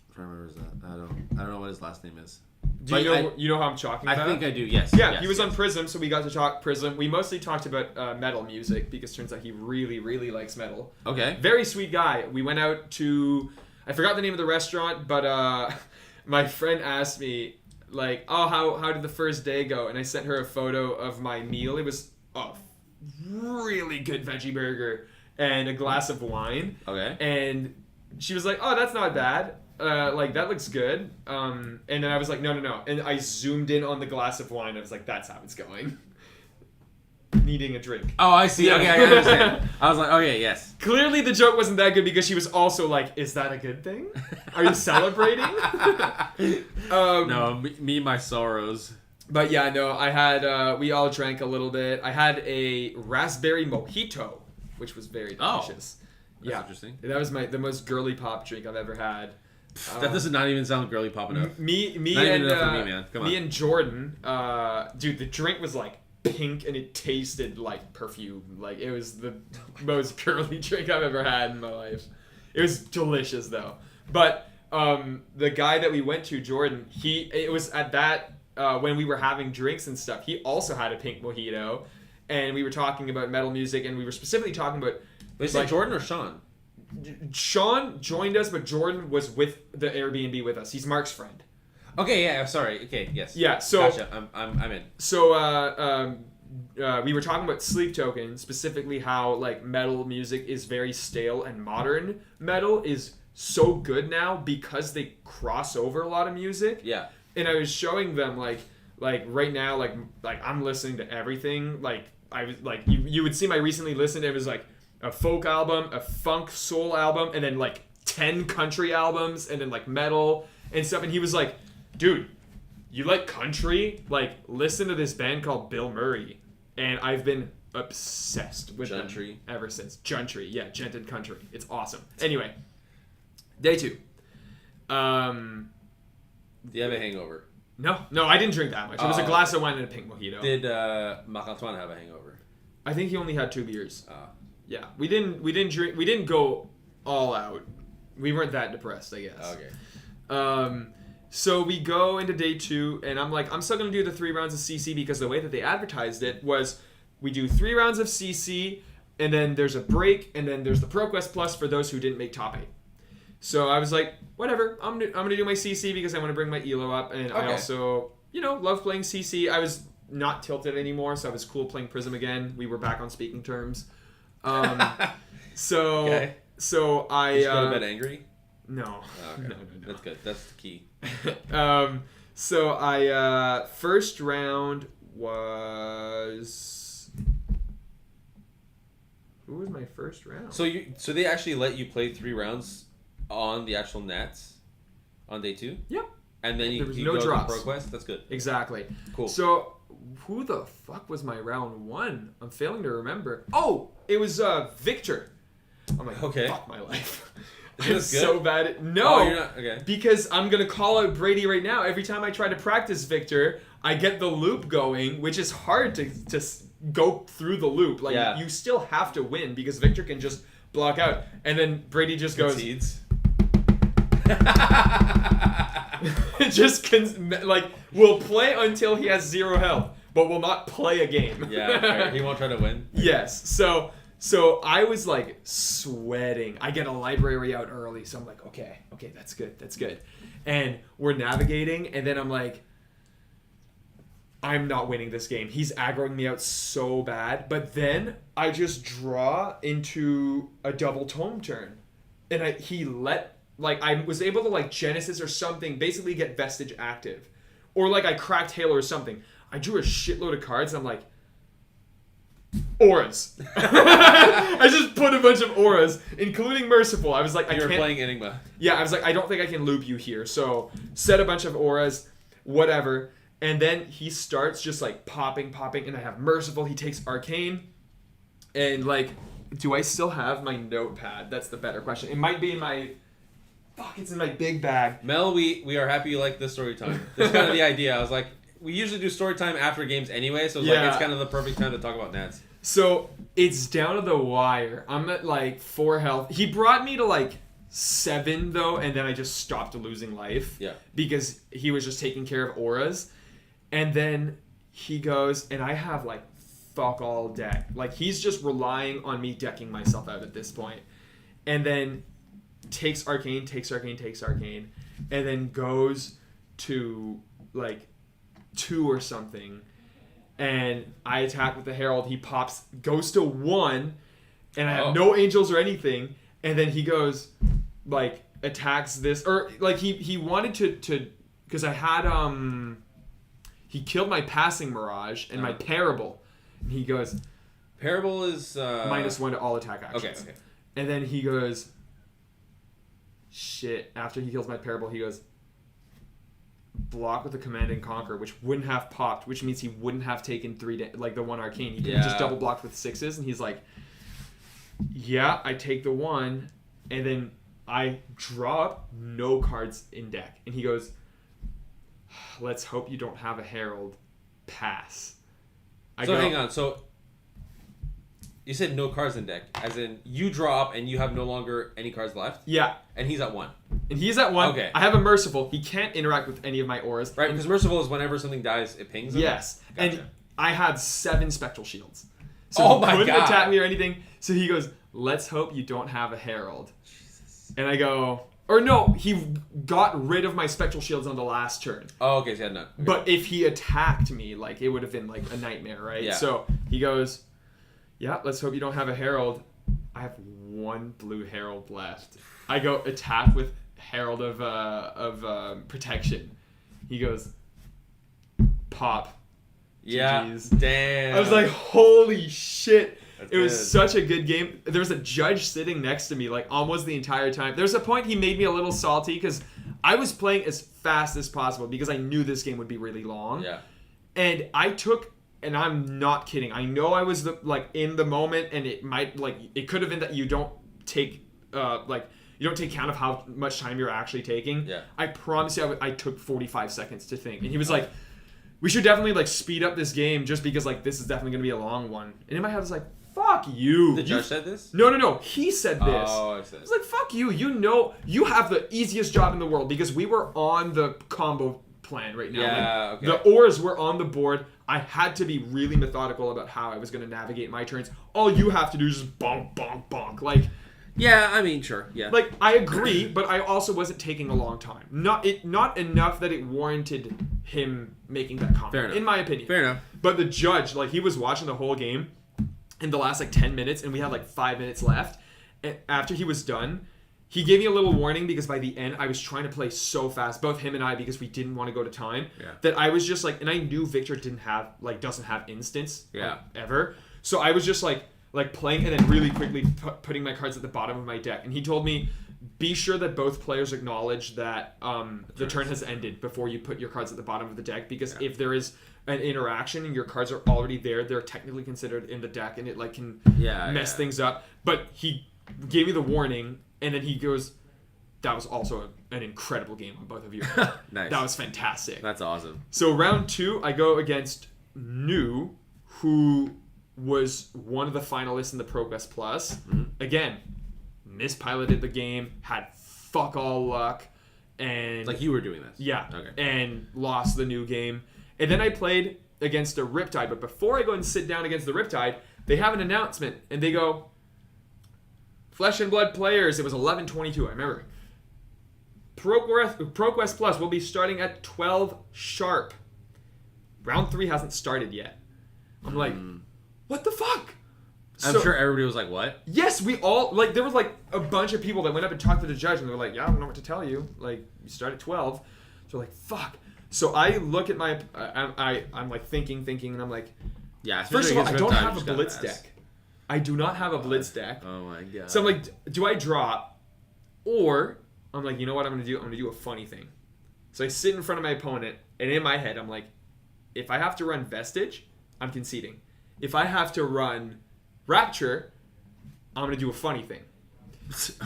I'm trying to remember that. I don't know what his last name is. Do you know how I'm talking about? I think I do, yes. Yeah, yes, he was on Prism, so we got to talk Prism. We mostly talked about metal music, because it turns out he really, really likes metal. Okay. Very sweet guy. We went out to... I forgot the name of the restaurant, but my friend asked me, like, oh, how did the first day go? And I sent her a photo of my meal. It was a really good veggie burger and a glass of wine. Okay. And she was like, oh, that's not bad. Like, that looks good. And then I was like, no. And I zoomed in on the glass of wine. I was like, that's how it's going. Needing a drink. Oh, I see. Yeah. Okay, I understand. I was like, okay, yes. Clearly the joke wasn't that good, because she was also like, is that a good thing? Are you celebrating? No, me, my sorrows. But yeah, no, I had, we all drank a little bit. I had a raspberry mojito, which was very delicious. That's interesting. That was the most girly pop drink I've ever had. That does not even sound girly pop enough. Me not even enough for me, man. Come on. Me and Jordan, dude, the drink was like pink and it tasted like perfume. Like, it was the most girly drink I've ever had in my life. It was delicious though. But the guy that we went to, Jordan, it was at that when we were having drinks and stuff, he also had a pink mojito, and we were talking about metal music, and we were specifically talking about... Wait, like Jordan or Sean? Sean joined us, but Jordan was with the Airbnb with us. He's Mark's friend. Okay, yeah, sorry. Okay, yes. Yeah, so... Gotcha, I'm in. So, we were talking about Sleep Token, specifically how, like, metal music is very stale, and modern metal is so good now because they cross over a lot of music. Yeah. And I was showing them, like right now, like I'm listening to everything. Like, I was, like, you would see my recently listened, it was, like, a folk album, a funk soul album, and then, like, 10 country albums, and then, like, metal and stuff. And he was like, dude, you like country? Like, listen to this band called Bill Murray. And I've been obsessed with them ever since. Juntry, yeah, gent and country. It's awesome. Anyway, day 2. Do you have a hangover? No, I didn't drink that much. It was a glass of wine and a pink mojito. Did Marc-Antoine have a hangover? I think he only had 2 beers. Yeah, we didn't drink. We didn't go all out. We weren't that depressed, I guess. Okay. So we go into day 2, and I'm like, I'm still gonna do the 3 rounds of CC, because the way that they advertised it was, we do 3 rounds of CC, and then there's a break, and then there's the ProQuest Plus for those who didn't make top 8. So I was like, whatever, I'm gonna do my CC because I want to bring my elo up, and I also, love playing CC. I was not tilted anymore, so I was cool playing Prism again. We were back on speaking terms. So I... Did you go to bed angry? No. Oh, okay. No. That's good. That's the key. So I, first round was... Who was my first round? So they actually let you play 3 rounds on the actual nets on day 2? Yep. And then you no go drops. to ProQuest? That's good. Exactly. Cool. So, who the fuck was my round 1? I'm failing to remember. Oh, it was Victor. I'm like, okay. Fuck my life. Is this good? So bad at... No. Oh, you're not... Okay. Because I'm going to call out Brady right now. Every time I try to practice Victor, I get the loop going, which is hard to go through the loop. Like, you still have to win because Victor can just block out. And then Brady just goes... Concedes. Just will play until he has 0 health, but will not play a game. Yeah, he won't try to win. Yes. So I was like sweating. I get a library out early, so I'm like, okay, that's good. And we're navigating, and then I'm like, I'm not winning this game. He's aggroing me out so bad. But then I just draw into a double tome turn. And I was able to like Genesis or something, basically get Vestige active. Or like I cracked Halo or something. I drew a shitload of cards and I'm like, auras. I just put a bunch of auras, including Merciful. I was like, you were playing Enigma. Yeah, I was like, I don't think I can loop you here. So set a bunch of auras, whatever. And then he starts just like popping, and I have Merciful. He takes Arcane. And like, do I still have my notepad? That's the better question. It might be in my... Fuck, it's in my big bag. Mel, we are happy you like this story time. That's kind of the idea. I was like, we usually do story time after games anyway, so it's kind of the perfect time to talk about Nats. So it's down to the wire. I'm at like 4 health. He brought me to like 7 though, and then I just stopped losing life. Yeah. Because he was just taking care of auras. And then he goes, and I have like fuck all deck. Like he's just relying on me decking myself out at this point. And then takes Arcane, and then goes to like 2 or something. And I attack with the Herald. He pops, goes to 1, and I have no angels or anything. And then he goes, like, attacks this, or like he wanted to, because I had he killed my Passing Mirage and my Parable, and he goes, Parable is -1 to all attack actions. Okay. And then he goes, shit. After he kills my Parable, he goes, block with the Command and Conquer, which wouldn't have popped, which means he wouldn't have taken 3 like the 1 Arcane. He could have just double blocked with 6s, and he's like, yeah, I take the 1, and then I draw up no cards in deck. And he goes, let's hope you don't have a Herald. Pass. Hang on, so you said no cards in deck, as in you draw up and you have no longer any cards left? Yeah. And he's at 1. And he's at 1. Okay. I have a Merciful. He can't interact with any of my auras. Right, because Merciful is whenever something dies, it pings him? Yes. Gotcha. And I had 7 Spectral Shields. So oh he my couldn't God. attack me or anything. So he goes, let's hope you don't have a Herald. Jesus. And I go... Or no, he got rid of my Spectral Shields on the last turn. Oh, okay, so he had none. Okay. But if he attacked me, like, it would have been, like, a nightmare, right? Yeah. So he goes, yeah, let's hope you don't have a Herald. I have 1 blue Herald left. I go attack with Herald of Protection. He goes, pop. Yeah, GGs. damn. I was like, holy shit. That's it was good. such a good game. There was a judge sitting next to me, like, almost the entire time. There was a point he made me a little salty because I was playing as fast as possible because I knew this game would be really long. Yeah. And I took, and I'm not kidding, I know I was in the moment, and it might, like, it could have been that you don't take count of how much time you're actually taking. Yeah. I promise you, I took 45 seconds to think. And he was like, we should definitely, like, speed up this game just because, like, this is definitely going to be a long one. And in my head, I was like, fuck you. The judge said this? No. He said this. Oh, I said. I was like, fuck you. You know, you have the easiest job in the world because we were on the combo plan right now. Yeah, Like, okay. the auras were on the board. I had to be really methodical about how I was going to navigate my turns. All you have to do is just bonk, bonk, bonk. Like, yeah, I mean, sure. Yeah. like, I agree, but I also wasn't taking a long time. Not enough that it warranted him making that comment. Fair enough. In my opinion. Fair enough. But the judge, like, he was watching the whole game in the last, like, 10 minutes, and we had, like, 5 minutes left. And after he was done, he gave me a little warning because by the end, I was trying to play so fast, both him and I, because we didn't want to go to time, that I was just, like, and I knew Victor doesn't have instants ever. So I was just, like playing and then really quickly putting my cards at the bottom of my deck. And he told me, be sure that both players acknowledge that the turn has ended before you put your cards at the bottom of the deck, because if there is an interaction and your cards are already there, they're technically considered in the deck, and it, like, can mess things up. But he gave me the warning, and then he goes, that was also an incredible game on both of you. Nice. That was fantastic. That's awesome. So round 2, I go against New, who was one of the finalists in the ProQuest Plus. Mm-hmm. Again, mispiloted the game, had fuck all luck, and like you were doing this. Yeah. Okay. And lost the new game. And then I played against a Riptide, but before I go and sit down against the Riptide, they have an announcement, and they go, Flesh and Blood players, it was 11:22, I remember. ProQuest Plus will be starting at 12 sharp. round 3 hasn't started yet. I'm like, what the fuck? I'm sure everybody was like, what? Yes, we all, like, there was, like, a bunch of people that went up and talked to the judge, and they were like, yeah, I don't know what to tell you. Like, you start at 12. So, like, fuck. So, I look at my, I'm like, thinking, and I'm like, yeah. First of all, I don't have a Blitz deck. I do not have a Blitz deck. Oh, my God. So, I'm like, do I drop? Or, I'm like, you know what I'm going to do? I'm going to do a funny thing. So, I sit in front of my opponent, and in my head, I'm like, if I have to run Vestige, I'm conceding. If I have to run Rapture, I'm going to do a funny thing.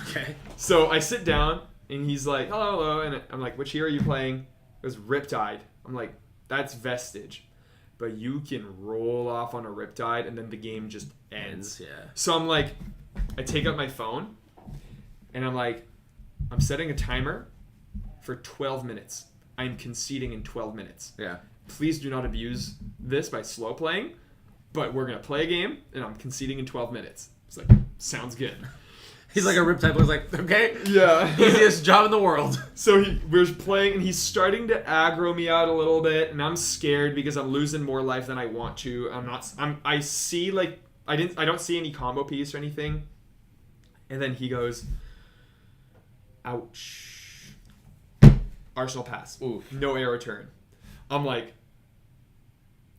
Okay. So I sit down, and he's like, hello, and I'm like, which hero are you playing? It was Riptide. I'm like, that's Vestige. But you can roll off on a Riptide, and then the game just ends. Yeah. So I'm like, I take out my phone, and I'm like, I'm setting a timer for 12 minutes. I'm conceding in 12 minutes. Yeah. Please do not abuse this by slow playing, but we're going to play a game, and I'm conceding in 12 minutes. It's like, sounds good. He's like a Riptide was like, okay. Yeah. Easiest job in the world. So we're playing, and he's starting to aggro me out a little bit, and I'm scared because I'm losing more life than I want to. I see, like, I don't see any combo piece or anything. And then he goes, ouch. Arsenal pass. Ooh. No air return. I'm like,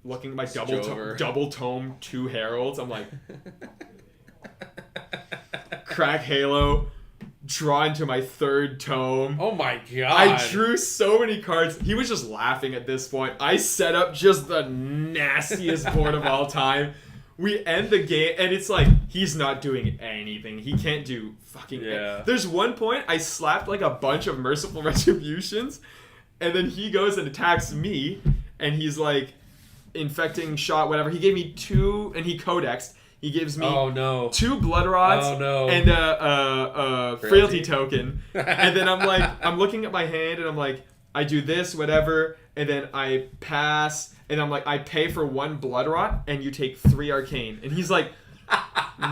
looking at my double tome 2 heralds. I'm like, crack Halo, draw into my 3rd tome. Oh my God. I drew so many cards. He was just laughing at this point. I set up just the nastiest board of all time. We end the game, and it's like, he's not doing anything. He can't do fucking anything. There's one point I slapped like a bunch of Merciful Retributions, and then he goes and attacks me, and he's like, infecting shot, whatever. He gave me 2, and he codexed. He gives me 2 blood rods and a frailty token. And then I'm like, I'm looking at my hand, and I'm like, I do this, whatever, and then I pass, and I'm like, I pay for 1 blood rot, and you take 3 arcane. And he's like,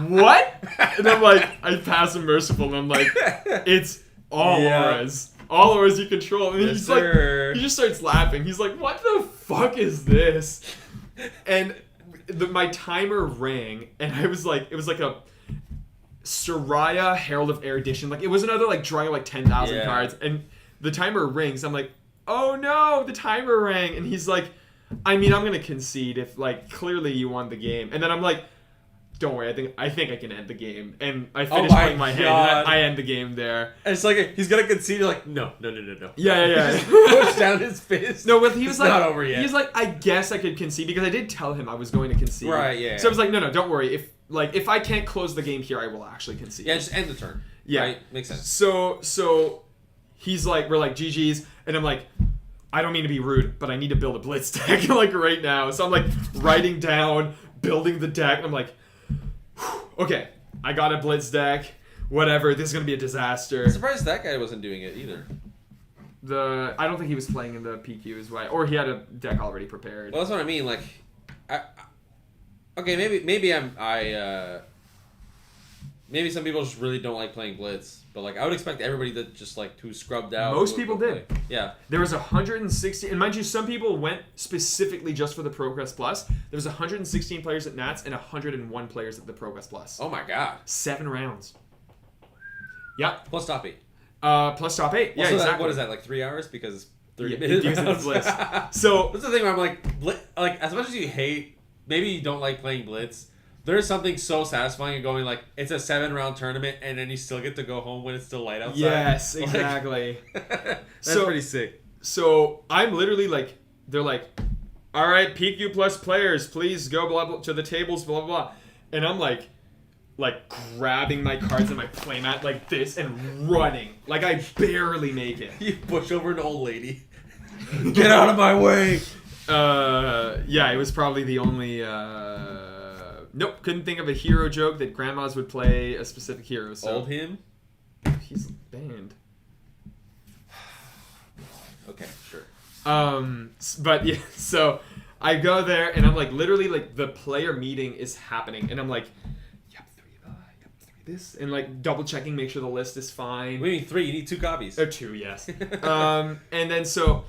what? And I'm like, I pass him merciful, and I'm like, it's all auras. All auras you control. And he's like, he just starts laughing. He's like, what the fuck is this? And my timer rang, and I was like, it was like a Soraya Herald of Erudition. Like, it was another, like, drawing of, like, 10,000 cards. And the timer rings. I'm like, oh no, the timer rang. And he's like, I mean, I'm going to concede if, like, clearly you won the game. And then I'm like, don't worry, I think I can end the game. And I finish playing my hand, and I end the game there. And it's like, he's going to concede. You're like, no. Yeah. Push down his fist. No, well, he was like, not over yet. He's like, I guess I could concede, because I did tell him I was going to concede. Right, yeah. So I was like, no, don't worry. If I can't close the game here, I will actually concede. Yeah, just end the turn. Yeah. Right? Makes sense. So he's like, we're like, GG's. And I'm like, I don't mean to be rude, but I need to build a Blitz deck, like, right now. So I'm like, writing down, building the deck. And I'm like, okay, I got a Blitz deck. Whatever, this is going to be a disaster. I'm surprised that guy wasn't doing it either. I don't think he was playing in the PQ as well. Or he had a deck already prepared. Well, that's what I mean. Like, okay, maybe maybe some people just really don't like playing Blitz. But, like, I would expect everybody that just, like, who scrubbed out. Most people did. Yeah. There was 160, and mind you, some people went specifically just for the ProQuest Plus. There was 116 players at Nats and 101 players at the ProQuest Plus. Oh my God. 7 rounds. Yep. Plus top 8. Plus top 8. Yeah, so exactly. What is that, like 3 hours? Because 30 minutes. Blitz. So that's the thing where I'm like, as much as you hate, maybe you don't like playing Blitz, there's something so satisfying in going, like, it's a 7-round tournament, and then you still get to go home when it's still light outside. Yes, exactly. That's pretty sick. So I'm literally like, they're like, all right, PQ Plus players, please go blah, blah, to the tables, blah, blah, blah. And I'm like grabbing my cards in my playmat like this and running. Like, I barely make it. You push over an old lady. Get out of my way. Yeah, it was probably the only... Nope, couldn't think of a hero joke that grandmas would play a specific hero. So. Old him? He's banned. Okay, sure. But yeah, so I go there, and I'm like, literally, like, the player meeting is happening, and I'm like, yep, 3 this, and like double checking, make sure the list is fine. We need 3. You need 2 copies. Or 2, yes. And then so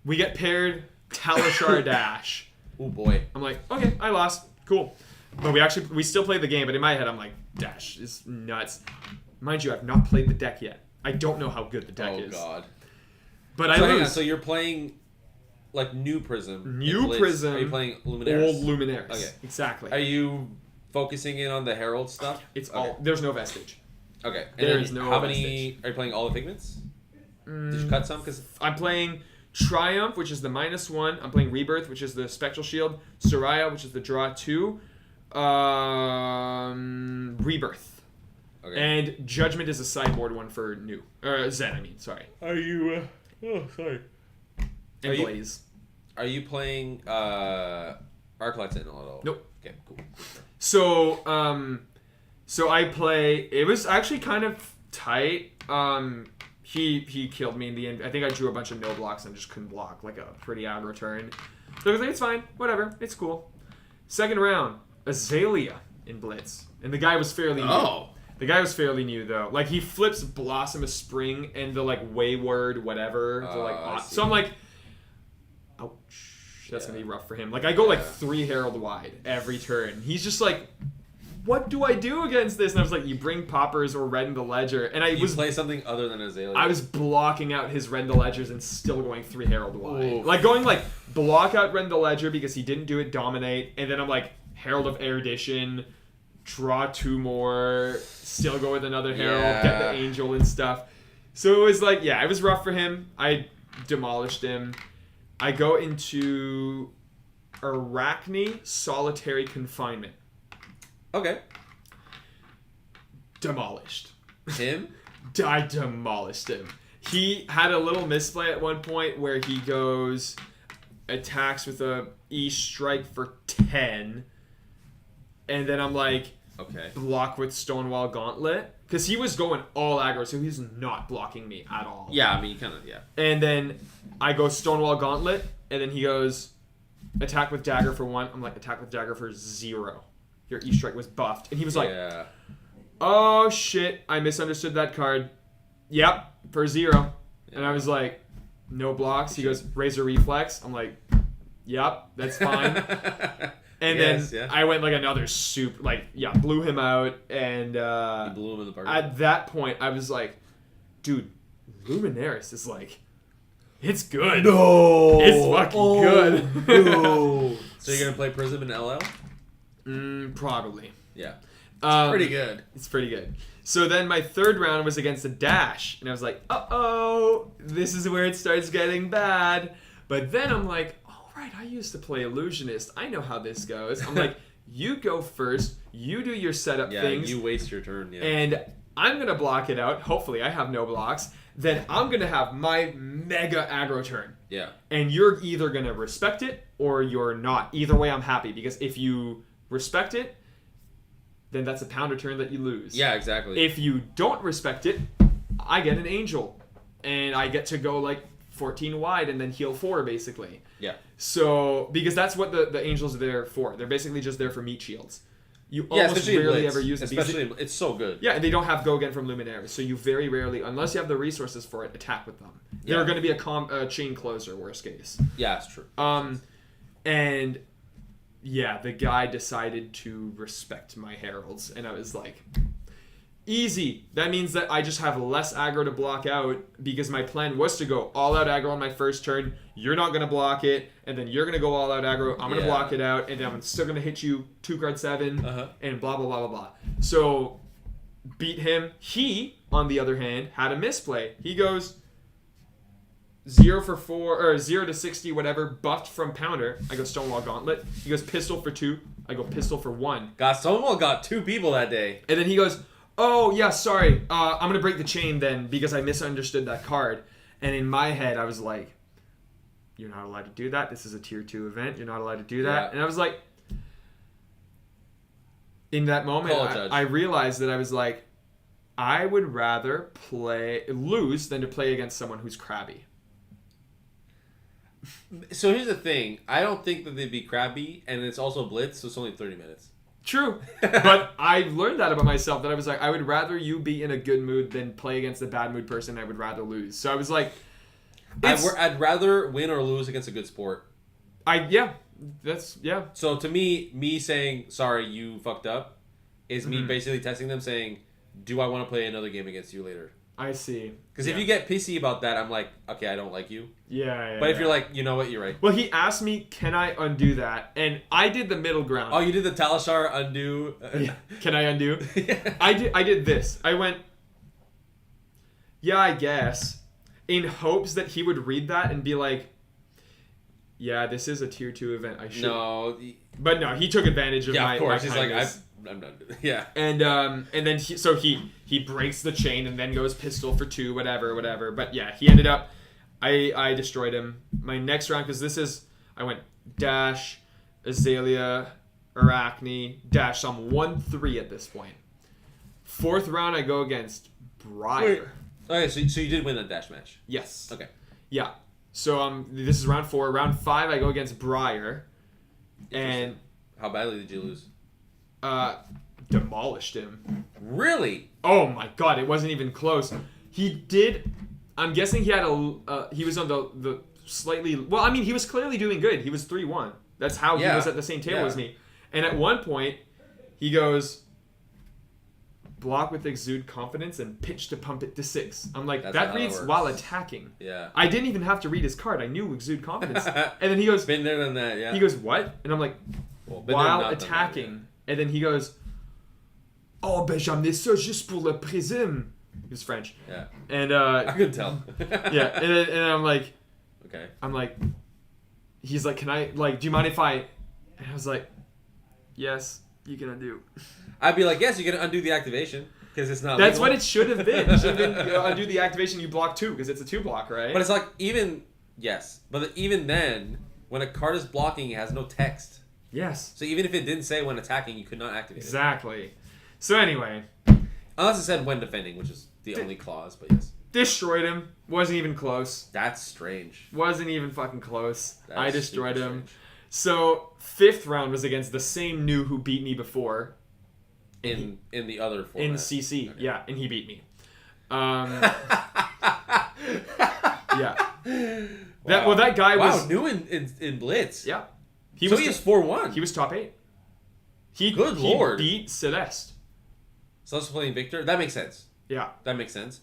we get paired. Talishar Dash. Oh boy. I'm like, okay, I lost. Cool. But we still played the game, but in my head I'm like, Dash is nuts. Mind you, I've not played the deck yet. I don't know how good the deck is. Oh god. But so I lose. So you're playing like New Prism. New Prism. Are you playing Luminaris? Old Luminaris. Okay. Exactly. Are you focusing in on the Herald stuff? It's all. There's no vestige. Okay. There is no How vestige. many are you playing? All the Figments? Did you cut some? Because I'm playing Triumph, which is the -1. I'm playing Rebirth, which is the Spectral Shield. Soraya, which is the draw 2. Rebirth. okay. And Judgment is a sideboard one for new. Zen, I mean. Sorry. Are you? Oh, sorry. And Blaze. Are you playing Arclight Sentinel at all? Nope. Okay, cool. So I play. It was actually kind of tight. He killed me in the end. I think I drew a bunch of no blocks and just couldn't block like a pretty aggro turn. So I was like, it's fine, whatever, it's cool. Second round, Azalea in Blitz, and the guy was fairly new. The guy was fairly new though. Like he flips Blossom of Spring and the like Wayward whatever. So I'm like, ouch, that's gonna be rough for him. Like I go like 3 Herald wide every turn. He's just like, what do I do against this? And I was like, you bring Poppers or Red in the Ledger. And I play something other than Azalea. I was blocking out his Red in the Ledgers and still going 3 Herald wide. Oof. Like going like block out Red in the Ledger because he didn't do it dominate. And then I'm like Herald of Erudition, draw 2 more, still go with another Herald, get the Angel and stuff. So it was like, yeah, it was rough for him. I demolished him. I go into Arachne Solitary Confinement. Okay. Demolished. Him? I demolished him. He had a little misplay at one point where he goes, attacks with a E-strike for 10, and then I'm like, okay, block with Stonewall Gauntlet. Because he was going all aggro, so he's not blocking me at all. Yeah, I mean, kind of, yeah. And then I go Stonewall Gauntlet, and then he goes, attack with Dagger for 1. I'm like, attack with Dagger for 0. Your E-strike was buffed. And he was like, oh shit, I misunderstood that card. Yep, for 0. Yeah. And I was like, no blocks. He goes, Razor Reflex. I'm like, yep, that's fine. And then I went like another blew him out. And you blew him in the park. At that point, I was like, dude, Luminaris is like, it's good. No! It's fucking good. No. So you're going to play Prism in LL? Probably. Yeah. It's pretty good. It's pretty good. So then my third round was against a Dash, and I was like, uh-oh, this is where it starts getting bad. But then I'm like, all right, I used to play Illusionist. I know how this goes. I'm like, you go first. You do your setup things. Yeah, you waste your turn. Yeah. And I'm going to block it out. Hopefully, I have no blocks. Then I'm going to have my mega aggro turn. Yeah. And you're either going to respect it or you're not. Either way, I'm happy. Because if you respect it, then that's a pounder turn that you lose. Yeah, exactly. If you don't respect it, I get an Angel. And I get to go like 14 wide and then heal 4, basically. Yeah. So, because that's what the Angels are there for. They're basically just there for meat shields. You almost rarely ever use it. Especially, it's so good. Yeah, and they don't have go again from Luminaris. So you very rarely, unless you have the resources for it, attack with them. Yeah. They're going to be a chain closer, worst case. Yeah, it's true. And yeah, the guy decided to respect my Heralds, and I was like, easy. That means that I just have less aggro to block out, because my plan was to go all out aggro on my first turn. You're not going to block it, and then you're going to go all out aggro. I'm going to block it out, and then I'm still going to hit you 2 card 7, and blah, blah, blah, blah, blah. So, beat him. He, on the other hand, had a misplay. He goes 0 for 4, or 0 to 60, whatever, buffed from Pounder. I go Stonewall Gauntlet. He goes Pistol for 2. I go Pistol for 1. Stonewall got 2 people that day. And then he goes, oh, yeah, sorry. I'm going to break the chain then because I misunderstood that card. And in my head, I was like, you're not allowed to do that. This is a tier 2 event. You're not allowed to do that. Yeah. And I was like, in that moment, I realized that I was like, I would rather lose than to play against someone who's crabby. So here's the thing. I don't think that they'd be crabby, and it's also Blitz, so it's only 30 minutes. True. But I learned that about myself, that I was like, I would rather you be in a good mood than play against a bad mood person. I would rather lose. So I was like, I'd rather win or lose against a good sport. So to me saying sorry, you fucked up, is me basically testing them, saying, do I want to play another game against you later? I see. Because if you get pissy about that, I'm like, okay, I don't like you. Yeah. But if you're like, you know what, you're right. Well, he asked me, can I undo that? And I did the middle ground. Oh, you did the Talishar undo? Yeah. Can I undo? Yeah. I did this. I went, yeah, I guess. In hopes that he would read that and be like, yeah, this is a tier 2 event. I should. No. But no, he took advantage of my. Yeah, of course. He's kindness. like, I'm done. Yeah. And then he breaks the chain and then goes pistol for 2, whatever. But yeah, he ended up. I destroyed him. My next round, because I went Dash, Azalea, Arachne, Dash. So I'm 1-3 at this point. 4th round, I go against Briar. Okay, so you did win that Dash match. Yes. Okay. Yeah. So this is round 4. Round 5, I go against Briar, and how badly did you lose? Demolished him. Really? Oh my god, it wasn't even close. He did. I'm guessing he had he was on the slightly. Well, I mean, he was clearly doing good. He was 3-1. That's how he was at the same table as me. And at one point, he goes, block with exude confidence and pitch to pump it to 6. I'm like, that reads while attacking. Yeah. I didn't even have to read his card. I knew exude confidence. And then he goes, been there, done that. Yeah. He goes, what? And I'm like, while attacking. And then he goes, oh, ben j'en ai ça juste pour le prisme. He was French. Yeah. And I could tell. Yeah. And I'm like, okay. I'm like, he's like, can I, like, do you mind if I, and I was like, yes, you can undo. I'd be like, yes, you can undo the activation because it's not That's legal. what it should have been. It should have been undo the activation, you block 2 because it's a 2 block, right? But it's like, even then, when a card is blocking, it has no text. Yes. So even if it didn't say when attacking, you could not activate it. Exactly. So anyway. Unless it said when defending, which is the only clause, but yes. Destroyed him. Wasn't even close. That's strange. Wasn't even fucking close. I destroyed him. Strange. So 5th round was against the same new who beat me before. In the other format. In CC, okay. Yeah, and he beat me. Yeah. Wow. That guy was new in Blitz. Yeah. He was 4-1. He was top 8. Good lord. He beat Celeste. Celeste playing Victor? That makes sense. Yeah. That makes sense.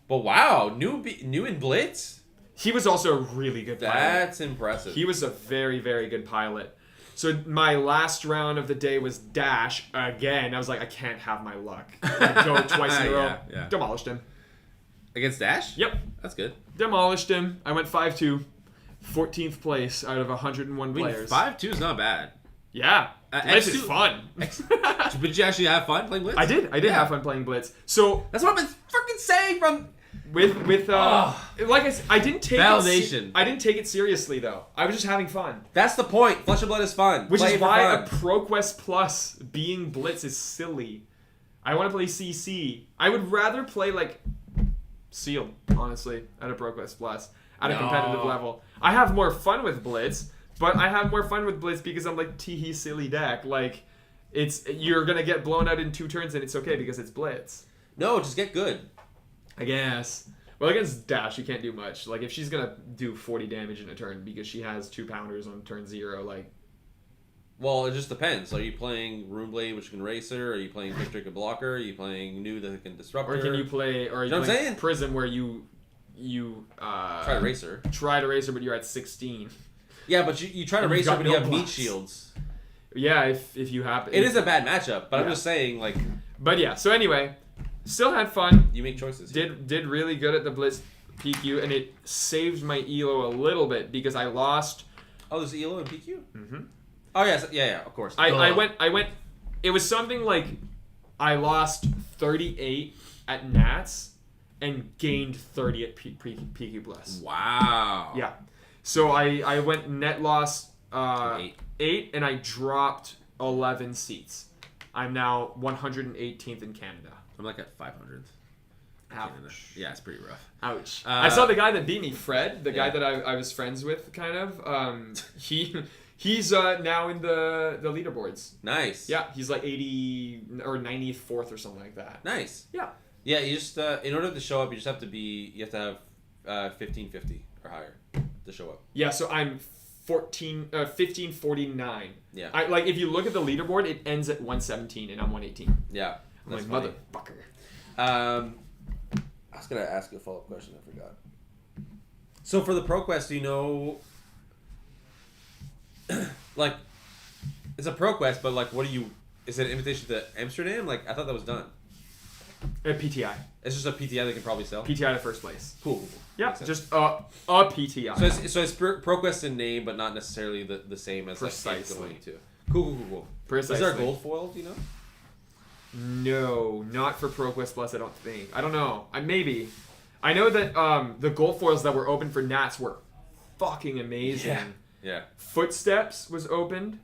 But wow, new in Blitz? He was also a really good pilot. That's impressive. He was a very, very good pilot. So my last round of the day was Dash again. I was like, I can't have my luck. Like, go twice in a row. Yeah. Demolished him. Against Dash? Yep. That's good. Demolished him. I went 5-2. 14th place out of 101 players. 5-2 is not bad. Yeah. Blitz is fun. But did you actually have fun playing Blitz? I did have fun playing Blitz. So that's what I've been freaking saying from like I said, I didn't take validation. I didn't take it seriously though. I was just having fun. That's the point. Flesh and Blood is fun. Which is why a ProQuest Plus being Blitz is silly. I want to play CC. I would rather play like Sealed, honestly, at a ProQuest Plus at a competitive level. I have more fun with Blitz, but I have more fun with Blitz because I'm like teehee silly deck. Like you're gonna get blown out in 2 turns and it's okay because it's Blitz. No, just get good. I guess. Well, against Dash, you can't do much. Like, if she's going to do 40 damage in a turn because she has 2 pounders on turn 0, like... Well, it just depends. Are you playing Runeblade, which can race her? Are you playing Victor can block her? Are you playing New that can disrupt her? Or can you play... Or are you playing Prism where you try to race her. Try to race her, but you're at 16. Yeah, but you try to race her, but you have meat shields. Yeah, if you have... It is a bad matchup, but I'm just saying, like... But yeah, so anyway... Still had fun. You make choices. Did really good at the Blitz PQ, and it saved my ELO a little bit because I lost. Oh, there's ELO in PQ? Mm-hmm. Oh, yes. Yeah, of course. I went. It was something like I lost 38 at Nats and gained 30 at PQ Plus. Wow. Yeah. So I went net loss 8, and I dropped 11 seats. I'm now 118th in Canada. I'm like at 500th. Ouch. Yeah, it's pretty rough. Ouch. I saw the guy that beat me, Fred, the guy that I was friends with, kind of. He's now in the leaderboards. Nice. Yeah, he's like 80 or 94th or something like that. Nice. Yeah. Yeah, you just in order to show up, you have to have 1550 or higher to show up. Yeah, so I'm 1549. Yeah. Like if you look at the leaderboard, it ends at 117 and I'm 118. Yeah. I'm like, funny. motherfucker. I was gonna ask you a follow-up question. I forgot. So for the ProQuest, do you know, like, it's a ProQuest, but like, what do you? Is it an invitation to Amsterdam? Like, I thought that was done. PTI. It's just a PTI they can probably sell. PTI to first place. Cool. Yeah, just a PTI. So it's ProQuest in name, but not necessarily the same as Precisely. like going to. Cool. Precisely. Is there a gold foil? Do you know? No, not for ProQuest Plus. I don't think. I don't know. Maybe. I know that the gold foils that were open for Nats were fucking amazing. Yeah. Footsteps was opened.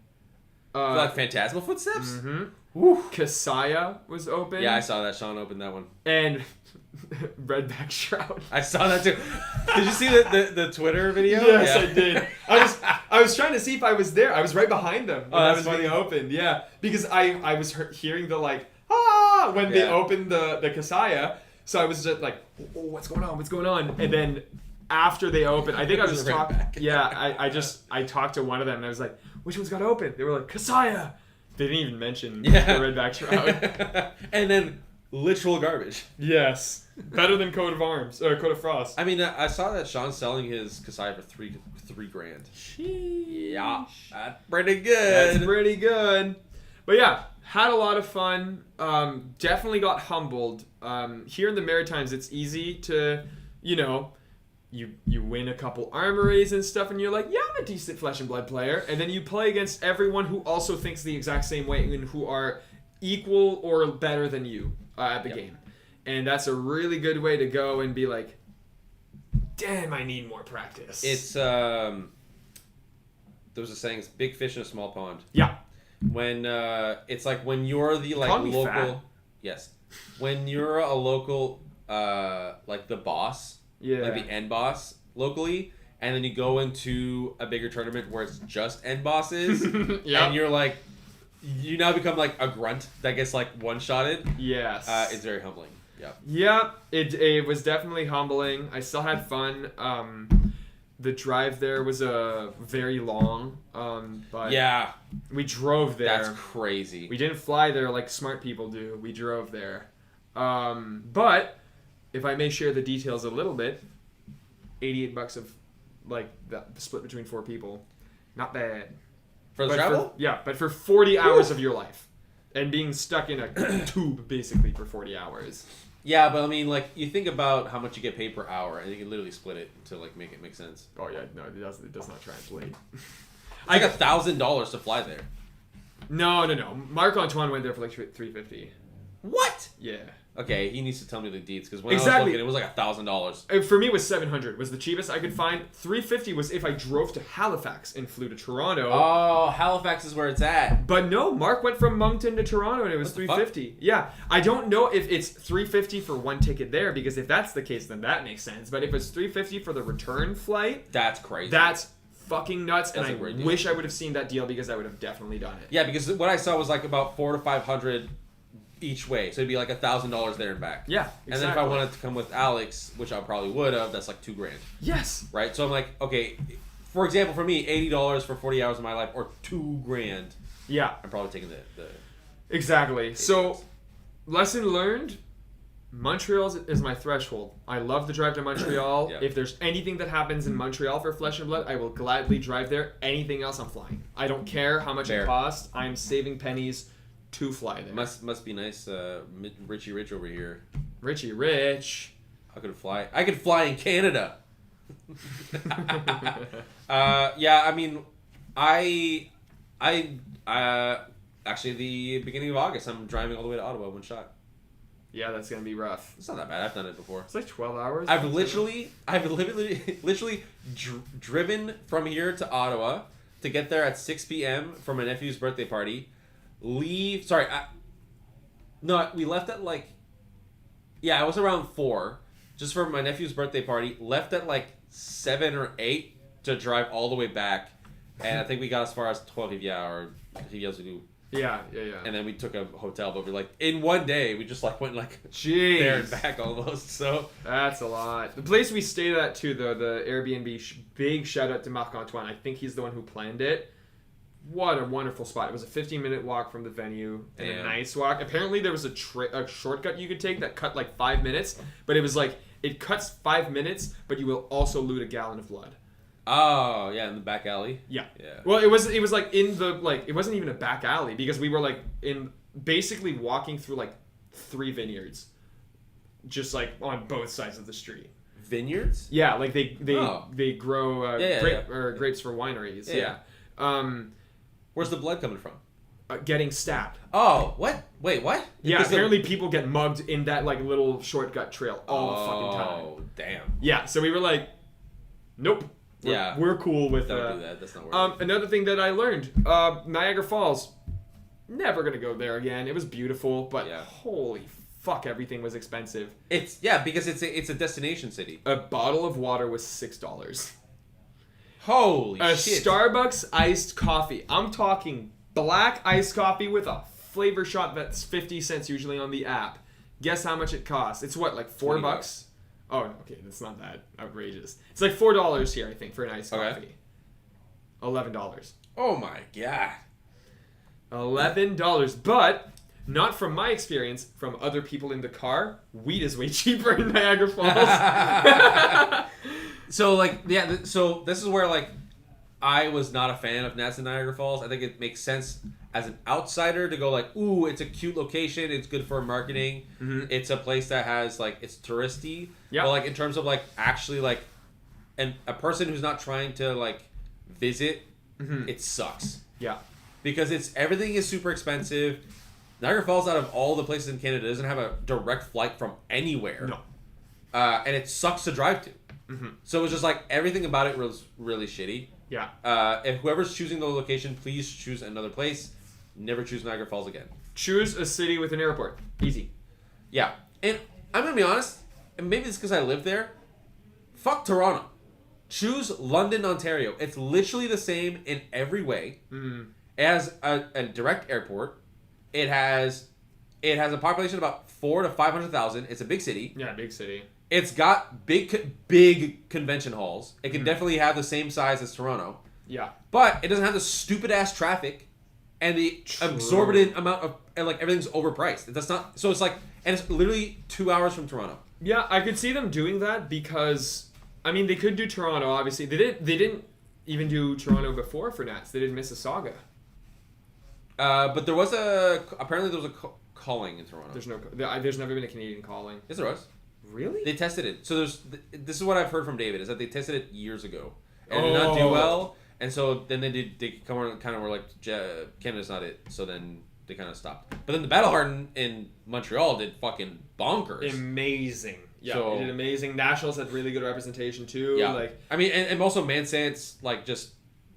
Like Phantasmal Footsteps? Mm-hmm. Woo. Kasaya was open. Yeah, I saw that. Sean opened that one. And Redback Shroud. I saw that too. Did you see the Twitter video? Yes, I did. I was trying to see if I was there. I was right behind them when that was when they opened. Yeah, because I was hearing the like when they opened the Kasaya. So I was just like, oh, what's going on? And then after they opened, I think I was just talking. Yeah, I talked to one of them and I was like, which one's got open? They were like, Kasaya. They didn't even mention the Redback Shroud. And then literal garbage. Yes, better than Coat of Arms or Coat of Frost. I mean, I saw that Sean's selling his Kasaya for $3,000. Sheesh. Yeah, that's pretty good. That's pretty good. But yeah, had a lot of fun. Definitely got humbled. Here in the Maritimes, it's easy to, you win a couple armories and stuff, and you're like, yeah, I'm a decent Flesh and Blood player. And then you play against everyone who also thinks the exact same way and who are equal or better than you at the game. And that's a really good way to go and be like, damn, I need more practice. It's, there was a saying, it's big fish in a small pond. Yeah. When, it's like when you're the like local... Fat. Yes. When you're a local, like the boss... Yeah. Like the end boss locally, and then you go into a bigger tournament where it's just end bosses, and you're like, you now become like a grunt that gets like one-shotted. Yes. It's very humbling. Yeah. Yeah, it was definitely humbling. I still had fun. The drive there was very long, but yeah, we drove there. That's crazy. We didn't fly there like smart people do. We drove there. But if I may share the details a little bit, $88 of like the split between 4 people, not bad. For the travel? But for 40 hours of your life, and being stuck in a tube basically for 40 hours. Yeah, but I mean, like, you think about how much you get paid per hour, and you can literally split it to like make it make sense. Oh yeah, no, it does not translate. I got $1,000 to fly there. No. Marc Antoine went there for like $350. What? Yeah. Okay, he needs to tell me the deets because when I was looking, it was like $1,000. For me, it was $700. Was the cheapest I could find. $350 was if I drove to Halifax and flew to Toronto. Oh, Halifax is where it's at. But no, Mark went from Moncton to Toronto and it was $350. Yeah, I don't know if it's $350 for one ticket there because if that's the case, then that makes sense. But if it's $350 for the return flight, that's crazy. That's fucking nuts, that's and I wish I would have seen that deal because I would have definitely done it. Yeah, because what I saw was like about $400 to $500 each way, so it'd be like $1,000 there and back. Yeah, exactly. And then if I wanted to come with Alex, which I probably would have, that's like $2,000. Yes. Right. So I'm like, okay, for example, for me, $80 for 40 hours of my life, or $2,000. Yeah. I'm probably taking the exactly. So, lesson learned. Montreal is my threshold. I love the drive to Montreal. If there's anything that happens in Montreal for Flesh and Blood, I will gladly drive there. Anything else, I'm flying. I don't care how much it costs. I'm saving pennies to fly there. Must be nice, Richie Rich over here. Richie Rich. I could fly in Canada. Yeah, I mean, I actually the beginning of August, I'm driving all the way to Ottawa one shot. Yeah, that's gonna be rough. It's not that bad. I've done it before. It's like 12 hours. I've literally driven from here to Ottawa to get there at 6 p.m. for my nephew's birthday party. We left at like, I was around 4, just for my nephew's birthday party. Left at like 7 or 8 to drive all the way back, and I think we got as far as 12 or Yeah. And then we took a hotel, but we're in one day we just went Jeez. there and back almost. So that's a lot. The place we stayed at too, though, the Airbnb. Big shout out to Marc Antoine. I think he's the one who planned it. What a wonderful spot! It was a 15-minute walk from the venue and a nice walk. Apparently, there was a shortcut you could take that cut 5 minutes, but it was it cuts 5 minutes, but you will also loot a gallon of blood. Oh yeah, in the back alley. Yeah. Well, it was in the it wasn't even a back alley because we were in basically walking through 3 vineyards, just on both sides of the street. Vineyards? Yeah, they grow grapes for wineries. Yeah. Where's the blood coming from? Getting stabbed. Oh, what? Wait, what? Yeah, apparently people get mugged in that little shortcut trail all the fucking time. Oh, damn. Yeah, so we were nope. We're cool with Don't do that. That's not worth it. Another thing that I learned, Niagara Falls. Never gonna go there again. It was beautiful, but holy fuck, everything was expensive. Because it's a destination city. A bottle of water was $6. Holy shit. A Starbucks iced coffee. I'm talking black iced coffee with a flavor shot that's 50 cents usually on the app. Guess how much it costs? It's what, $4? Oh, okay, that's not that outrageous. It's $4 here, I think, for an iced coffee. $11. Oh my god. $11. But, not from my experience, from other people in the car, weed is way cheaper in Niagara Falls. So so this is where I was not a fan of Nats in Niagara Falls. I think it makes sense as an outsider to go ooh, it's a cute location, it's good for marketing. Mm-hmm. It's a place that has it's touristy. Yeah. But in terms of actually and a person who's not trying to visit, it sucks. Yeah. Because everything is super expensive. Niagara Falls, out of all the places in Canada, doesn't have a direct flight from anywhere. No. And it sucks to drive to. Mm-hmm. So it's just everything about it was really shitty. Yeah. If whoever's choosing the location, please choose another place. Never choose Niagara Falls again. Choose a city with an airport. Easy. Yeah. And I'm going to be honest, and maybe it's because I live there, fuck Toronto. Choose London, Ontario. It's literally the same in every way. Mm-hmm. It has a direct airport. It has a population of about 400,000 to 500,000. It's a big city. Yeah, big city. It's got big convention halls. It can definitely have the same size as Toronto. Yeah. But it doesn't have the stupid ass traffic and the exorbitant amount of everything's overpriced. That's not so it's and it's literally 2 hours from Toronto. Yeah, I could see them doing that because they could do Toronto, obviously. They didn't even do Toronto before for Nats. They did Mississauga. But there was apparently there was a calling in Toronto. There's never been a Canadian calling. Yes, there was. Really? They tested it. So this is what I've heard from David, is that they tested it years ago and it did not do well. And so then they come on, kind of were Canada's not it. So then they kind of stopped. But then the Battle Hardened in Montreal did fucking bonkers. Amazing. Yeah, it did amazing. Nationals had really good representation too. Yeah. And also Mansant's just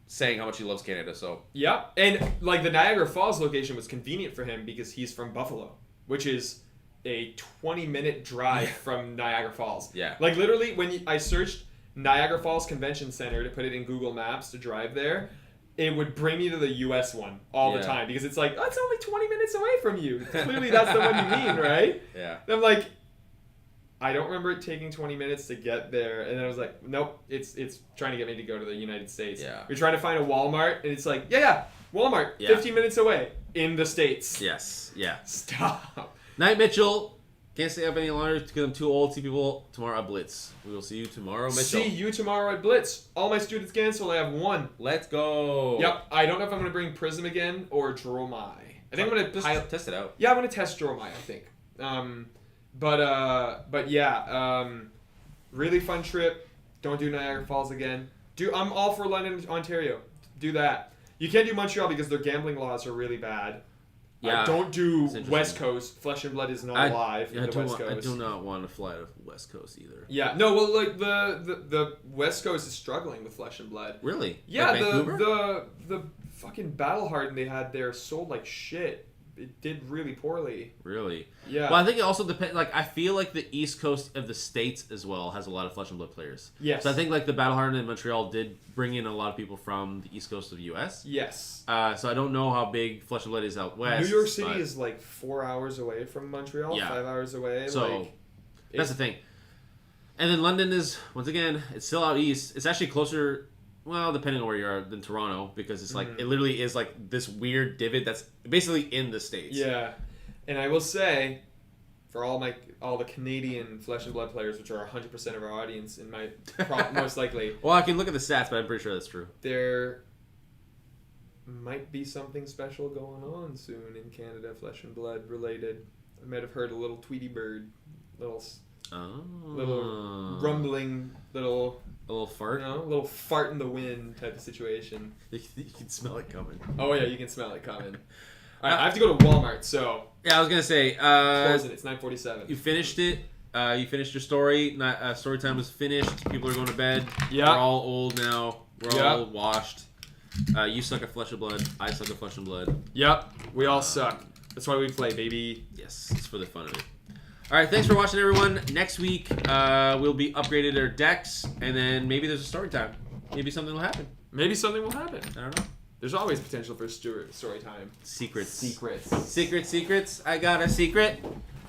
saying how much he loves Canada. So yeah, and the Niagara Falls location was convenient for him because he's from Buffalo, which is a 20-minute drive from Niagara Falls. Yeah. Literally, when I searched Niagara Falls Convention Center to put it in Google Maps to drive there, it would bring me to the U.S. one all the time because it's it's only 20 minutes away from you. Clearly, that's the one you mean, right? Yeah. And I'm I don't remember it taking 20 minutes to get there. And then I was nope, it's trying to get me to go to the United States. Yeah. We're trying to find a Walmart, and it's Walmart, 15 minutes away in the States. Yes. Yeah. Stop. Night Mitchell. Can't stay up any longer because I'm too old to see people tomorrow at Blitz. We will see you tomorrow, Mitchell. See you tomorrow at Blitz. All my students canceled. I have one. Let's go. Yep. I don't know if I'm going to bring Prism again or Dromai. I think I'm going to test it out. Yeah, I'm going to test Dromai, I think. But yeah. Really fun trip. Don't do Niagara Falls again. I'm all for London, Ontario. Do that. You can't do Montreal because their gambling laws are really bad. Yeah, don't do West Coast. Flesh and Blood is not alive in the West Coast. I do not want to fly to West Coast either. Yeah, no, well, the West Coast is struggling with Flesh and Blood. Really? Yeah, the fucking Battle Hardened they had there sold like shit. it did really poorly. Really? Yeah. Well, I think it also depends. Like, I feel like the East Coast of the States as well has a lot of Flesh and Blood players. Yes. So I think like the Battle Hardened in Montreal did bring in a lot of people from the East Coast of the U.S. Yes. So I don't know how big Flesh and Blood is out west. New York City is like 4 hours away from Montreal. Yeah. 5 hours away. So like, that's the thing. And then London is, once again, it's still out east. It's actually closer, well, depending on where you are, than Toronto, because it's like, it literally is like this weird divot that's basically in the States. Yeah. And I will say, for all the Canadian Flesh and Blood players, which are 100% of our audience, in my most likely. Well, I can look at the stats, but I'm pretty sure that's true. There might be something special going on soon in Canada, Flesh and Blood related. I might have heard a little Tweety Bird, little rumbling, a little fart. a little fart in the wind type of situation. You can smell it coming. Oh yeah, you can smell it coming. All right, I have to go to Walmart, so Yeah, I was gonna say. closing. It's 9:47. You finished it. You finished your story. Story time was finished. People are going to bed. Yeah. We're all old now. We're Yeah. all washed. You suck at Flesh and Blood. I suck at Flesh and Blood. Yep, we all suck. That's why we play, baby. Yes, it's for the fun of it. All right, thanks for watching, everyone. Next week, we'll be upgraded our decks, and then maybe there's a story time. Maybe something will happen. Maybe something will happen. I don't know. There's always potential for story time. Secrets. Secrets. I got a secret.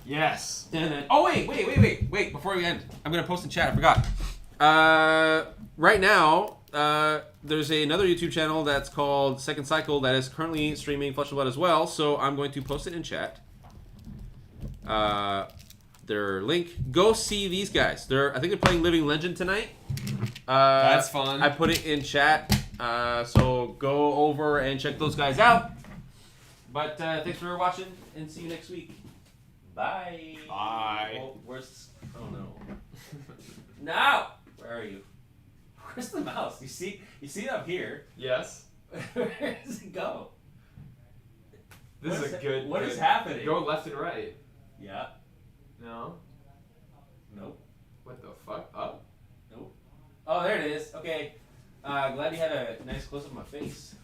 Yes. Oh, wait. Before we end, I'm going to post in chat. I forgot. Right now, there's another YouTube channel that's called Second Cycle that is currently streaming Flesh and Blood as well. So I'm going to post it in chat. Their link. Go see these guys. I think they're playing Living Legend tonight. That's fun. I put it in chat. So go over and check those guys out. But thanks for watching, and see you next week. Bye. Bye. Oh, oh no. No! Where are you? Where's the mouse? You see it up here. Yes. Where does it go? This is a good. What is happening? Go left and right. Yeah. No. Nope. What the fuck? Up? Nope. Oh, there it is. Okay. Glad you had a nice close up of my face.